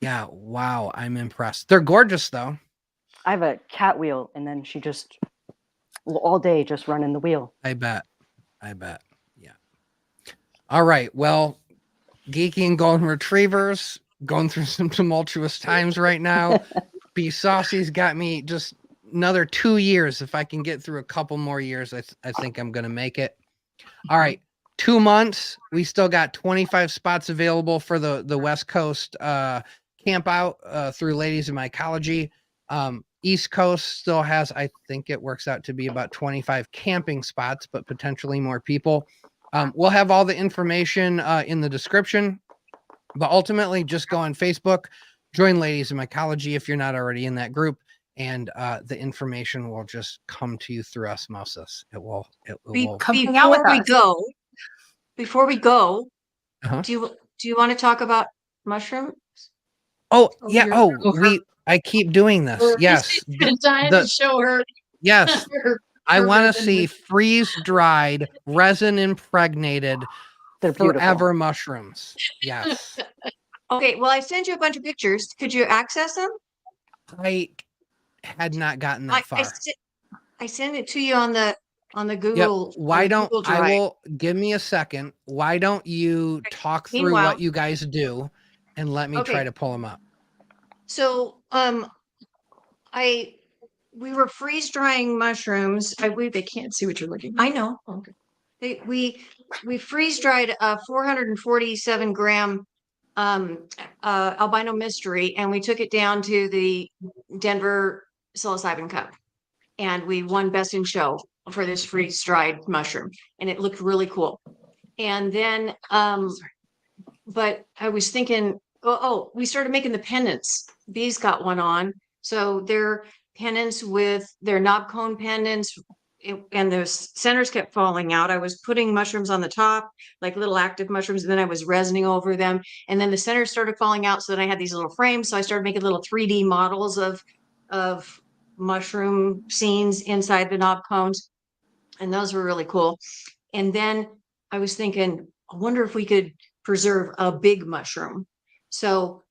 Yeah, wow, I'm impressed. They're gorgeous, though. I have a cat wheel, and then she just all day just running the wheel. I bet. Yeah. All right. Well, Geeky and Golden Retrievers going through some tumultuous times right now. Be Saucy's got me just another 2 years. If I can get through a couple more years, I think I'm going to make it. All right. 2 months. We still got 25 spots available for the West Coast camp out through Ladies in Mycology. East Coast still has, I think it works out to be about 25 camping spots, but potentially more people. We'll have all the information in the description, but ultimately just go on Facebook, join Ladies in Mycology if you're not already in that group, and the information will just come to you through osmosis. It will. Before we go, do you want to talk about mushrooms? Oh, yeah. I keep doing this. Yes. Dying to show her. Yes. I want to see freeze-dried, resin impregnated, forever mushrooms. Yes. Okay. Well, I sent you a bunch of pictures. Could you access them? I had not gotten that far. I sent it to you on the Google. Yep. Google Drive. Give me a second. Why don't you talk through what you guys do and let me try to pull them up? So, we were freeze drying mushrooms. I believe they can't see what you're looking at. I know. Okay. We freeze dried a 447 gram albino mystery, and we took it down to the Denver psilocybin cup, and we won best in show for this freeze dried mushroom, and it looked really cool. And then, but I was thinking, we started making the pendants. Bees got one on. So they're pendants with their knob cone pendants, and the centers kept falling out. I was putting mushrooms on the top, like little active mushrooms, and then I was resining over them. And then the centers started falling out. So then I had these little frames. So I started making little 3D models of mushroom scenes inside the knob cones. And those were really cool. And then I was thinking, I wonder if we could preserve a big mushroom. So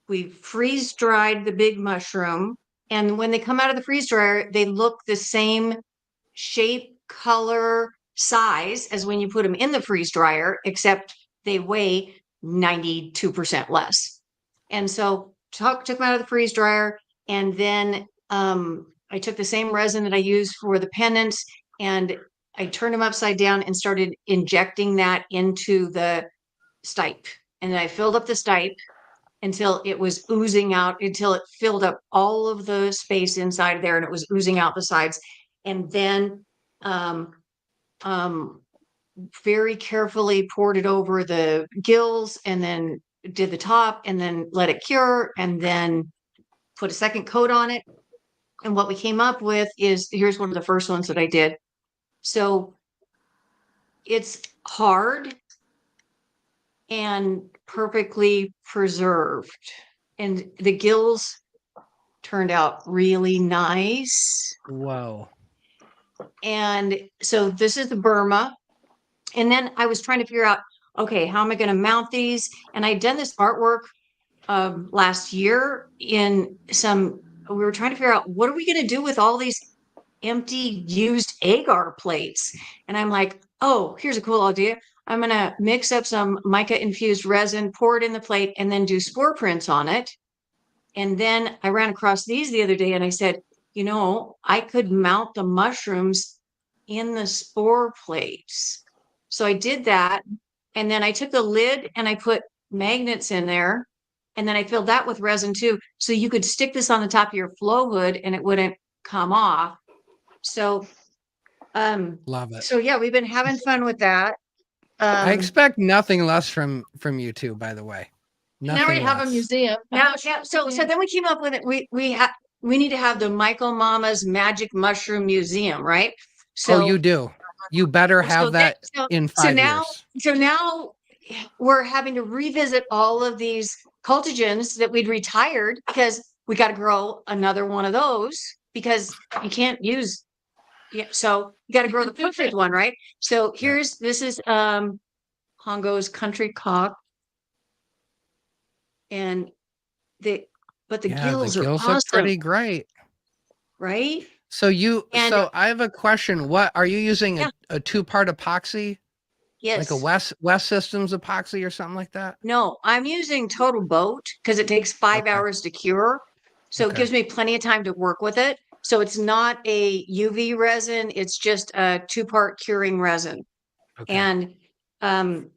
we freeze dried the big mushroom, and when they come out of the freeze dryer, they look the same shape, color, size as when you put them in the freeze dryer, except they weigh 92% less. And so took them out of the freeze dryer, and then I took the same resin that I used for the pendants, and I turned them upside down and started injecting that into the stipe. And then I filled up the stipe until it was oozing out, until it filled up all of the space inside there, and it was oozing out the sides. And then very carefully poured it over the gills, and then did the top, and then let it cure, and then put a second coat on it. And what we came up with is, here's one of the first ones that I did. So it's hard and perfectly preserved, and the gills turned out really nice. Whoa. And so this is the Burma. And then I was trying to figure out, okay, how am I going to mount these? And I'd done this artwork last year we were trying to figure out, what are we going to do with all these empty used agar plates? And I'm like, oh, here's a cool idea. I'm going to mix up some mica infused resin, pour it in the plate, and then do spore prints on it. And then I ran across these the other day, and I said, I could mount the mushrooms in the spore plates. So I did that. And then I took the lid and I put magnets in there. And then I filled that with resin too. So you could stick this on the top of your flow hood and it wouldn't come off. So, love it. So yeah, we've been having fun with that. I expect nothing less from you two, by the way. Now we have a museum. So then we came up with it. We need to have the Myco Mama's Magic Mushroom Museum, right? So you do. You better have that in 5 years. So now we're having to revisit all of these cultigens that we'd retired because we got to grow another one of those because you can't use. Yeah, so you got to grow the perfect one, right? So this is Hongo's Country Cock, and the gills are awesome. Look pretty great, right? So I have a question. What are you using? A 2-part epoxy? Yes. Like a West Systems epoxy or something like that? No, I'm using Total Boat because it takes 5 hours to cure. So it gives me plenty of time to work with it. So it's not a UV resin. It's just a 2-part curing resin. And so,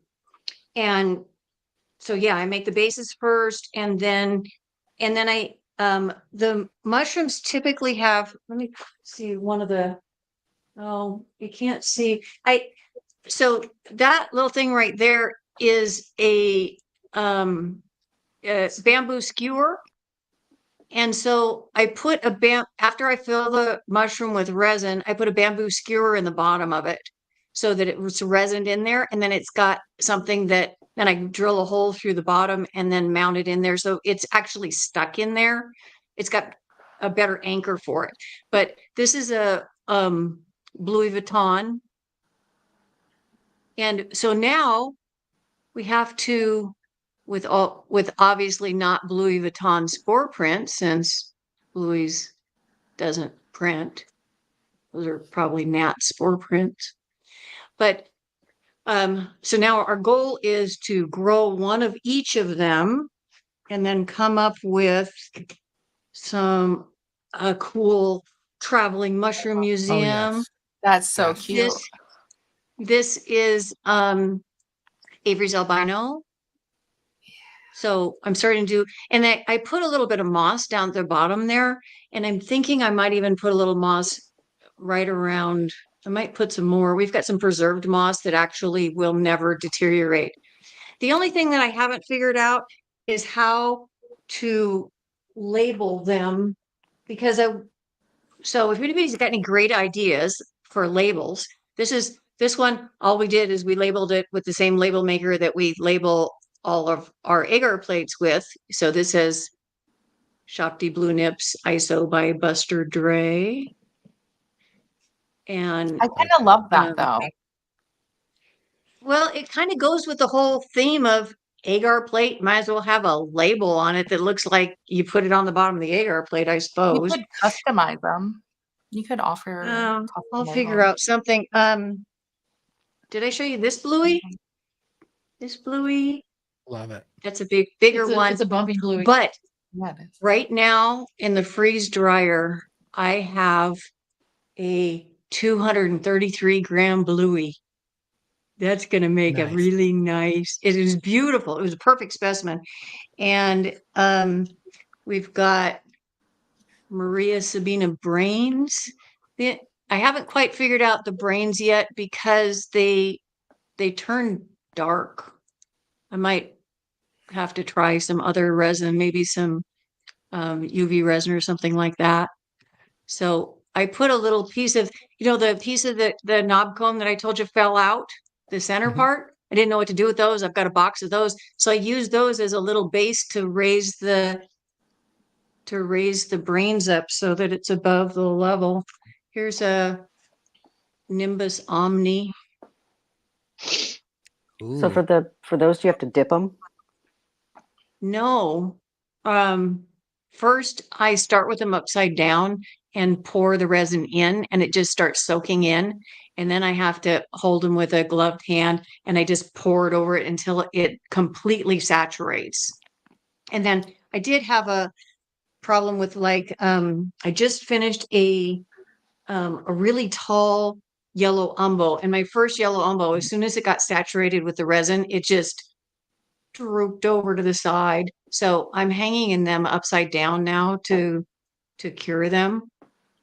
I make the bases first and then I, the mushrooms typically have, let me see one of the, you can't see. So that little thing right there is a bamboo skewer. And so I put after I fill the mushroom with resin, I put a bamboo skewer in the bottom of it so that it was resined in there. And then it's got something that then I drill a hole through the bottom and then mount it in there. So it's actually stuck in there. It's got a better anchor for it. But this is a Louis Vuitton. And so now we have to, with obviously not Louis Vuitton spore print, since Louis doesn't print. Those are probably Nat spore prints. But so now our goal is to grow one of each of them and then come up with some cool traveling mushroom museum. Yes. That's so cute. This is Avery's albino. So I'm starting to do, and I put a little bit of moss down at the bottom there, and I'm thinking I might even put a little moss right around. I might put some more. We've got some preserved moss that actually will never deteriorate. The only thing that I haven't figured out is how to label them, because so if anybody's got any great ideas for labels, this one, all we did is we labeled it with the same label maker that we label all of our agar plates with. So this says Shopty Blue Nips ISO by Buster Dre. And I kind of love that though. Well, it kind of goes with the whole theme of agar plate. Might as well have a label on it that looks like you put it on the bottom of the agar plate, I suppose. You could customize them. You could offer. I'll figure out something. Did I show you this bluey? This bluey. Love it. That's a bigger one. It's a bumpy bluey. But right now in the freeze dryer, I have a 233 gram bluey. That's going to make a really nice. It is beautiful. It was a perfect specimen. And we've got Maria Sabina brains. I haven't quite figured out the brains yet because they turn dark. I might have to try some other resin, maybe some UV resin or something like that. So I put a little piece of, the piece of the knob comb that I told you fell out, the center part. I didn't know what to do with those. I've got a box of those. So I used those as a little base to raise the brains up so that it's above the level. Here's a Nimbus Omni. Ooh. So for those, do you have to dip them? No. First, I start with them upside down and pour the resin in, and it just starts soaking in. And then I have to hold them with a gloved hand, and I just pour it over it until it completely saturates. And then I did have a problem with I just finished a really tall yellow umbo, and my first yellow umbo, as soon as it got saturated with the resin, it just drooped over to the side. So I'm hanging in them upside down now to cure them.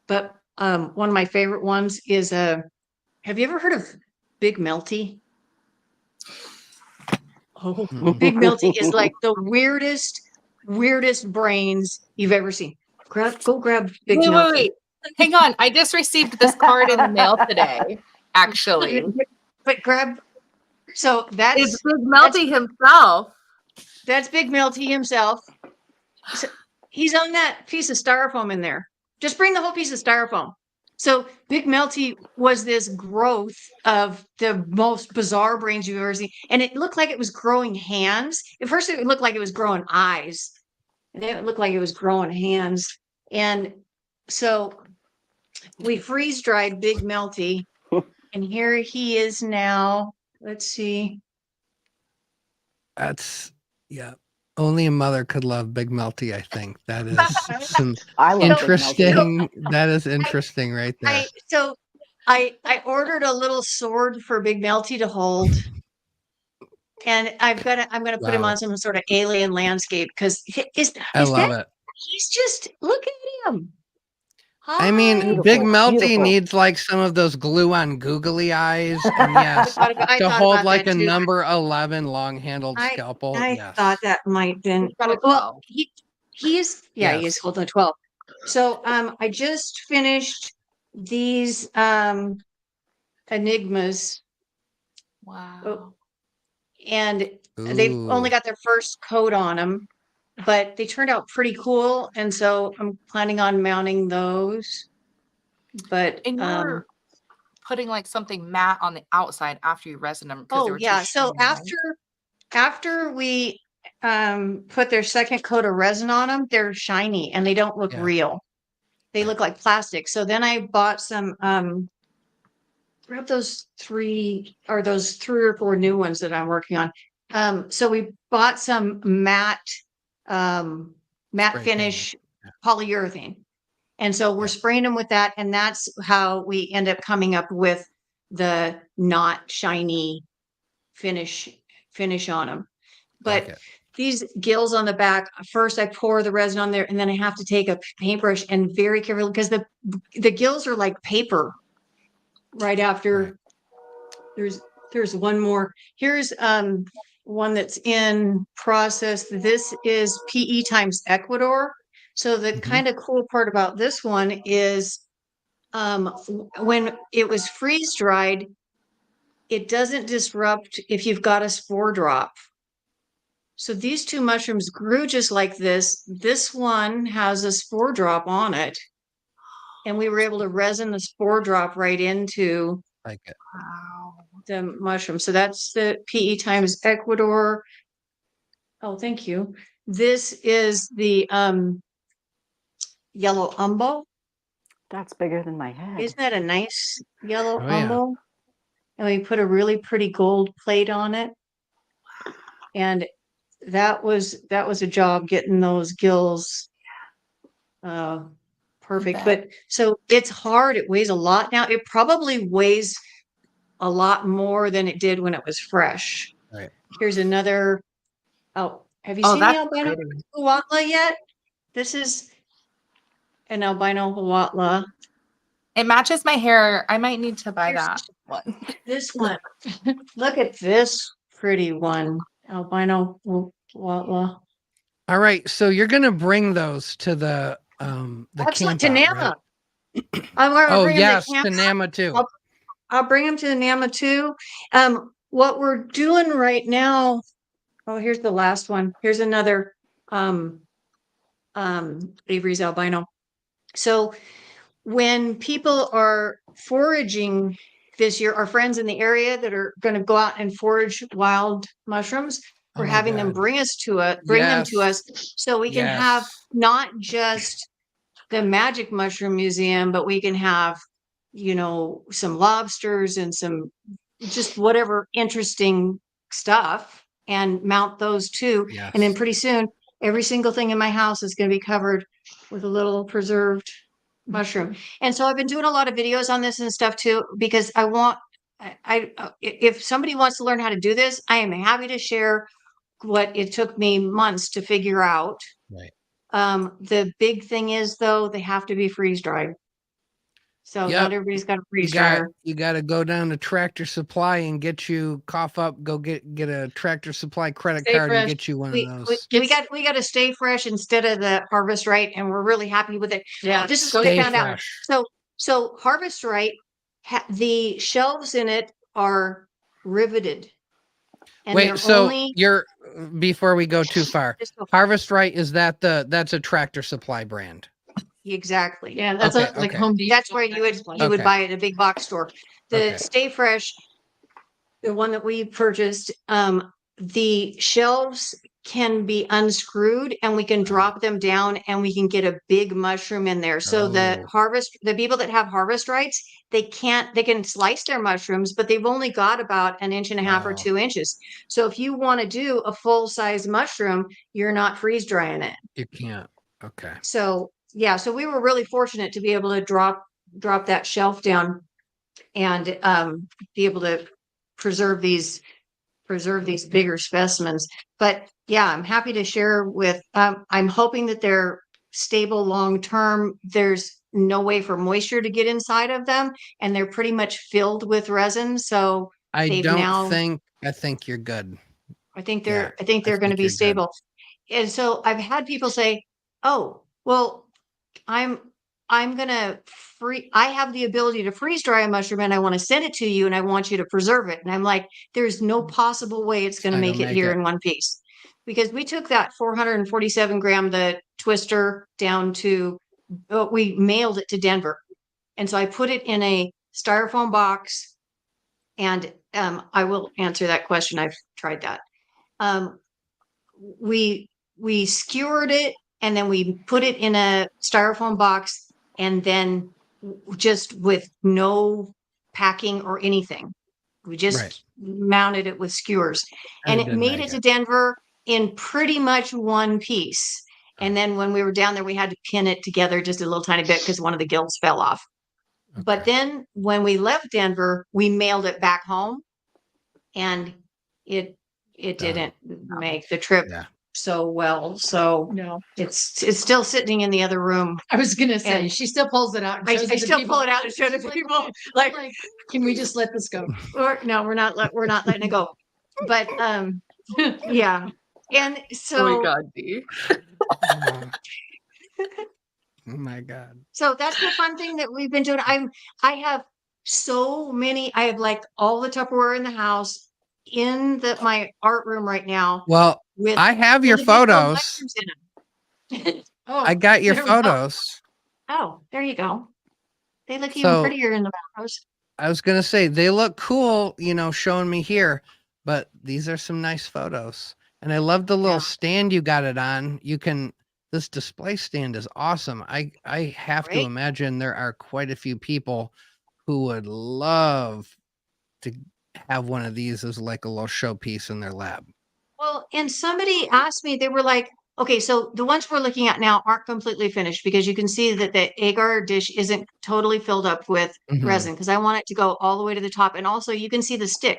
But one of my favorite ones is have you ever heard of Big Melty? Oh, Big Melty is like the weirdest brains you've ever seen. Go grab Big Melty. Wait. Hang on. I just received this card in the mail today, actually. But grab. So that's it's Big Melty himself. That's Big Melty himself. So he's on that piece of styrofoam in there. Just bring the whole piece of styrofoam. So Big Melty was this growth of the most bizarre brains you've ever seen. And it looked like it was growing hands. At first it looked like it was growing eyes. And then it looked like it was growing hands. And so we freeze dried Big Melty. And here he is now. Let's see. That's, yeah. Only a mother could love Big Melty, I think. That is some interesting. That is interesting right there. I ordered a little sword for Big Melty to hold. And I'm gonna put him on some sort of alien landscape because I love it. He's just look at him. I mean, Beautiful, Big Melty beautiful. needs like some of those glue on googly eyes. And yes, I to thought hold about like that a too. number 11 long handled scalpel. I Yes. thought that might been well. He is he's holding a 12. So I just finished these enigmas. Wow. And they've only got their first coat on them, but they turned out pretty cool. And so I'm planning on mounting those. But and you're putting like something matte on the outside after you resin them. Oh yeah. So after we put their second coat of resin on them, they're shiny and they don't look real. They look like plastic. So then I bought some grab those three or 4 new ones that I'm working on. So we bought some matte finish polyurethane. And so we're spraying them with that. And that's how we end up coming up with the not shiny finish on them. But these gills on the back, first I pour the resin on there and then I have to take a paintbrush and very carefully because the gills are like paper. Right after there's one more. Here's one that's in process. This is PE times Ecuador. So the kind of cool part about this one is when it was freeze dried, it doesn't disrupt if you've got a spore drop. So these 2 mushrooms grew just like this. This one has a spore drop on it. And we were able to resin the spore drop right into the mushroom. So that's the PE times Ecuador. Oh, thank you. This is the yellow umbo. That's bigger than my head. Isn't that a nice yellow umbo? And we put a really pretty gold plate on it. And that was a job getting those gills perfect. But so it's hard. It weighs a lot now. It probably weighs a lot more than it did when it was fresh. Right. Here's another. Oh, have you seen the albino huatla yet? This is an albino huatla. It matches my hair. I might need to buy that one. This one. Look at this pretty one. Albino huatla. All right. So you're going to bring those to the camp to NAMA. Right? I'm going to bring yes, them to NAMA too. I'll bring them to the NAMA too. What we're doing right now. Oh, here's the last one. Here's another Avery's albino. So when people are foraging this year, our friends in the area that are going to go out and forage wild mushrooms, we're having them bring them to us so we can have not just the Magic Mushroom Museum, but we can have, some lobsters and some just whatever interesting stuff and mount those too. Yes. And then pretty soon, every single thing in my house is going to be covered with a little preserved mushroom. And so I've been doing a lot of videos on this and stuff too, because if somebody wants to learn how to do this, I am happy to share what it took me months to figure out. Right. The big thing is though, they have to be freeze dried. So not everybody's got a freeze dryer. You got to go down to Tractor Supply and cough up, go get a Tractor Supply credit card and get you one of those. We got to Stay Fresh instead of the Harvest Right, and we're really happy with it. Yeah, this is what I found out. So Harvest Right, the shelves in it are riveted. And wait, so before we go too far, Harvest Right, is that's a Tractor Supply brand? Exactly. Yeah, that's like Home Depot. That's where you would buy it at a big box store. The Stay Fresh, the one that we purchased, the shelves can be unscrewed and we can drop them down and we can get a big mushroom in there. So the people that have Harvest Rights, they can slice their mushrooms, but they've only got about 1.5 inches or 2 inches. So if you want to do a full size mushroom, you're not freeze drying it. You can't. Okay. So yeah, so we were really fortunate to be able to drop that shelf down and be able to preserve these bigger specimens. But yeah, I'm happy to share with, I'm hoping that they're stable long term. There's no way for moisture to get inside of them, and they're pretty much filled with resin. So I think you're good. I think they're going to be stable. Good. And so I've had people say, "Oh, well, I have the ability to freeze dry a mushroom and I want to send it to you and I want you to preserve it." And I'm like, there's no possible way it's going to make it here in one piece, because we took that 447 gram, the twister, down to, we mailed it to Denver. And so I put it in a styrofoam box, and I will answer that question. I've tried that. We skewered it, and then we put it in a styrofoam box, and then just with no packing or anything, we just mounted it with skewers, and it made it to Denver in pretty much one piece. And then when we were down there, we had to pin it together just a little tiny bit because one of the gills fell off. Okay. But then when we left Denver, we mailed it back home, and it didn't make the trip so well. So no, it's still sitting in the other room. I was gonna say, she still pulls it out. I still pull it out and show the people. Like, can we just let this go? Or no, we're not letting it go. But yeah. And so, oh my God, Dee. Oh my God. So that's the fun thing that we've been doing. I have so many. I have like all the Tupperware in the house in my art room right now. Well, I have your photos. I got your photos. Oh, there you go. They look even prettier in the photos. I was gonna say they look cool, showing me here, but these are some nice photos. And I love the little stand you got it on. This display stand is awesome. I have to imagine there are quite a few people who would love to have one of these as like a little showpiece in their lab. Well, and somebody asked me, they were like, okay, so the ones we're looking at now aren't completely finished, because you can see that the agar dish isn't totally filled up with resin, because I want it to go all the way to the top. And also you can see the stick.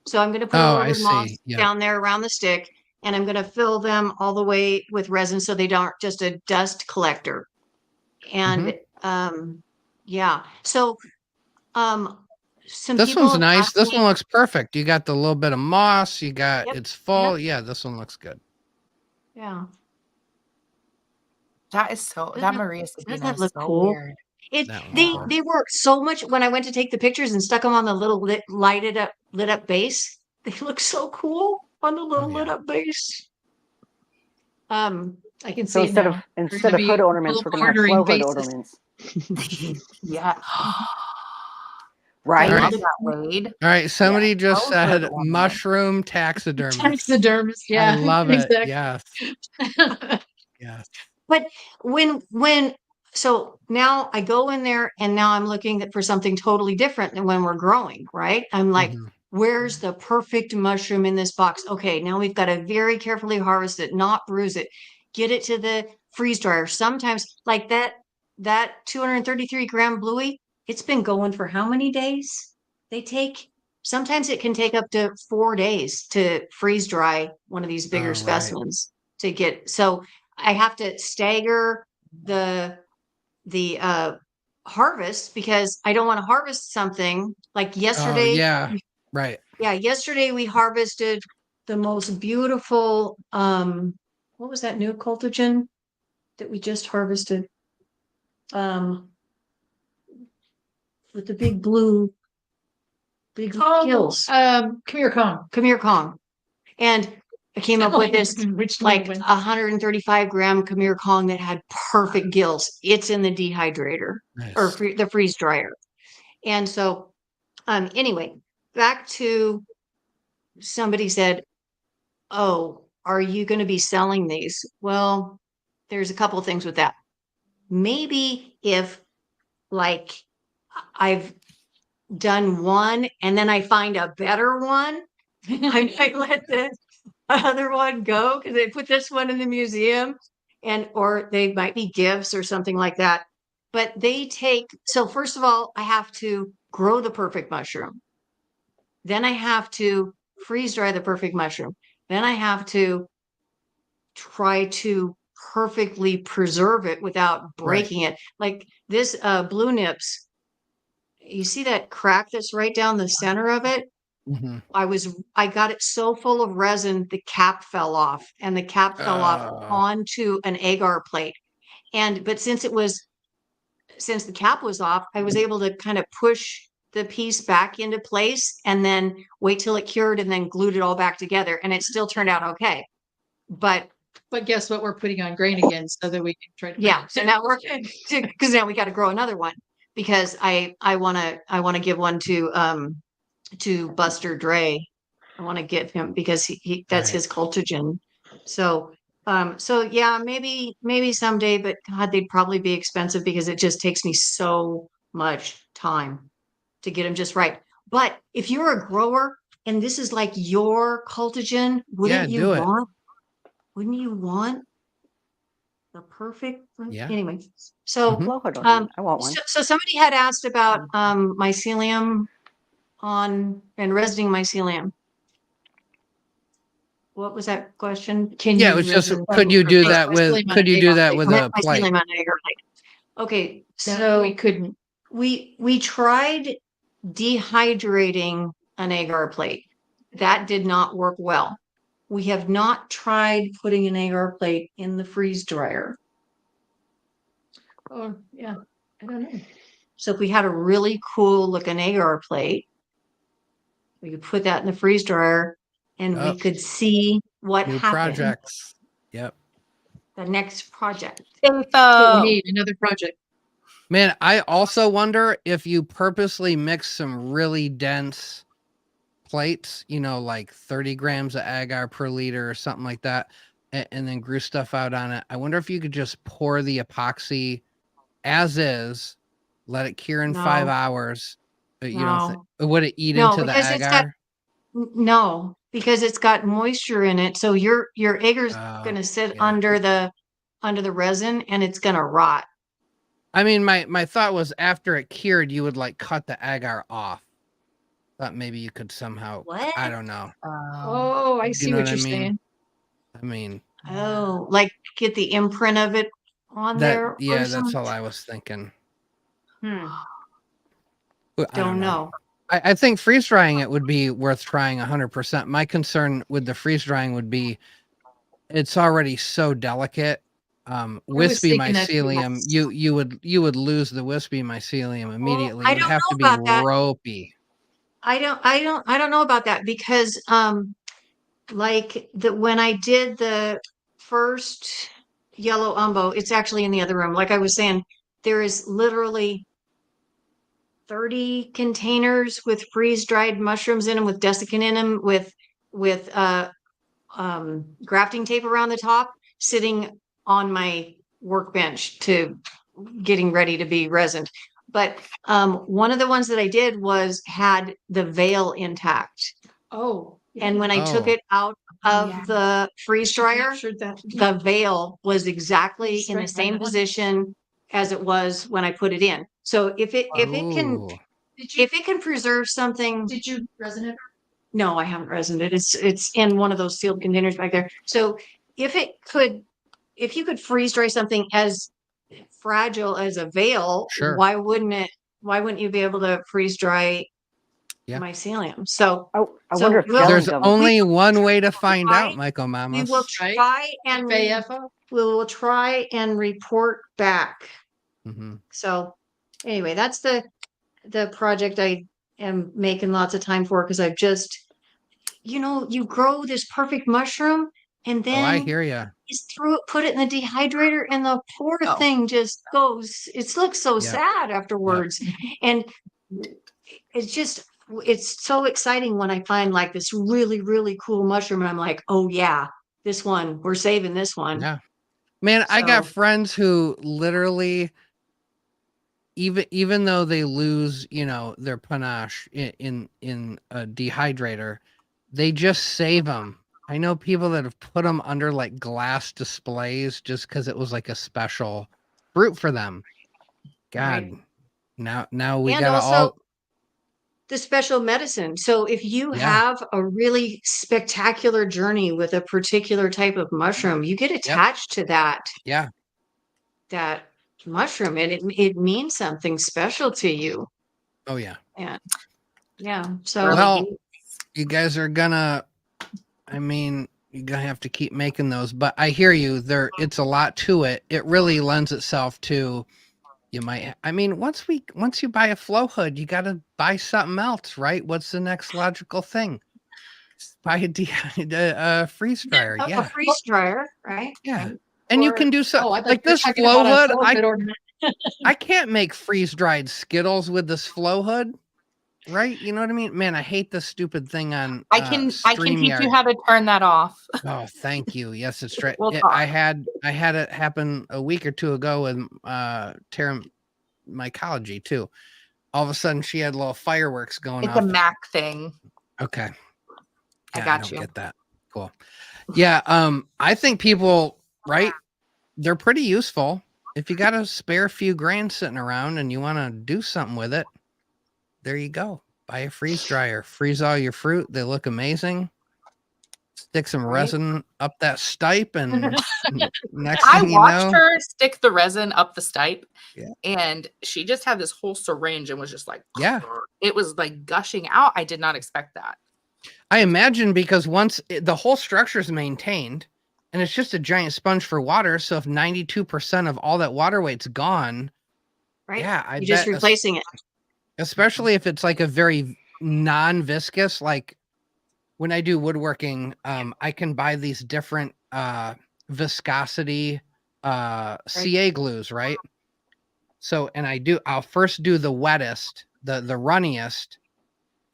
So I'm going to put a little bit of moss down there around the stick, and I'm going to fill them all the way with resin so they aren't just a dust collector. And yeah, so this one's nice. This one looks perfect. You got the little bit of moss. You got it's full. Yeah, this one looks good. Yeah, that is so. That Maria doesn't that look so cool? Weird. They worked so much. When I went to take the pictures and stuck them on the little lit up base, they look so cool on the little lit up base. I can see instead of hood ornaments, we're gonna have flow hood ornaments. Yeah. Right. All right. Somebody just said mushroom taxidermist. Taxidermist. Yeah. I love it. Yes. Yes. But so now I go in there, and now I'm looking for something totally different than when we're growing, right? I'm like, where's the perfect mushroom in this box? Okay, now we've got to very carefully harvest it, not bruise it, get it to the freeze dryer. Sometimes like that 233 gram bluey, it's been going for how many days? Sometimes it can take up to 4 days to freeze dry one of these bigger specimens to get. So I have to stagger the harvest because I don't want to harvest something like Oh, yesterday. yeah. Right. Yeah, yesterday we harvested the most beautiful what was that new cultigen that we just harvested? With the big blue gills. Come here, Kong. Come here, Kong. And I came up with this like 135 gram Come here, Kong that had perfect gills. It's in the dehydrator or the freeze dryer. And so anyway, back to somebody said, oh, are you going to be selling these? Well, there's a couple of things with that. Maybe if like I've done one and then I find a better one, I might let the other one go because they put this one in the museum or they might be gifts or something like that. But they take, so first of all, I have to grow the perfect mushroom. Then I have to freeze dry the perfect mushroom. Then I have to try to perfectly preserve it without breaking it. Like this blue nips, you see that crack that's right down the center of it? Mm-hmm. I got it so full of resin, the cap fell off and the cap fell off onto an agar plate. But since the cap was off, I was able to kind of push the piece back into place and then wait till it cured and then glued it all back together. And it still turned out okay. But guess what? We're putting on grain again so that we can try to. Yeah. So now because now we got to grow another one because I want to give one to Buster Dre. I want to give him because he that's his cultigen. So yeah, maybe someday, but God, they'd probably be expensive because it just takes me so much time to get them just right. But if you're a grower and this is like your cultigen, wouldn't you want the perfect? Yeah. Anyway, so I want one. So somebody had asked about mycelium and resining mycelium. What was that question? It was just could you do that with a plate? Okay, so we couldn't. We tried dehydrating an agar plate. That did not work well. We have not tried putting an agar plate in the freeze dryer. Oh, yeah. I don't know. So if we had a really cool looking agar plate, we could put that in the freeze dryer and we could see what happened. Projects. Yep. The next project. So we need another project. Man, I also wonder if you purposely mix some really dense plates, like 30 grams of agar per liter or something like that, and then grew stuff out on it. I wonder if you could just pour the epoxy as is, let it cure in 5 hours. But you don't think, would it eat into the agar? No, because it's got moisture in it. So your agar's going to sit under the resin and it's going to rot. I mean, my thought was after it cured, you would like cut the agar off. Thought maybe you could somehow. What? I don't know. I see what you're saying. I mean. Oh, like get the imprint of it on there. Yeah, that's all I was thinking. Don't know. I think freeze drying it would be worth trying 100%. My concern with the freeze drying would be it's already so delicate. Wispy mycelium, you would lose the wispy mycelium immediately. It would have to be ropey. I don't know about that because like when I did the first yellow umbo, it's actually in the other room. Like I was saying, there is literally 30 containers with freeze-dried mushrooms in them, with desiccant in them, with grafting tape around the top, sitting on my workbench to getting ready to be resined. But one of the ones that I did had the veil intact. Oh. And when I took it out of the freeze dryer, the veil was exactly in the same position as it was when I put it in. So if it can preserve something. Did you resin it? No, I haven't resined it. It's in one of those sealed containers back there. So if you could freeze dry something as fragile as a veil, Sure. why wouldn't you be able to freeze dry mycelium? So I wonder if there's gum. only one way to find out, Myco we Mamas. will try and we will try and report back. So anyway, that's the project I am making lots of time for, because I've just, you grow this perfect mushroom and then I hear you. Just put it in the dehydrator, and the poor thing just goes. It looks so sad afterwards, and it's so exciting when I find like this really, really cool mushroom, and I'm like, oh yeah, this one, we're saving this one. Yeah, man, I got friends who literally, even though they lose, their panache in a dehydrator, they just save them. I know people that have put them under like glass displays just because it was like a special fruit for them. God, now we got all the special medicine. So if you have a really spectacular journey with a particular type of mushroom, you get attached to that. Yeah. That mushroom, and it means something special to you. Oh yeah. Yeah. So well, you guys are gonna, you're gonna have to keep making those, but I hear you. It's a lot to it. It really lends itself to, once you buy a flow hood, you got to buy something else, right? What's the next logical thing? Buy a freeze dryer. A freeze dryer, right? Yeah. And you can do something like this flow hood. I can't make freeze dried Skittles with this flow hood. Right, you know what I mean, man. I hate this stupid thing on. I can teach you how to turn that off. Oh, thank you. Yes, it's straight. I had it happen a week or two ago with Tara Mycology too. All of a sudden, she had little fireworks going off. It's a Mac thing. Okay, I got you. Get that. Cool. Yeah. I think people, right? They're pretty useful. If you got a spare few grand sitting around and you want to do something with it, there you go. Buy a freeze dryer. Freeze all your fruit. They look amazing. Stick some resin up that stipe, and next thing you know, I watched her stick the resin up the stipe, and she just had this whole syringe and was just like, it was like gushing out. I did not expect that. I imagine because once the whole structure is maintained, and it's just a giant sponge for water, so if 92% of all that water weight's gone, you're just replacing it. Especially if it's like a very non-viscous, like when I do woodworking, I can buy these different viscosity CA glues, right? So, and I'll first do the wettest, the runniest,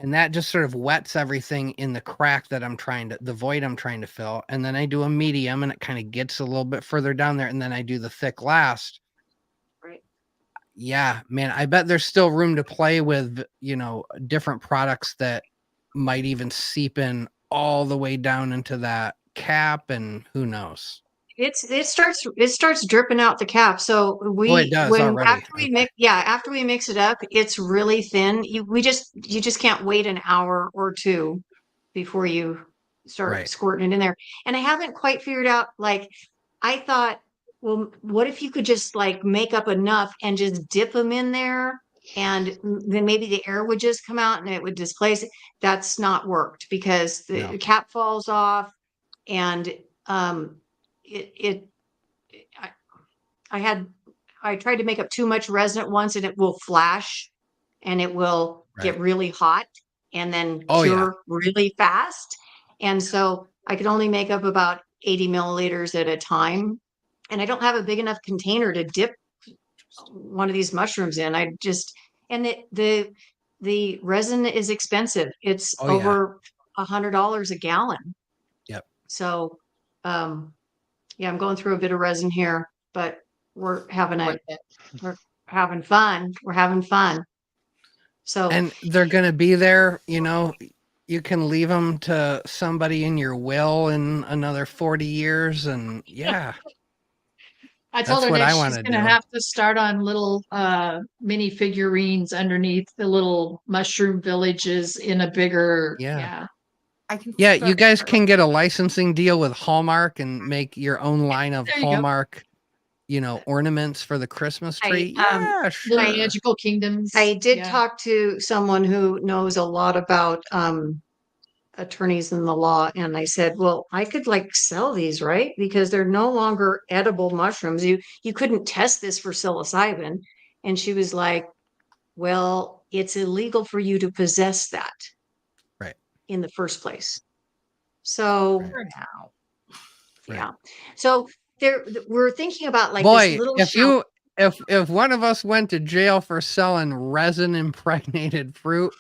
and that just sort of wets everything in the crack that the void I'm trying to fill. And then I do a medium, and it kind of gets a little bit further down there, and then I do the thick last. Yeah, man, I bet there's still room to play with, different products that might even seep in all the way down into that cap, and who knows. It starts dripping out the cap. So it does already. After we mix it up, it's really thin. You just can't wait an hour or two before you start squirting it in there. And I haven't quite figured out, like, I thought, well, what if you could just like make up enough and just dip them in there, and then maybe the air would just come out and it would displace it? That's not worked, because the cap falls off, and I tried to make up too much resin at once, and it will flash, and it will get really hot, and then cure really fast. And so I could only make up about 80 milliliters at a time. And I don't have a big enough container to dip one of these mushrooms in. The resin is expensive. It's over $100 a gallon. Yep. So, I'm going through a bit of resin here, but we're having fun. We're having fun. So, and they're going to be there, you can leave them to somebody in your will in another 40 years. And I told her that she's going to have to start on little mini figurines underneath the little mushroom villages in a bigger. You guys can get a licensing deal with Hallmark and make your own line of Hallmark ornaments for the Christmas tree. Magical kingdoms. I did talk to someone who knows a lot about attorneys in the law, and I said, well, I could sell these, right? Because they're no longer edible mushrooms. You couldn't test this for psilocybin. And she was like, well, it's illegal for you to possess that in the first place. So yeah. So we're thinking about this little if one of us went to jail for selling resin impregnated fruit,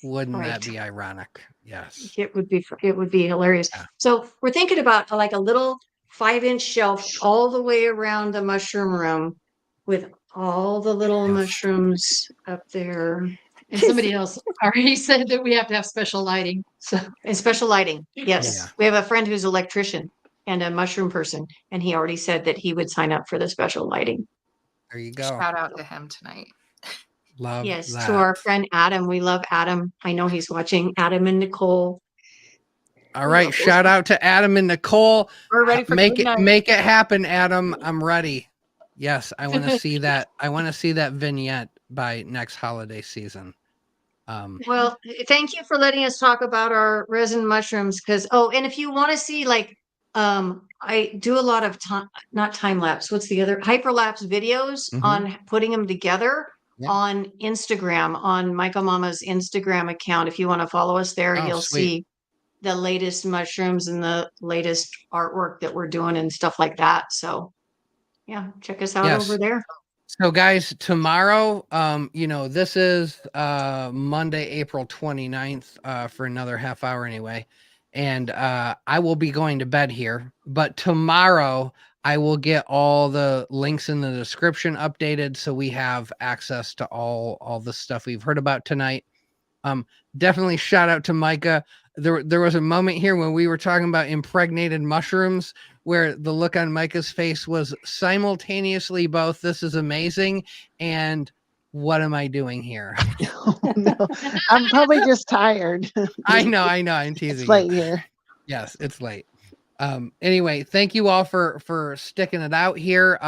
wouldn't that be ironic? Yes. It would be hilarious. Yeah. So we're thinking about a little 5-inch shelf all the way around the mushroom room with all the little mushrooms up there. And somebody else already said that we have to have special lighting. And special lighting. Yes. Yeah. We have a friend who's an electrician and a mushroom person, and he already said that he would sign up for the special lighting. There you go. Shout out to him tonight. Love yes, that. To our friend Adam. We love Adam. I know he's watching. Adam and Nicole. All right. Shout out to Adam and Nicole. We're ready for make it happen, Adam. I'm ready. Yes, I want to see that. I want to see that vignette by next holiday season. Well, thank you for letting us talk about our resin mushrooms. And if you want to see I do a lot of not time lapse. What's the other hyperlapse videos on putting them together on Instagram, on MycoMama's Instagram account. If you want to follow us there, you'll see the latest mushrooms and the latest artwork that we're doing and stuff like that. So yeah, check us out over there. So guys, tomorrow, this is Monday, April 29th, for another half hour anyway. And I will be going to bed here, but tomorrow I will get all the links in the description updated so we have access to all the stuff we've heard about tonight. Definitely shout out to Micah. There was a moment here when we were talking about impregnated mushrooms where the look on Micah's face was simultaneously both, this is amazing, and what am I doing here? Oh, no. I'm probably just tired. I know. I'm teasing. It's late here. Yes, it's late. Anyway, thank you all for sticking it out here.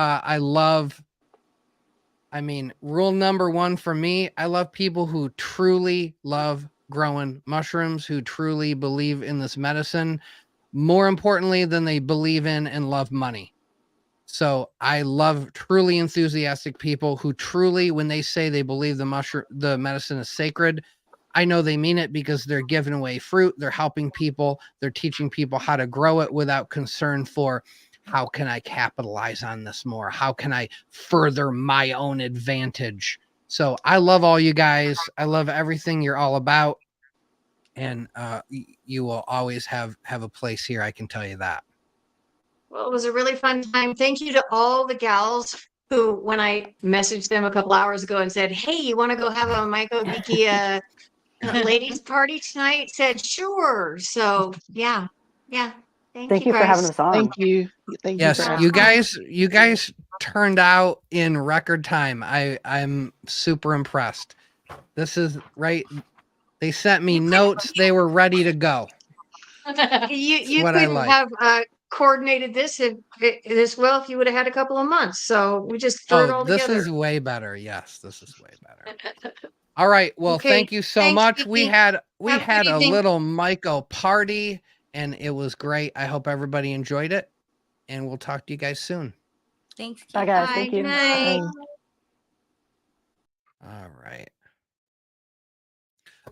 Rule number 1 for me, I love people who truly love growing mushrooms, who truly believe in this medicine, more importantly than they believe in and love money. So I love truly enthusiastic people who truly, when they say they believe the medicine is sacred, I know they mean it because they're giving away fruit. They're helping people. They're teaching people how to grow it without concern for how can I capitalize on this more? How can I further my own advantage? So I love all you guys. I love everything you're all about. And you will always have a place here. I can tell you that. Well, it was a really fun time. Thank you to all the gals who, when I messaged them a couple hours ago and said, hey, you want to go have a MycoGeeky ladies party tonight? Said, sure. So yeah. Thank you for having us on. Thank you. Yes, you guys turned out in record time. I'm super impressed. This is right. They sent me notes. They were ready to go. You couldn't have coordinated this if you would have had a couple of months. So we just threw it all together. This is way better. Yes, this is way better. All right. Well, thank you so much. Vicky. We had a little MyCo party, and it was great. I hope everybody enjoyed it, and we'll talk to you guys soon. Thanks. Bye, guys. Thank you. Bye.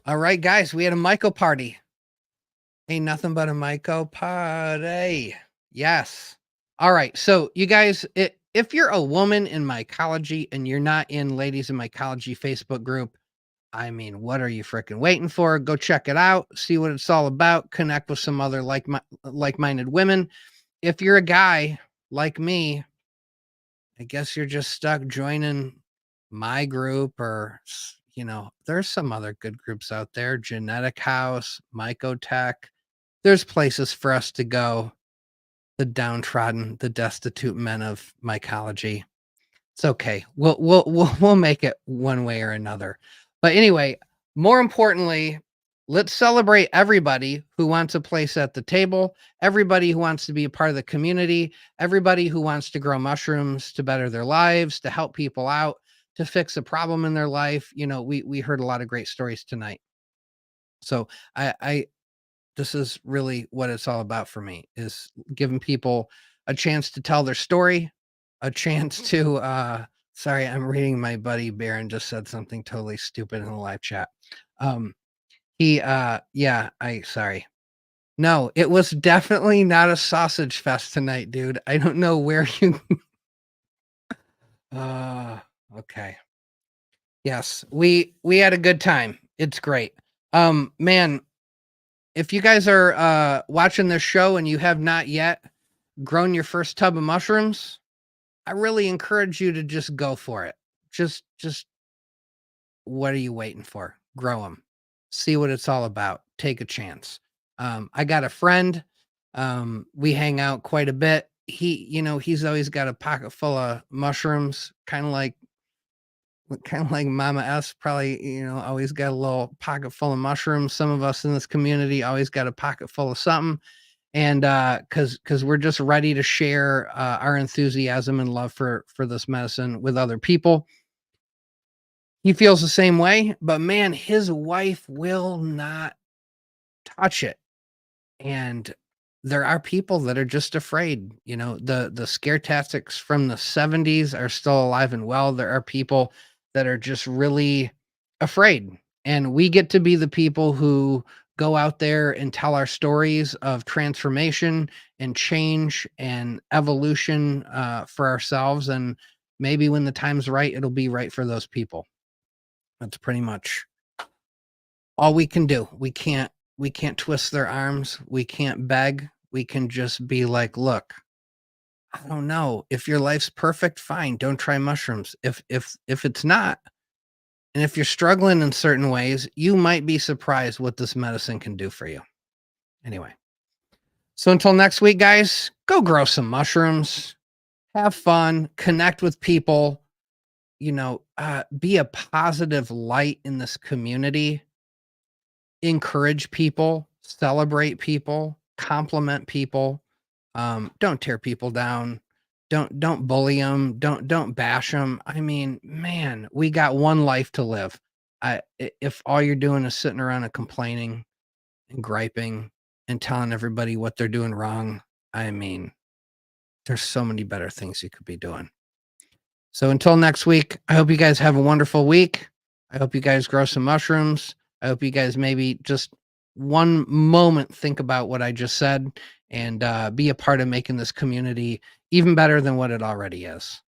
All right, guys. We had a MyCo party. Ain't nothing but a MyCo party. Yes. All right. So you guys, if you're a woman in mycology and you're not in Ladies in Mycology Facebook group, what are you freaking waiting for? Go check it out. See what it's all about. Connect with some other like-minded women. If you're a guy like me, I guess you're just stuck joining my group or, there's some other good groups out there. Genetic House, MycoTreks. There's places for us to go. The downtrodden, the destitute men of mycology. It's okay. We'll make it one way or another. But anyway, more importantly, let's celebrate everybody who wants a place at the table, everybody who wants to be a part of the community, everybody who wants to grow mushrooms to better their lives, to help people out, to fix a problem in their life. You know, we heard a lot of great stories tonight. So this is really what it's all about for me, is giving people a chance to tell their story, a chance to, sorry, I'm reading my buddy Baron just said something totally stupid in the live chat. Sorry. No, it was definitely not a sausage fest tonight, dude. I don't know where you, okay. Yes, we had a good time. It's great. Man, if you guys are watching this show and you have not yet grown your first tub of mushrooms, I really encourage you to just go for it. Just what are you waiting for? Grow them. See what it's all about. Take a chance. I got a friend. We hang out quite a bit. He's always got a pocket full of mushrooms, kind of like Mama S, probably, always got a little pocket full of mushrooms. Some of us in this community always got a pocket full of something. And because we're just ready to share our enthusiasm and love for this medicine with other people. He feels the same way, but man, his wife will not touch it. And there are people that are just afraid. The scare tactics from the 70s are still alive and well. There are people that are just really afraid. And we get to be the people who go out there and tell our stories of transformation and change and evolution for ourselves. And maybe when the time's right, it'll be right for those people. That's pretty much all we can do. We can't twist their arms. We can't beg. We can just be like, look, I don't know. If your life's perfect, fine. Don't try mushrooms. If it's not, and if you're struggling in certain ways, you might be surprised what this medicine can do for you. Anyway, so until next week, guys, go grow some mushrooms, have fun, connect with people, be a positive light in this community, encourage people, celebrate people, compliment people. Don't tear people down. Don't bully them. Don't bash them. I mean, man, we got one life to live. If all you're doing is sitting around and complaining and griping and telling everybody what they're doing wrong, I mean, there's so many better things you could be doing. So until next week, I hope you guys have a wonderful week. I hope you guys grow some mushrooms. I hope you guys maybe just one moment think about what I just said and be a part of making this community even better than what it already is.